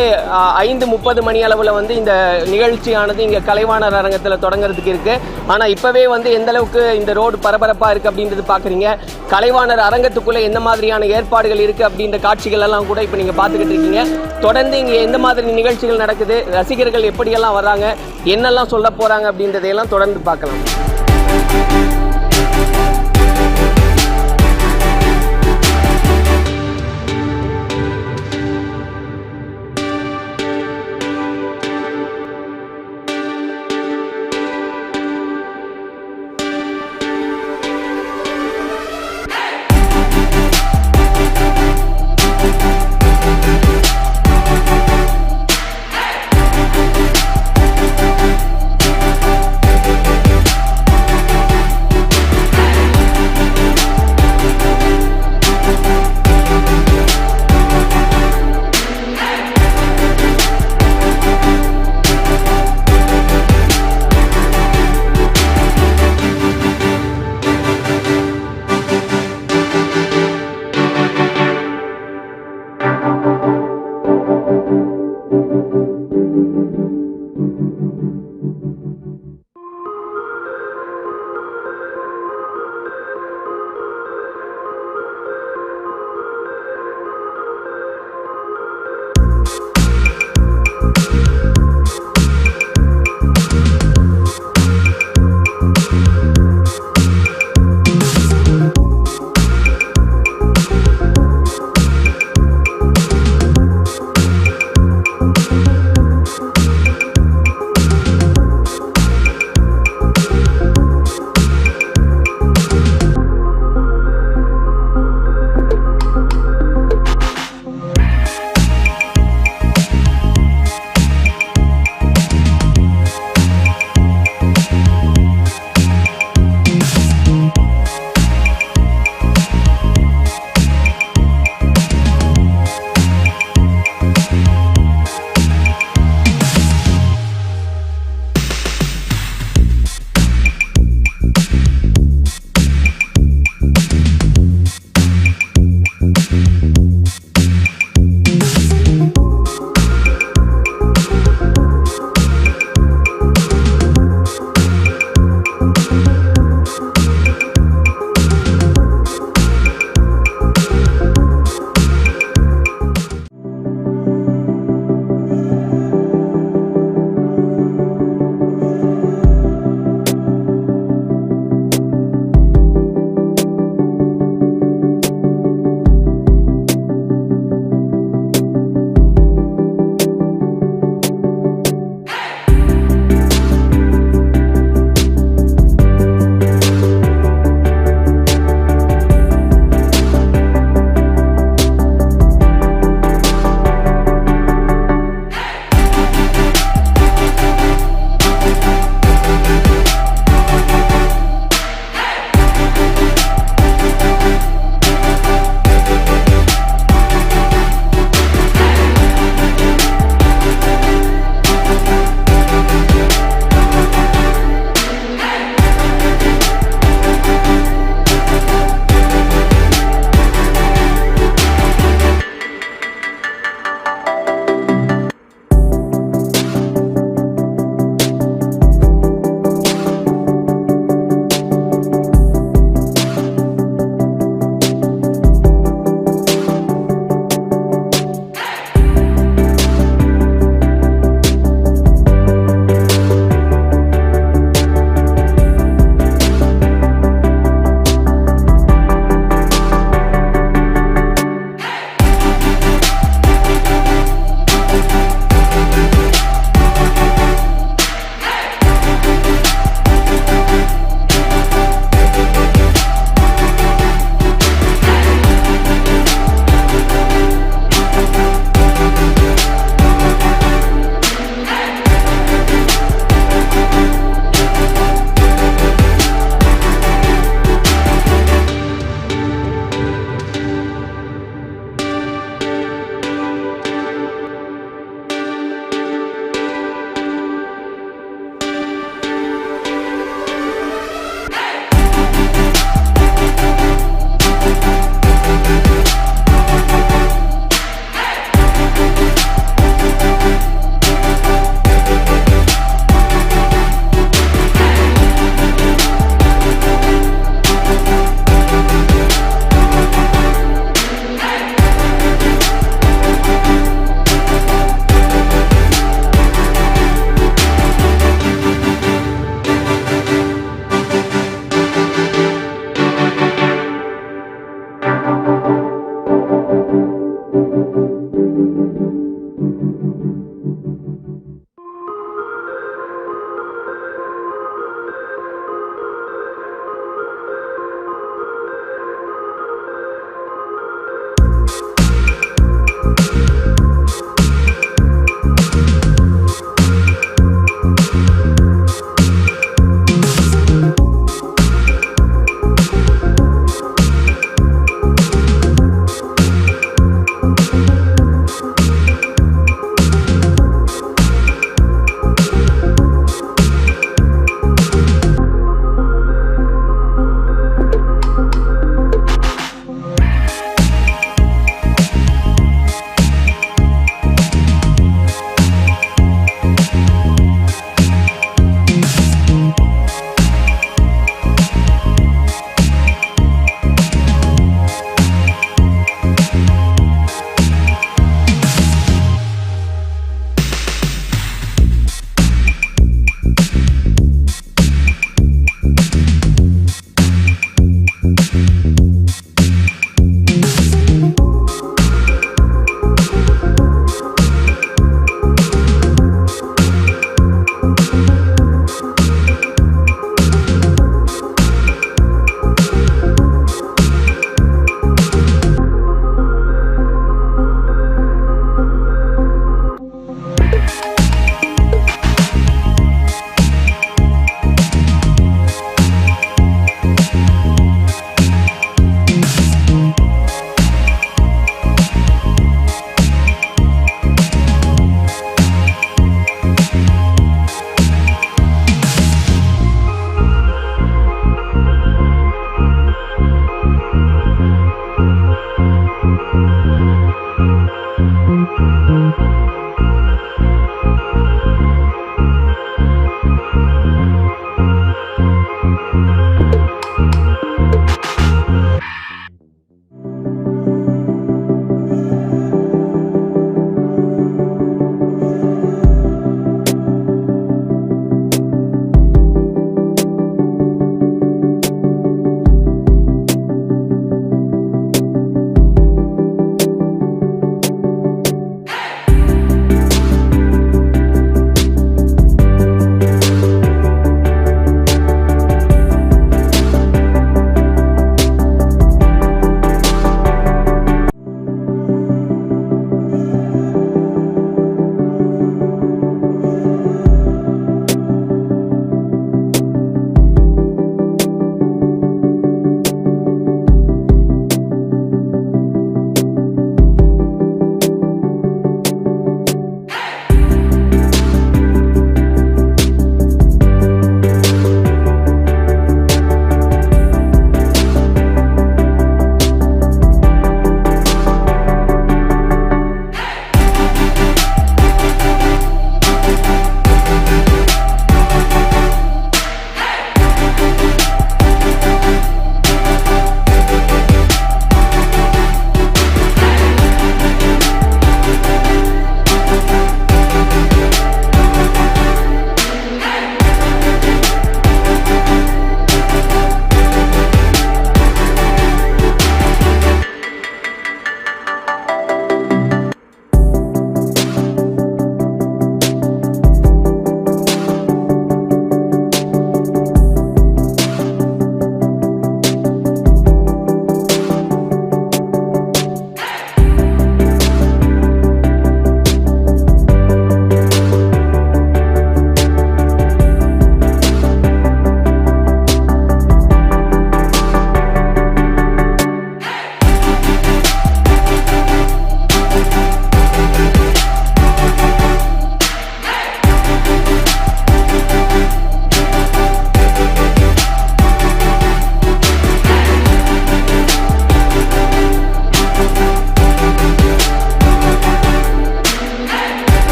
Speaker 1: 5:30 மணி அளவில் வந்து இந்த நிகழ்ச்சியானது இங்கே கலைவாணர் அரங்கத்தில் தொடங்குறதுக்கு இருக்குது. ஆனால் இப்போவே வந்து எந்தளவுக்கு இந்த ரோடு பரபரப்பாக இருக்குது அப்படின்றது பார்க்குறீங்க. கலைவாணர் அரங்கத்துக்குள்ளே எந்த மாதிரியான ஏற்பாடுகள் இருக்குது அப்படின்ற காட்சிகள் எல்லாம் கூட இப்போ நீங்கள் பார்த்துக்கிட்டு இருக்கீங்க. தொடர்ந்து இங்கே எந்த மாதிரி நிகழ்ச்சிகள் நடக்குது, ரசிகர்கள் எப்படியெல்லாம் வர்றாங்க, என்னெல்லாம் சொல்ல போகிறாங்க அப்படின்றதையெல்லாம் தொடர்ந்து பார்க்கலாம்.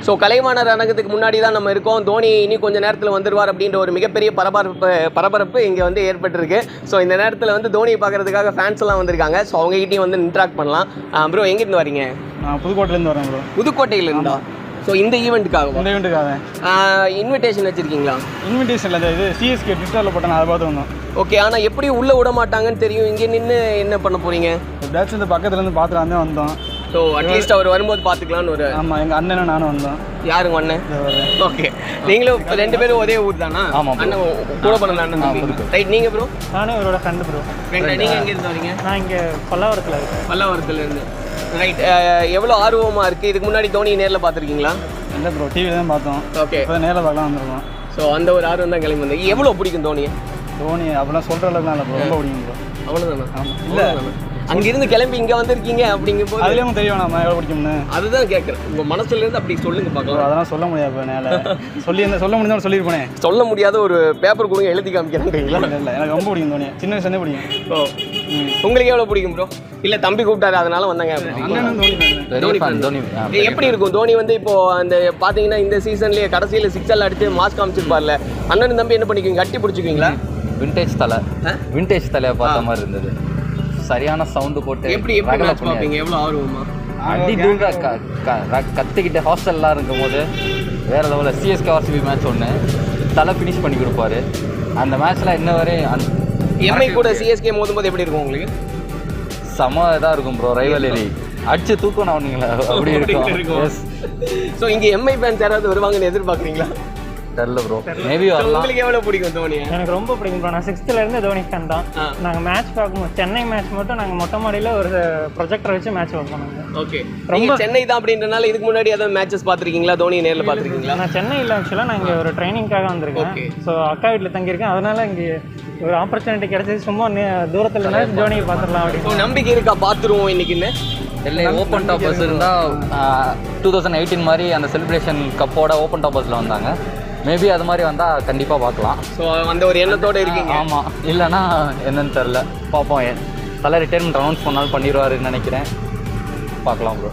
Speaker 1: ஸோ கலைவாணர் அரங்கத்துக்கு முன்னாடி தான் நம்ம இருக்கோம். தோனி இனி கொஞ்சம் நேரத்தில் வந்துடுவார் அப்படின்ற ஒரு மிகப்பெரிய பரபரப்பு இங்கே வந்து ஏற்பட்டிருக்கு. ஸோ இந்த நேரத்தில் வந்து தோனியை பார்க்கறதுக்காக ஃபேன்ஸ் எல்லாம் வந்திருக்காங்க. ஸோ அவங்ககிட்டையும் வந்து இன்ட்ராக்ட் பண்ணலாம். ப்ரோ எங்கேருந்து வரீங்க?
Speaker 7: நான் புதுக்கோட்டையிலேருந்து வரேன் ப்ரோ.
Speaker 1: புதுக்கோட்டையிலேருந்தா? ஸோ இந்த ஈவெண்ட்டுக்காக இன்விடேஷன் வச்சுருக்கீங்களா?
Speaker 7: இன்விடேஷன் இல்லை, இது சிஎஸ்கே ட்விட்டரில் போட்டேன், அதை பார்த்து வந்தோம்.
Speaker 1: ஓகே, ஆனால் எப்படி உள்ளே விட மாட்டாங்கன்னு தெரியும். இங்கே நின்று என்ன பண்ண போகிறீங்க?
Speaker 7: எப்படியாச்சும் இந்த பக்கத்துலேருந்து பார்த்துட்டு தான் வந்தோம்.
Speaker 1: ஸோ அட்லீஸ்ட் அவர் வரும்போது பார்த்துக்கலான்னு ஒரு.
Speaker 7: ஆமாம், எங்கள் அண்ணனும் நானும் வந்தோம்.
Speaker 1: யாருங்க அண்ணன்? ஓகே, நீங்களும் 2 பேரும் ஒரே ஊர் தானா?
Speaker 7: ஆமாம்,
Speaker 1: அண்ணன் கூட பண்ண அண்ணன். ரைட், நீங்கள் ப்ரோ?
Speaker 7: நானும் இவரோட ஃப்ரெண்டு ப்ரோ.
Speaker 1: நீங்கள் எங்கே இருந்து வரீங்க?
Speaker 7: நான் இங்கே பல்லாவரத்தில் இருக்கேன்.
Speaker 1: பல்லாவரத்துலேருந்து. ரைட், எவ்வளோ ஆர்வமாக இருக்குது? இதுக்கு முன்னாடி தோனி நேரில் பார்த்துருக்கீங்களா?
Speaker 7: இல்லை ப்ரோ, டிவியில் தான் பார்த்தோம்.
Speaker 1: ஓகே,
Speaker 7: இப்போ நேரில் பார்க்கலாம் வந்துருக்கோம்.
Speaker 1: ஸோ அந்த ஒரு ஆர்வம் தான் கிளம்பி வந்தேன். எவ்வளோ பிடிக்கும் தோனியை?
Speaker 7: தோனி அப்படிலாம் சொல்கிற அளவுக்குலாம் இல்லை ப்ரோ, ரொம்ப பிடிக்கும் ப்ரோ.
Speaker 1: அவ்வளோதானா?
Speaker 7: ஆமாம், இல்லை
Speaker 1: அங்கிருந்து கிளம்பி இங்கே வந்திருக்கீங்க அப்படிங்கும்போது
Speaker 7: அதுலேயும் தெரியும் நம்ம எவ்வளோ பிடிக்கும்னு.
Speaker 1: அதுதான் கேட்குறேன், உங்கள் மனசுலேருந்து அப்படி சொல்லுங்க பார்க்கலாம்.
Speaker 7: அதெல்லாம் சொல்ல முடியாது இப்போ நேரில் சொல்ல முடிஞ்சாலும் சொல்லியிருப்பேனே.
Speaker 1: சொல்ல முடியாத ஒரு பேப்பர் கொடுங்க, எழுதி காமிக்கிறேன்றீங்களா?
Speaker 7: இல்லை, எனக்கு ரொம்ப பிடிக்கும் தோனி, சின்ன வயசுலேருந்தே பிடிக்கும்.
Speaker 1: ஓ, உங்களுக்கு எவ்வளோ பிடிக்கும் ப்ரோ? இல்லை தம்பி கூப்பிட்டாரு அதனால வந்தாங்க. தோனி எப்படி இருக்கும்? தோனி வந்து இப்போ அந்த பார்த்தீங்கன்னா இந்த சீசன்லேயே கடைசியில் 6 எல்லாம் அடிச்சு மாஸ் காமிச்சிருப்பார்ல, அண்ணன் தம்பி என்ன பண்ணிக்குவீங்க? கட்டி பிடிச்சிக்குவீங்களா?
Speaker 8: விண்டேஜ் தலையை பார்த்த மாதிரி இருந்தது. சரியான சவுண்டு போட்டு
Speaker 1: எப்படி மேட்ச் பார்ப்பீங்க? எவ்வளோ ஆர்வமா?
Speaker 8: அடி தூங்க கத்திக்கிட்டு ஹாஸ்டல்லாம் இருக்கும் போது வேற லெவலில் சிஎஸ்கே ஆர்சிபி மேட்ச் ஒன்று தலை ஃபினிஷ் பண்ணி கொடுப்பாரு. அந்த மேட்ச்ல இன்ன வரை
Speaker 1: எம்ஐ கூட சிஎஸ்கே மோதும்போது எப்படி இருக்கும் உங்களுக்கு?
Speaker 8: செம இதாக இருக்கும் ப்ரோ, ரைவலரி அடிச்சு தூக்கணும் அவனுங்களா அப்படி இருக்கும்.
Speaker 1: ஸோ இங்கே எம்ஐ ஃபேன்ஸ் யாராவது வருவாங்கன்னு எதிர்பார்க்குறீங்களா?
Speaker 8: தெரியல ப்ரோ, மேபி வரலாம்.
Speaker 1: உங்களுக்கு எவ்வளோ பிடிக்கும் தோனி?
Speaker 7: எனக்கு ரொம்ப பிடிக்கும் ப்ரோ. நான் 6th இருந்து தோனி ஃபேன் தான். நாங்கள் மேட்ச் பார்க்கும்போது சென்னை மேட்ச் மட்டும் நாங்கள் மொட்டை மாடியில் ஒரு ப்ரொஜெக்டர் வச்சு மேட்ச் பார்ப்போம்.
Speaker 1: ஓகே, ரொம்ப சென்னை தான் அப்படின்றனால இதுக்கு முன்னாடி ஏதாவது மேட்சஸ் பார்த்துருக்கீங்களா? தோனி நேரில் பார்த்துருக்கீங்களா?
Speaker 7: நான் சென்னை இல்லை, ஆக்சுவலாக நான் இங்கே ஒரு ட்ரைனிங்காக வந்திருக்கேன். ஸோ அக்கா வீட்டில் தங்கியிருக்கேன், அதனால இங்கே ஒரு ஆப்பர்ச்சுனிட்டி கிடைச்சது. சும்மா தூரத்தில் தோனியை பார்த்துடலாம் அப்படின்னு
Speaker 1: நம்பிக்கை இருக்கா? பார்த்துருவோம் இன்னைக்குன்னு.
Speaker 8: இல்லை, ஓப்பன் டாப்பர்ஸ் இருந்தால் 2018 மாதிரி அந்த செலிப்ரேஷன் கப்போட ஓப்பன் டாப்பர்ஸில் வந்தாங்க. மேபி அது மாதிரி வந்தால் கண்டிப்பாக பார்க்கலாம்.
Speaker 1: ஸோ அந்த ஒரு எண்ணத்தோடு இருக்கீங்க?
Speaker 8: ஆமாம், இல்லைன்னா என்னன்னு தெரில, பார்ப்போம். தலை ரிட்டைர்மெண்ட் அனௌன்ஸ் பண்ணாலும் பண்ணிடுவாருன்னு நினைக்கிறேன், பார்க்கலாம் ப்ரோ.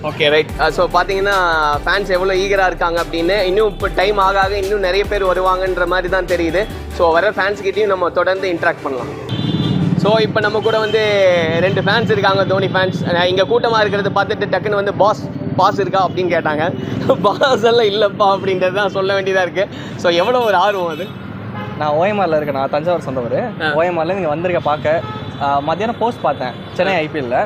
Speaker 1: Okay, right. ஸோ பார்த்தீங்கன்னா ஃபேன்ஸ் எவ்வளோ ஈகராக இருக்காங்க அப்படின்னு. இன்னும் இப்போ டைம் ஆக இன்னும் நிறைய பேர் வருவாங்கன்ற மாதிரி தான் தெரியுது. ஸோ வர ஃபேன்ஸ்கிட்டையும் நம்ம தொடர்ந்து இன்ட்ராக்ட் பண்ணலாம். ஸோ இப்போ நம்ம கூட வந்து 2 ஃபேன்ஸ் இருக்காங்க, தோனி ஃபேன்ஸ். இங்கே கூட்டமாக இருக்கிறத பார்த்துட்டு டக்குன்னு வந்து பாஸ் இருக்கா அப்படின்னு கேட்டாங்க. பாஸ் எல்லாம் இல்லைப்பா அப்படின்றது தான் சொல்ல வேண்டியதாக இருக்குது. ஸோ எவ்வளோ ஒரு ஆர்வம் அது?
Speaker 23: நான் ஓஎம்ஆரில் இருக்கேன், நான் தஞ்சாவூர் சொந்தவர். ஓஎம்ஆரில் நீங்கள் வந்திருக்க பார்க்க மத்தியானம் போஸ்ட் பார்த்தேன் சென்னை ஐபிஎல்லில்.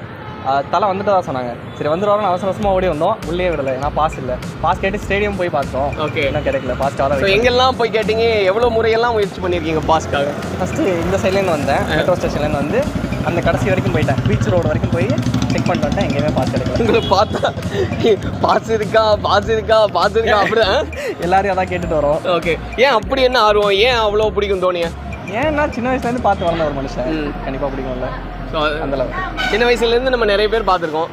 Speaker 23: தலை வந்துட்டு தான் சொன்னாங்க. சரி வந்துடுவாங்க, அவசர அவசரமாக ஓடி வந்தோம், உள்ளே விடலை. ஏன்னா பாஸ் இல்லை. பாஸ் கேட்டு ஸ்டேடியம் போய் பார்த்தோம்.
Speaker 1: ஓகே,
Speaker 23: என்ன கிடைக்கல பாஸ்க்காக.
Speaker 1: ஸோ எங்கெல்லாம் போய் கேட்டீங்க? எவ்வளோ முறையெல்லாம் முயற்சி பண்ணியிருக்கீங்க பாஸ்க்காக?
Speaker 23: ஃபஸ்ட்டு இந்த சைட்லேருந்து வந்தேன், மெட்ரோ ஸ்டேஷன்லேருந்து வந்து அந்த கடைசி வரைக்கும் போயிட்டேன். பீச் ரோடு வரைக்கும் போய் செக் பண்ணிட்டு வந்தேன், எங்கேயுமே பாஸ் கிடைக்கல.
Speaker 1: உங்களை பார்த்தா பாஸ் இருக்கா அப்படிதான்
Speaker 23: எல்லாரையும் அதான் கேட்டுட்டு வரோம்.
Speaker 1: ஓகே, ஏன் அப்படி என்ன ஆர்வம்? ஏன் அவ்வளோ பிடிக்கும் தோனியை?
Speaker 23: ஏன்னா சின்ன வயசுலேருந்து பார்த்து வளர்ந்த ஒரு மனுஷன், கண்டிப்பாக பிடிக்கும்ல.
Speaker 1: ஸோ அந்த சின்ன வயசுலேருந்து நம்ம நிறைய பேர் பார்த்துருக்கோம்.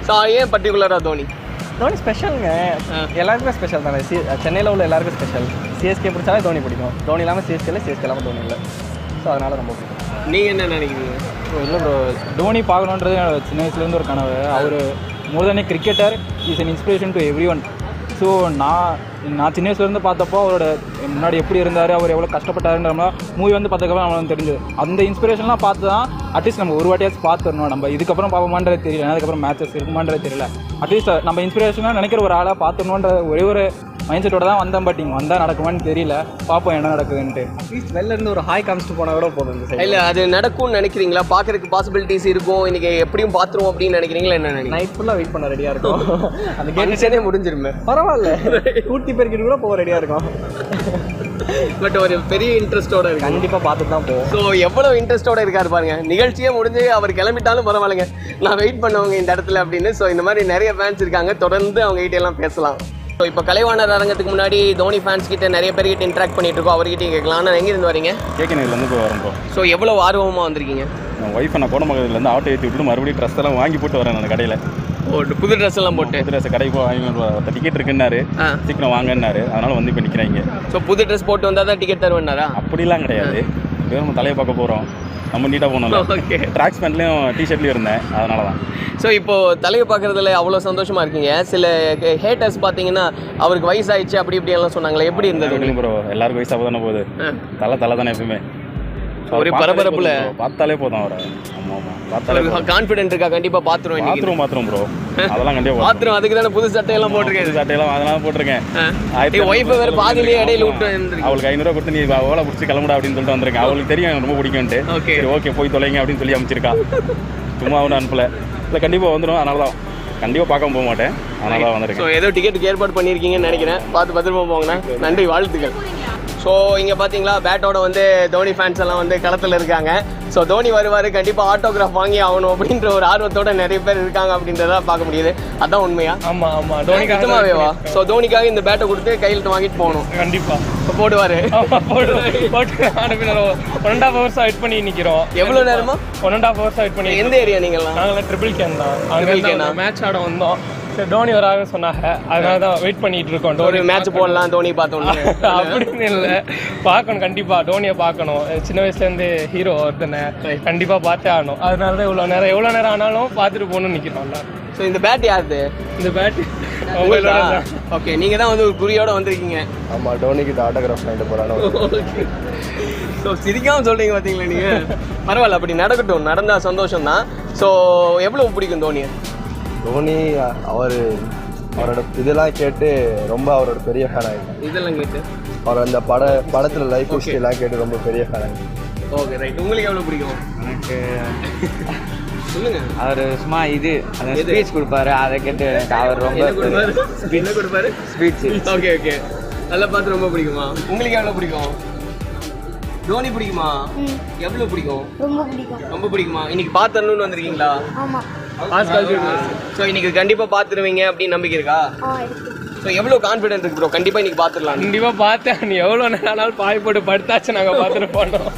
Speaker 1: ஸோ ஏன் பர்டிகுலராக தோனி?
Speaker 23: தோனி ஸ்பெஷலுங்க, எல்லாருக்குமே ஸ்பெஷல் தானே. சென்னையில் உள்ள எல்லாருக்கும் ஸ்பெஷல். சிஎஸ்கே பிடிச்சாலே தோனி பிடிக்கும். தோனி இல்லாமல் சிஎஸ்கே இல்லாமல் தோனி இல்லை. ஸோ அதனால் ரொம்ப பிடிக்கும்.
Speaker 1: நீங்கள் என்ன நினைக்கிறீங்க?
Speaker 7: இல்லை ப்ரோ, தோனி பார்க்கணுன்றது சின்ன வயசுலேருந்து ஒரு கனவு. அவர் more than cricketer is an inspiration to everyone. So நான் சின்ன வயசுலேருந்து பார்த்தப்போ அவரோட முன்னாடி எப்படி இருந்தார், அவர் எவ்வளோ கஷ்டப்பட்டாருன்ற மூவி வந்து பார்த்ததுக்கப்புறம் நம்மளுக்கு தெரிஞ்சது. அந்த இன்ஸ்பிரேஷன்லாம் பார்த்து தான் அட்லீஸ்ட் நம்ம ஒரு வாட்டியாச்சும் பார்த்துடணும். நம்ம இதுக்கப்புறம் பார்ப்போமான்றது தெரியல, அதுக்கப்புறம் மேட்சஸ் இருக்குமான்றது தெரியல. அட்லீஸ்ட் நம்ம இன்ஸ்பிரேஷனாக நினைக்கிற ஒரு ஆளாக பார்த்துடணுன்ற ஒரே ஒரு மைண்ட் செட்டோட தான் வந்தேன். பட் இங்கே வந்தால் நடக்குமான்னு தெரியல, பார்ப்போம் என்ன நடக்குதுன்ட்டு.
Speaker 23: அட்லீஸ்ட் வெளில இருந்து ஒரு ஹாய் காமிச்சிட்டு போனால் கூட போதும்.
Speaker 1: இல்லை, அது நடக்கும்னு நினைக்கிறீங்களா? பார்க்கறதுக்கு பாசிபிலிட்டிஸ் இருக்கும், இன்றைக்கி எப்படியும் பார்த்துருவோம் அப்படின்னு நினைக்கிறீங்களா? என்ன நினைக்கிறீங்க?
Speaker 23: நைட் ஃபுல்லாக வெயிட் பண்ண ரெடியாக இருக்கும்.
Speaker 1: அந்த கேட்சனே முடிஞ்சிருமே,
Speaker 23: பரவாயில்ல, கூட்டி பேர்கிட்ட கூட போக ரெடியாக இருக்கும்.
Speaker 1: பட் ஒரு பெரிய இன்ட்ரெஸ்ட்டோட இருக்கு,
Speaker 23: கண்டிப்பாக பார்த்துட்டு தான் போவோம்.
Speaker 1: ஸோ எவ்வளோ இன்ட்ரெஸ்ட்டோட இருக்காரு பாருங்க. நிகழ்ச்சியே முடிஞ்சு அவர் கிளம்பிட்டாலும் பரவாயில்லைங்க, நான் வெயிட் பண்ணுவாங்க இந்த இடத்துல அப்படின்னு. ஸோ இந்த மாதிரி நிறைய ஃபேன்ஸ் இருக்காங்க, தொடர்ந்து அவங்க கிட்ட எல்லாம் பேசலாம். ஸோ இப்போ கலைவாணர் அரங்கத்துக்கு முன்னாடி தோனி ஃபேன்ஸ் கிட்ட நிறைய பேர்கிட்ட இன்ட்ராக்ட் பண்ணிட்டு இருக்கோம், அவர்கிட்ட கேட்கலாம். ஆனால் எங்கேருந்து வரீங்க?
Speaker 24: கேட்கணிலேருந்து போய் வரோம் ப்ரோ.
Speaker 1: ஸோ எவ்வளோ ஆர்வமாக வந்திருக்கீங்க?
Speaker 24: என் ஒய்ஃபை நான் கோடமங்கலேருந்து ஆட்டோ ஏற்றி விட்டு மறுபடியும் ட்ரெஸ் எல்லாம் வாங்கி போட்டு வரேன் அந்த கடையில்.
Speaker 1: புது ட்ரெஸ் எல்லாம் போட்டு
Speaker 24: புது ட்ரெஸ் கடைக்கு போய் வாங்கி டிக்கெட் இருக்குன்னாரு, சீக்கிரம் வாங்கன்னாரு, அதனால வந்து இப்போ நிற்கிறாங்க.
Speaker 1: ஸோ புது ட்ரெஸ் போட்டு வந்தால் தான் டிக்கெட் தருவேன்னாரா?
Speaker 24: அப்படிலாம் கிடையாது, வெறும் நம்ம தலையை பார்க்க போகிறோம், நம்ம நீட்டாக போகணும்ல.
Speaker 1: ஓகே.
Speaker 24: ட்ராக்ஸ் பேண்ட்லேயும் டிஷர்ட்லேயும் இருந்தேன், அதனால தான்.
Speaker 1: ஸோ இப்போ தலையை பார்க்குறதுல அவ்வளோ சந்தோஷமா இருக்கீங்க. சில ஹேட்டர்ஸ் பார்த்தீங்கன்னா அவருக்கு வயசாயிடுச்சு அப்படி இப்படி எல்லாம் சொன்னாங்களே, எப்படி இருந்தது
Speaker 24: ப்ரோ? எல்லாருக்கும் வயசாக தானே போகுது, தலை தானே எப்பவுமே.
Speaker 1: ஒரு பரபரப்புல
Speaker 24: பார்த்தாலே போதும் அவரை. ஆமாம் ஆமாம், பார்த்தாலே
Speaker 1: கான்ஃபிடென்ட் இருக்கா? கண்டிப்பாக பார்த்துருவேன்.
Speaker 24: பாத்ரூம் ப்ரோ, அதெல்லாம் கண்டிப்பாக
Speaker 1: பாத்ரூம். அதுக்கு தானே புது சட்டையெல்லாம் போட்டிருக்கேன்.
Speaker 24: சட்டையெல்லாம் அதெல்லாம் போட்டிருக்கேன்.
Speaker 1: ஒய்ஃபை வேறு பாதியிலே இடையில விட்டு
Speaker 24: அவளுக்கு 500 ரூபா கொடுத்து நீ ஓலை பிடிச்சி கிளம்புடா அப்படின்னு சொல்லிட்டு வந்திருக்கேன். அவளுக்கு தெரியும் ரொம்ப பிடிக்கும்ட்டு. சரி ஓகே போய் தொலைங்க அப்படின்னு சொல்லி அமைச்சிருக்கா. சும்மா ஒன்றும் அனுப்பல. இல்லை கண்டிப்பாக வந்துடும், அதனால தான் கண்டிப்பாக பார்க்க போக மாட்டேன், அதனால தான் வந்திருக்கேன்.
Speaker 1: ஸோ ஏதோ டிக்கெட்டுக்கு ஏற்பாடு பண்ணியிருக்கீங்கன்னு நினைக்கிறேன். பார்த்து பத்திரமா போங்கண்ணா. நன்றி, வாழ்த்துக்கள். ஸோ இங்கே பார்த்தீங்களா பேட்டோட வந்து தோனி ஃபேன்ஸ் எல்லாம் வந்து களத்தில் இருக்காங்க. ஸோ தோனி வருவார், கண்டிப்பாக ஆட்டோகிராஃப் வாங்கி ஆகணும் அப்படின்ற ஒரு ஆர்வத்தோட நிறைய பேர் இருக்காங்க அப்படின்றத பார்க்க முடியுது. அதான் உண்மையா?
Speaker 23: ஆமாம் ஆமாம், தோனிக்காகவேவா?
Speaker 1: ஸோ தோனிக்காக இந்த பேட்டை கொடுத்து கையில் வாங்கிட்டு போகணும்.
Speaker 23: கண்டிப்பாக
Speaker 1: இப்போ போடுவார்.
Speaker 23: 1.5 hours வெயிட் பண்ணி நிற்கிறோம்.
Speaker 1: எவ்வளோ நேரமா?
Speaker 23: 1.5 hours வெயிட் பண்ணி.
Speaker 1: எந்த ஏரியா நீங்கள்லாம்?
Speaker 23: நாங்களாம் ட்ரிபிள் கேன் தான். அங்கே மேட்ச் ஆட வந்தோம். சரி தோனி வராங்கன்னு சொன்னாங்க, அதனால தான் வெயிட் பண்ணிட்டு இருக்கோம்.
Speaker 1: ஒரு மேட்ச் போடலாம், தோனி பார்த்தோம்
Speaker 23: அப்படின்னு இல்லை, பார்க்கணும் கண்டிப்பாக. தோனியை பார்க்கணும். சின்ன வயசுலேருந்து ஹீரோ ஒருத்தனை கண்டிப்பாக பார்த்தே ஆகணும். அதனால தான் எவ்வளோ நேரம் ஆனாலும் பார்த்துட்டு போகணும்னு நிற்கிறோம்ல.
Speaker 1: ஸோ இந்த பேட் யாருது?
Speaker 23: இந்த பேட்
Speaker 1: ஓகே, நீங்கள் தான் வந்து ஒரு குறியோட வந்திருக்கீங்க.
Speaker 23: ஆமாம், தோனிக்கிட்ட ஆட்டோகிராஃப் பண்ணிட்டு போகிறாங்க.
Speaker 1: ஸோ சிரிக்காமல் சொல்கிறீங்க பார்த்தீங்களா நீங்கள்? பரவாயில்ல, அப்படி நடக்கட்டும், நடந்தால் சந்தோஷம் தான். ஸோ எவ்வளோ பிடிக்கும் தோனியை?
Speaker 23: தோனி அவரோட இதெல்லாம் கேட்டு ரொம்ப அவரோட பெரிய ஃபேன் ஆகிட்டேன்.
Speaker 1: இதெல்லாம் கேட்டு
Speaker 23: அவர் அந்த படத்தில் லைஃப் ஹிஸ்ட்ரிலாம் கேட்டு ரொம்ப பெரிய ஃபேன் ஆகிட்டேன்.
Speaker 1: Okay right. உங்களுக்கு எவ்வளோ பிடிக்கும்?
Speaker 8: எனக்கு
Speaker 1: சொல்லுங்க.
Speaker 8: அவர் சும்மா அந்த ஸ்பீச் கொடுப்பாரு, அதை கேட்டு அவர் ரொம்ப
Speaker 1: என்ன கொடுப்பாரு?
Speaker 8: ஸ்பீச்.
Speaker 1: ஓகே ஓகே, நல்லா பார்த்து ரொம்ப பிடிக்குமா? உங்களுக்கு எவ்வளோ பிடிக்கும்? தோனி பிடிக்குமா? எவ்வளோ பிடிக்கும்? ரொம்ப பிடிக்குமா? இன்னைக்கு பார்த்துடணும்னு வந்திருக்கீங்களா? ஸோ இன்னைக்கு கண்டிப்பாக பார்த்துருவீங்க அப்படின்னு நம்பிக்கை இருக்கா? ஸோ எவ்வளோ கான்ஃபிடென்ட் இருக்கு ப்ரோ? கண்டிப்பாக இன்னைக்கு பார்த்துடலாம்.
Speaker 23: கண்டிப்பாக பார்த்தேன். நீ எவ்வளோ நேரம் ஆனாலும் பாய் போட்டு படுத்தாச்சு நாங்கள் பார்த்துட்டு போனோம்.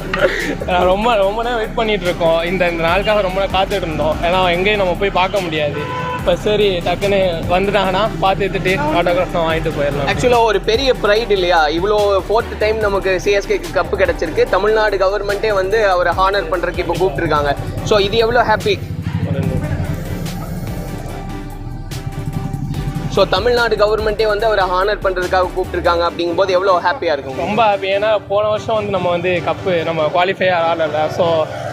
Speaker 23: ரொம்ப நேரம் வெயிட் பண்ணிட்டு இருக்கோம். இந்த நாளுக்காக ரொம்ப நேரம் காத்துட்டு இருந்தோம். ஏன்னா எங்கேயும் நம்ம போய் பார்க்க முடியாது. இப்போ சரி டக்குன்னு வந்துட்டாங்கன்னா பார்த்துட்டு ஆட்டோகிராஃப் வாங்கிட்டு போயிடலாம்.
Speaker 1: ஆக்சுவலாக ஒரு பெரிய ப்ரைட் இல்லையா? இவ்வளோ 4th டைம் நமக்கு சிஎஸ்கேக்கு கப்பு கிடச்சிருக்கு. தமிழ்நாடு கவர்மெண்ட்டே வந்து அவரை ஹானர் பண்ணுறதுக்கு இப்போ கூப்பிட்டுருக்காங்க. ஸோ இது எவ்வளோ ஹாப்பி? ஸோ தமிழ்நாடு கவர்மெண்ட்டே வந்து அவரை ஹானர் பண்ணுறதுக்காக கூப்பிட்டுருக்காங்க அப்படிங்கும்போது எவ்வளோ ஹாப்பியாக இருக்கும்?
Speaker 23: ரொம்ப ஹாப்பி. ஏன்னா போன வருஷம் வந்து நம்ம வந்து கப்பு நம்ம குவாலிஃபை ஆடலை. ஸோ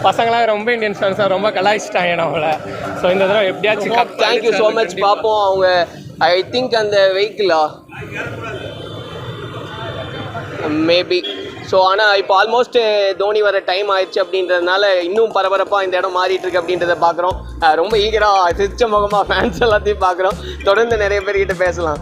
Speaker 23: பசங்களாம் ரொம்ப இந்தியன் ஃபேன்ஸாக ரொம்ப கலாய்ச்சிட்டாங்க நம்மளை. ஸோ இந்த தடவை எப்படியாச்சும் கப்.
Speaker 1: Thank you so much. பார்ப்போம். அவங்க ஐ திங்க் அந்த வெஹிக்கிளா மேபி. ஸோ ஆனால் இப்போ ஆல்மோஸ்ட் தோனி வர டைம் ஆயிடுச்சு அப்படின்றதுனால இன்னும் பரபரப்பாக இந்த இடம் மாறிட்டு இருக்கு அப்படின்றத பார்க்குறோம். ரொம்ப ஈகராக சிரிச்ச முகமாக ஃபேன்ஸ் எல்லாத்தையும் பார்க்குறோம். தொடர்ந்து நிறைய பேர்கிட்ட பேசலாம்.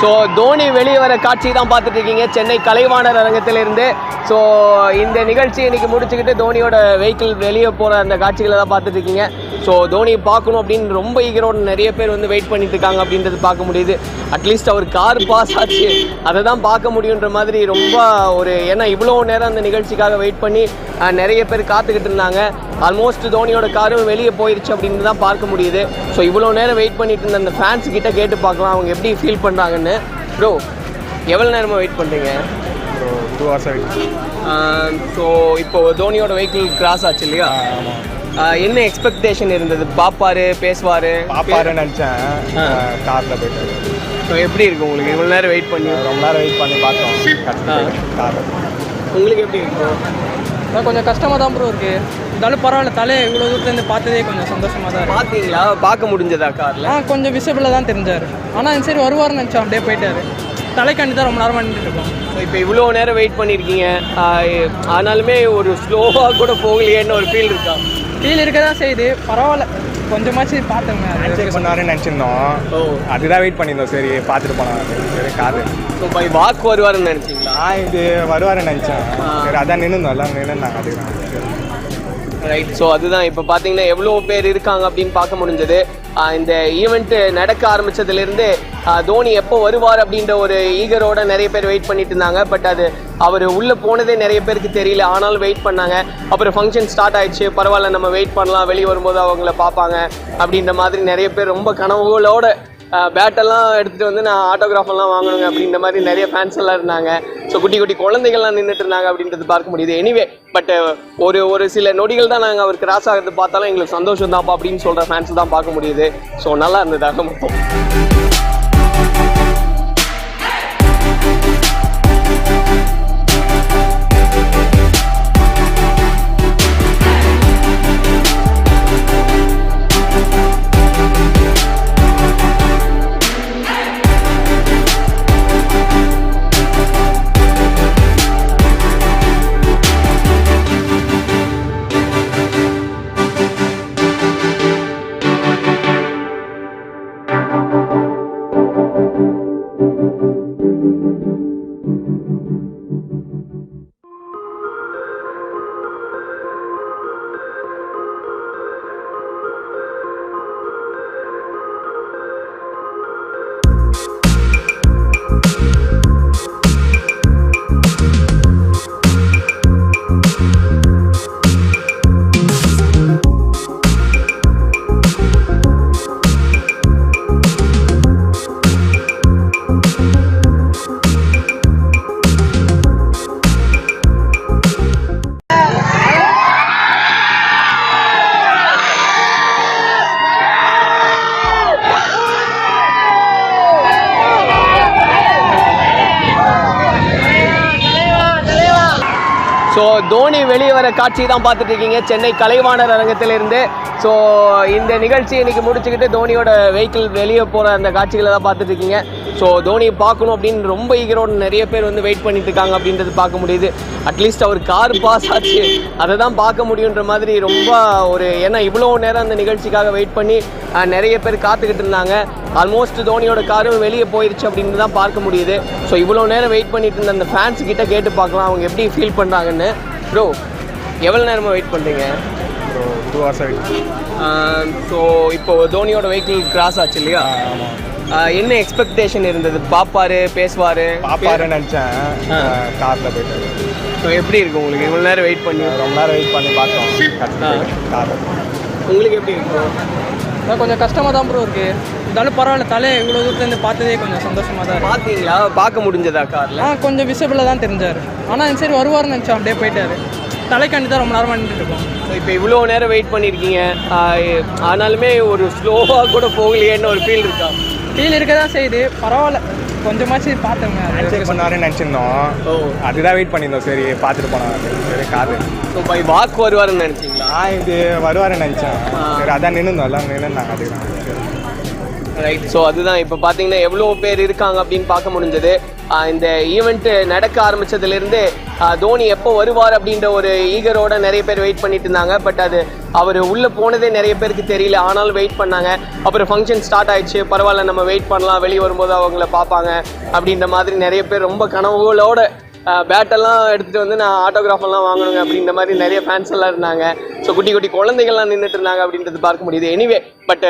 Speaker 1: ஸோ தோனி வெளியே வர காட்சி தான் பார்த்துட்டு இருக்கீங்க சென்னை கலைவாணர் அரங்கத்திலிருந்து. ஸோ இந்த நிகழ்ச்சி இன்னைக்கு முடிச்சுக்கிட்டு தோனியோட வெஹிக்கிள் வெளியே போகிற அந்த காட்சிகளை தான் பார்த்துட்டு இருக்கீங்க. ஸோ தோனியை பார்க்கணும் அப்படின்னு ரொம்ப ஈகரோட நிறைய பேர் வந்து வெயிட் பண்ணிட்டு இருக்காங்க அப்படின்றது பார்க்க முடியுது. அட்லீஸ்ட் அவர் கார் பாஸ் ஆச்சு அதை தான் பார்க்க முடியுன்ற மாதிரி ரொம்ப ஒரு ஏன்னா இவ்வளோ நேரம் அந்த நிகழ்ச்சிக்காக வெயிட் பண்ணி நிறைய பேர் காத்துக்கிட்டு இருந்தாங்க. ஆல்மோஸ்ட் தோனியோட காரும் வெளியே போயிடுச்சு அப்படின்னு தான் பார்க்க முடியுது. ஸோ இவ்வளோ நேரம் வெயிட் பண்ணிட்டு இருந்த அந்த ஃபேன்ஸ் கிட்ட கேட்டு பார்க்கலாம் அவங்க எப்படி ஃபீல் பண்ணுறாங்கன்னு. ப்ரோ எவ்வளோ நேரமாக வெயிட் பண்ணுறீங்க?
Speaker 23: Bro 2 hours wait.
Speaker 1: ஸோ இப்போ தோனியோட வெஹிக்கிள் கிராஸ் ஆச்சு இல்லையா? என்ன எக்ஸ்பெக்டேஷன் இருந்தது? பாப்பாரு பேசுவார்
Speaker 23: பாப்பாருன்னு நினச்சேன், காரில் போயிட்டாரு.
Speaker 1: ஸோ எப்படி இருக்கு உங்களுக்கு இவ்வளோ நேரம் வெயிட் பண்ணி?
Speaker 23: ரொம்ப நேரம் வெயிட் பண்ணி பார்த்தோம் காரில்.
Speaker 1: உங்களுக்கு எப்படி இருக்கும்?
Speaker 23: கொஞ்சம் கஷ்டமாக தான் ப்ரோ இருக்குது. இருந்தாலும் பரவாயில்ல, தலையை இவ்வளோ தூரத்துலேருந்து பார்த்ததே கொஞ்சம் சந்தோஷமாக தான்.
Speaker 1: பார்த்தீங்களா? பார்க்க முடிஞ்சதா காரில்?
Speaker 23: கொஞ்சம் விசிபிளாக தான் தெரிஞ்சார். ஆனால் சரி வருவார்னு நினச்சோம், அப்படியே போயிட்டாரு. தலைக்காண்டி தான் ரொம்ப நேரம் பண்ணிட்டு இருக்கோம்.
Speaker 1: ஸோ இப்போ இவ்வளோ நேரம் வெயிட் பண்ணியிருக்கீங்க, ஆனாலுமே ஒரு ஸ்லோவாக கூட போகலையேன்னு ஒரு ஃபீல் இருக்கா?
Speaker 23: ஃபீல் இருக்க தான் செய்யுது, பரவாயில்ல கொஞ்சமாச்சு பார்த்தோங்க. பண்ணாருன்னு நினச்சிருந்தோம், அதுதான் வெயிட் பண்ணியிருந்தோம். சரி பார்த்துட்டு போனாங்க, சரி காது.
Speaker 1: ஸோ பை வாக் வருவாருன்னு நினச்சிங்களா?
Speaker 23: இது வருவாருன்னு நினச்சேன். சரி அதான் நின்றுந்தோம், எல்லாம் நின்றுந்தாங்க. அதுதான்
Speaker 1: ரைட். ஸோ அதுதான் இப்போ பார்த்தீங்கன்னா எவ்வளோ பேர் இருக்காங்க அப்படின்னு பார்க்க முடிஞ்சது. இந்த ஈவெண்ட்டு நடக்க ஆரம்பித்ததுலேருந்து தோனி எப்போ வருவார் அப்படின்ற ஒரு ஈகரோட நிறைய பேர் வெயிட் பண்ணிட்டு இருந்தாங்க. பட் அது அவர் உள்ளே போனதே நிறைய பேருக்கு தெரியல, ஆனாலும் வெயிட் பண்ணாங்க. அப்புறம் ஃபங்க்ஷன் ஸ்டார்ட் ஆயிடுச்சு, பரவாயில்ல நம்ம வெயிட் பண்ணலாம், வெளியே வரும்போது அவங்கள பார்ப்பாங்க அப்படின்ற மாதிரி நிறைய பேர் ரொம்ப கனவுகளோட பேட்டெல்லாம் எடுத்துகிட்டு வந்து நான் ஆட்டோகிராஃபெல்லாம் வாங்கணுங்க அப்படின்ற மாதிரி நிறைய ஃபேன்ஸ் எல்லாம் இருந்தாங்க. ஸோ குட்டி குட்டி குழந்தைகள்லாம் நின்றுட்டு இருந்தாங்க அப்படின்றது பார்க்க முடியுது. எனிவே பட் ஒரு சில நொடிகள் தான் நாங்கள் அவர் கிராஸ் ஆகிறது பார்த்தாலும் எங்களுக்கு சந்தோஷம் தான்ப்பா அப்படின்னு சொல்கிற ஃபேன்ஸ் தான் பார்க்க முடியுது. ஸோ நல்லா இருந்ததாக மொத்தம். ஸோ தோனி வெளியே வர காட்சி தான் பார்த்துட்டு இருக்கீங்க சென்னை கலைவாணர் அரங்கத்திலிருந்து. ஸோ இந்த நிகழ்ச்சி இன்னைக்கு முடிச்சுக்கிட்டு தோனியோட வெஹிக்கிள் வெளியே போகிற அந்த காட்சிகளை தான் பார்த்துட்டு இருக்கீங்க. ஸோ தோனியை பார்க்கணும் அப்படின்னு ரொம்ப ஈகரோட நிறைய பேர் வந்து வெயிட் பண்ணிட்டு இருக்காங்க அப்படின்றது பார்க்க முடியுது. அட்லீஸ்ட் அவர் கார் பாஸ் ஆச்சு அதை தான் பார்க்க முடியுன்ற மாதிரி ரொம்ப ஒரு ஏன்னா இவ்வளோ நேரம் அந்த நிகழ்ச்சிக்காக வெயிட் பண்ணி நிறைய பேர் காத்துக்கிட்டு இருந்தாங்க. ஆல்மோஸ்ட் தோனியோட காரும் வெளியே போயிடுச்சு அப்படின்னு தான் பார்க்க முடியுது. ஸோ இவ்வளோ நேரம் வெயிட் பண்ணிட்டு இருந்த அந்த ஃபேன்ஸ் கிட்ட கேட்டு பார்க்கலாம் அவங்க எப்படி ஃபீல் பண்ணுறாங்கன்னு. ப்ரோ எவ்வளோ நேரமாக வெயிட் பண்ணுறீங்க?
Speaker 23: Bro 2 hours wait.
Speaker 1: ஸோ இப்போ தோனியோட வெஹிக்கிள் கிராஸ் ஆச்சு இல்லையா? என்ன எக்ஸ்பெக்டேஷன் இருந்தது? பாப்பாரு பேசுவார்
Speaker 23: பாப்பாருன்னு நினச்சேன், காரில் போயிட்டாரு.
Speaker 1: ஸோ எப்படி இருக்கு உங்களுக்கு இவ்வளோ நேரம் வெயிட் பண்ணி?
Speaker 23: ரொம்ப நேரம் வெயிட் பண்ணி பார்த்தோம் காரில்.
Speaker 1: உங்களுக்கு எப்படி இருக்கும்?
Speaker 23: கொஞ்சம் கஷ்டமாக தான் ப்ரோ இருக்குது. இருந்தாலும் பரவாயில்ல, தலையை இவ்வளோ தூரத்துலேருந்து பார்த்ததே கொஞ்சம் சந்தோஷமாக தான்.
Speaker 1: பார்த்தீங்களா? பார்க்க முடிஞ்சதா காரில்?
Speaker 23: கொஞ்சம் விசிபிளாக தான் தெரிஞ்சார். ஆனால் சரி வருவார்னு நினச்சோம், அப்படியே போயிட்டாரு. தலைக்காண்டி தான் ரொம்ப நேரம் பண்ணிட்டு இருக்கோம்.
Speaker 1: ஸோ இப்போ இவ்வளோ நேரம் வெயிட் பண்ணியிருக்கீங்க, ஆனாலுமே ஒரு ஸ்லோவாக கூட போகலையேன்னு ஒரு ஃபீல் இருக்கா?
Speaker 23: ஃபீல் இருக்க தான் செய்யுது, பரவாயில்ல கொஞ்சமாச்சு பார்த்தோங்க. செக் பண்ணாருன்னு நினச்சிருந்தோம், அதுதான் வெயிட் பண்ணியிருந்தோம். சரி பார்த்துட்டு போனாங்க, சரி காது.
Speaker 1: ஸோ பை வாக் வருவாருன்னு நினச்சிங்களா?
Speaker 23: இது வருவாருன்னு நினச்சேன். சரி அதான் நின்றுந்தோம், எல்லாம் நின்றுந்தாங்க. அதுதான்
Speaker 1: ரைட். ஸோ அதுதான் இப்போ பார்த்தீங்கன்னா எவ்வளோ பேர் இருக்காங்க அப்படின்னு பார்க்க முடிஞ்சது. இந்த ஈவெண்ட் நடக்க ஆரம்பிச்சதுலேருந்து தோனி எப்போ வருவார் அப்படின்ற ஒரு ஈகரோட நிறைய பேர் வெயிட் பண்ணிட்டு இருந்தாங்க. பட் அது அவர் உள்ளே போனதே நிறைய பேருக்கு தெரியல, ஆனாலும் வெயிட் பண்ணாங்க. அப்புறம் ஃபங்க்ஷன் ஸ்டார்ட் ஆயிடுச்சு, பரவாயில்ல நம்ம வெயிட் பண்ணலாம், வெளியே வரும்போது அவங்கள பார்ப்பாங்க அப்படின்ற மாதிரி நிறைய பேர் ரொம்ப கனவுகளோட பேட்டெல்லாம் எடுத்துகிட்டு வந்து நான் ஆட்டோகிராஃபெல்லாம் வாங்கணுங்க அப்படின்ற மாதிரி நிறைய ஃபேன்ஸ் எல்லாம் இருந்தாங்க. ஸோ குட்டி குட்டி குழந்தைகள்லாம் நின்றுட்டு இருந்தாங்க அப்படின்றது பார்க்க முடியுது. எனிவே பட்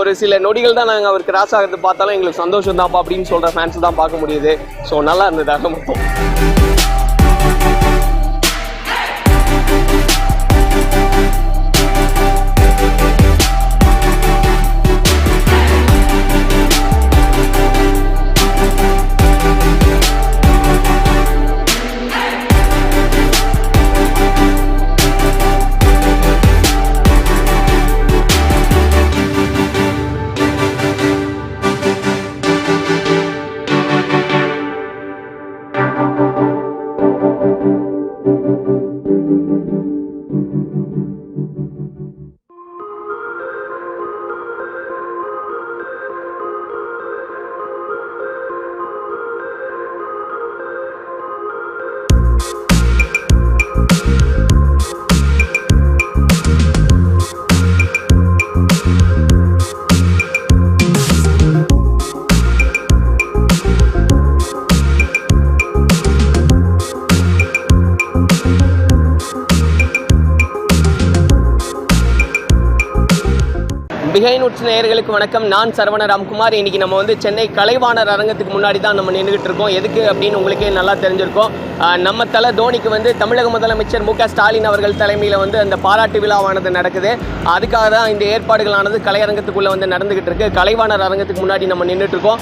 Speaker 1: ஒரு சில நொடிகள் தான் நாங்கள் அவர் கிராஸ் ஆகிறது பார்த்தாலும் எங்களுக்கு சந்தோஷம் தான்ப்பா அப்படின்னு சொல்கிற ஃபேன்ஸ் தான் பார்க்க முடியுது. ஸோ நல்லா இருந்ததாக மொத்தம். பிஹைண்ட்வுட்ஸ் நேயர்களுக்கு வணக்கம். நான் சரவண ராம்குமார். இன்றைக்கி நம்ம வந்து சென்னை கலைவாணர் அரங்கத்துக்கு முன்னாடி தான் நம்ம நின்றுக்கிட்டு இருக்கோம். எதுக்கு அப்படின்னு உங்களுக்கே நல்லா தெரிஞ்சிருக்கோம். நம்ம தலை தோனிக்கு வந்து தமிழக முதலமைச்சர் மு.க.ஸ்டாலின் அவர்கள் தலைமையில் வந்து அந்த பாராட்டு விழாவானது நடக்குது. அதுக்காக தான் இந்த ஏற்பாடுகளானது கலையரங்கத்துக்குள்ளே வந்து நடந்துக்கிட்டு இருக்கு. கலைவாணர் அரங்கத்துக்கு முன்னாடி நம்ம நின்றுட்டு இருக்கோம்.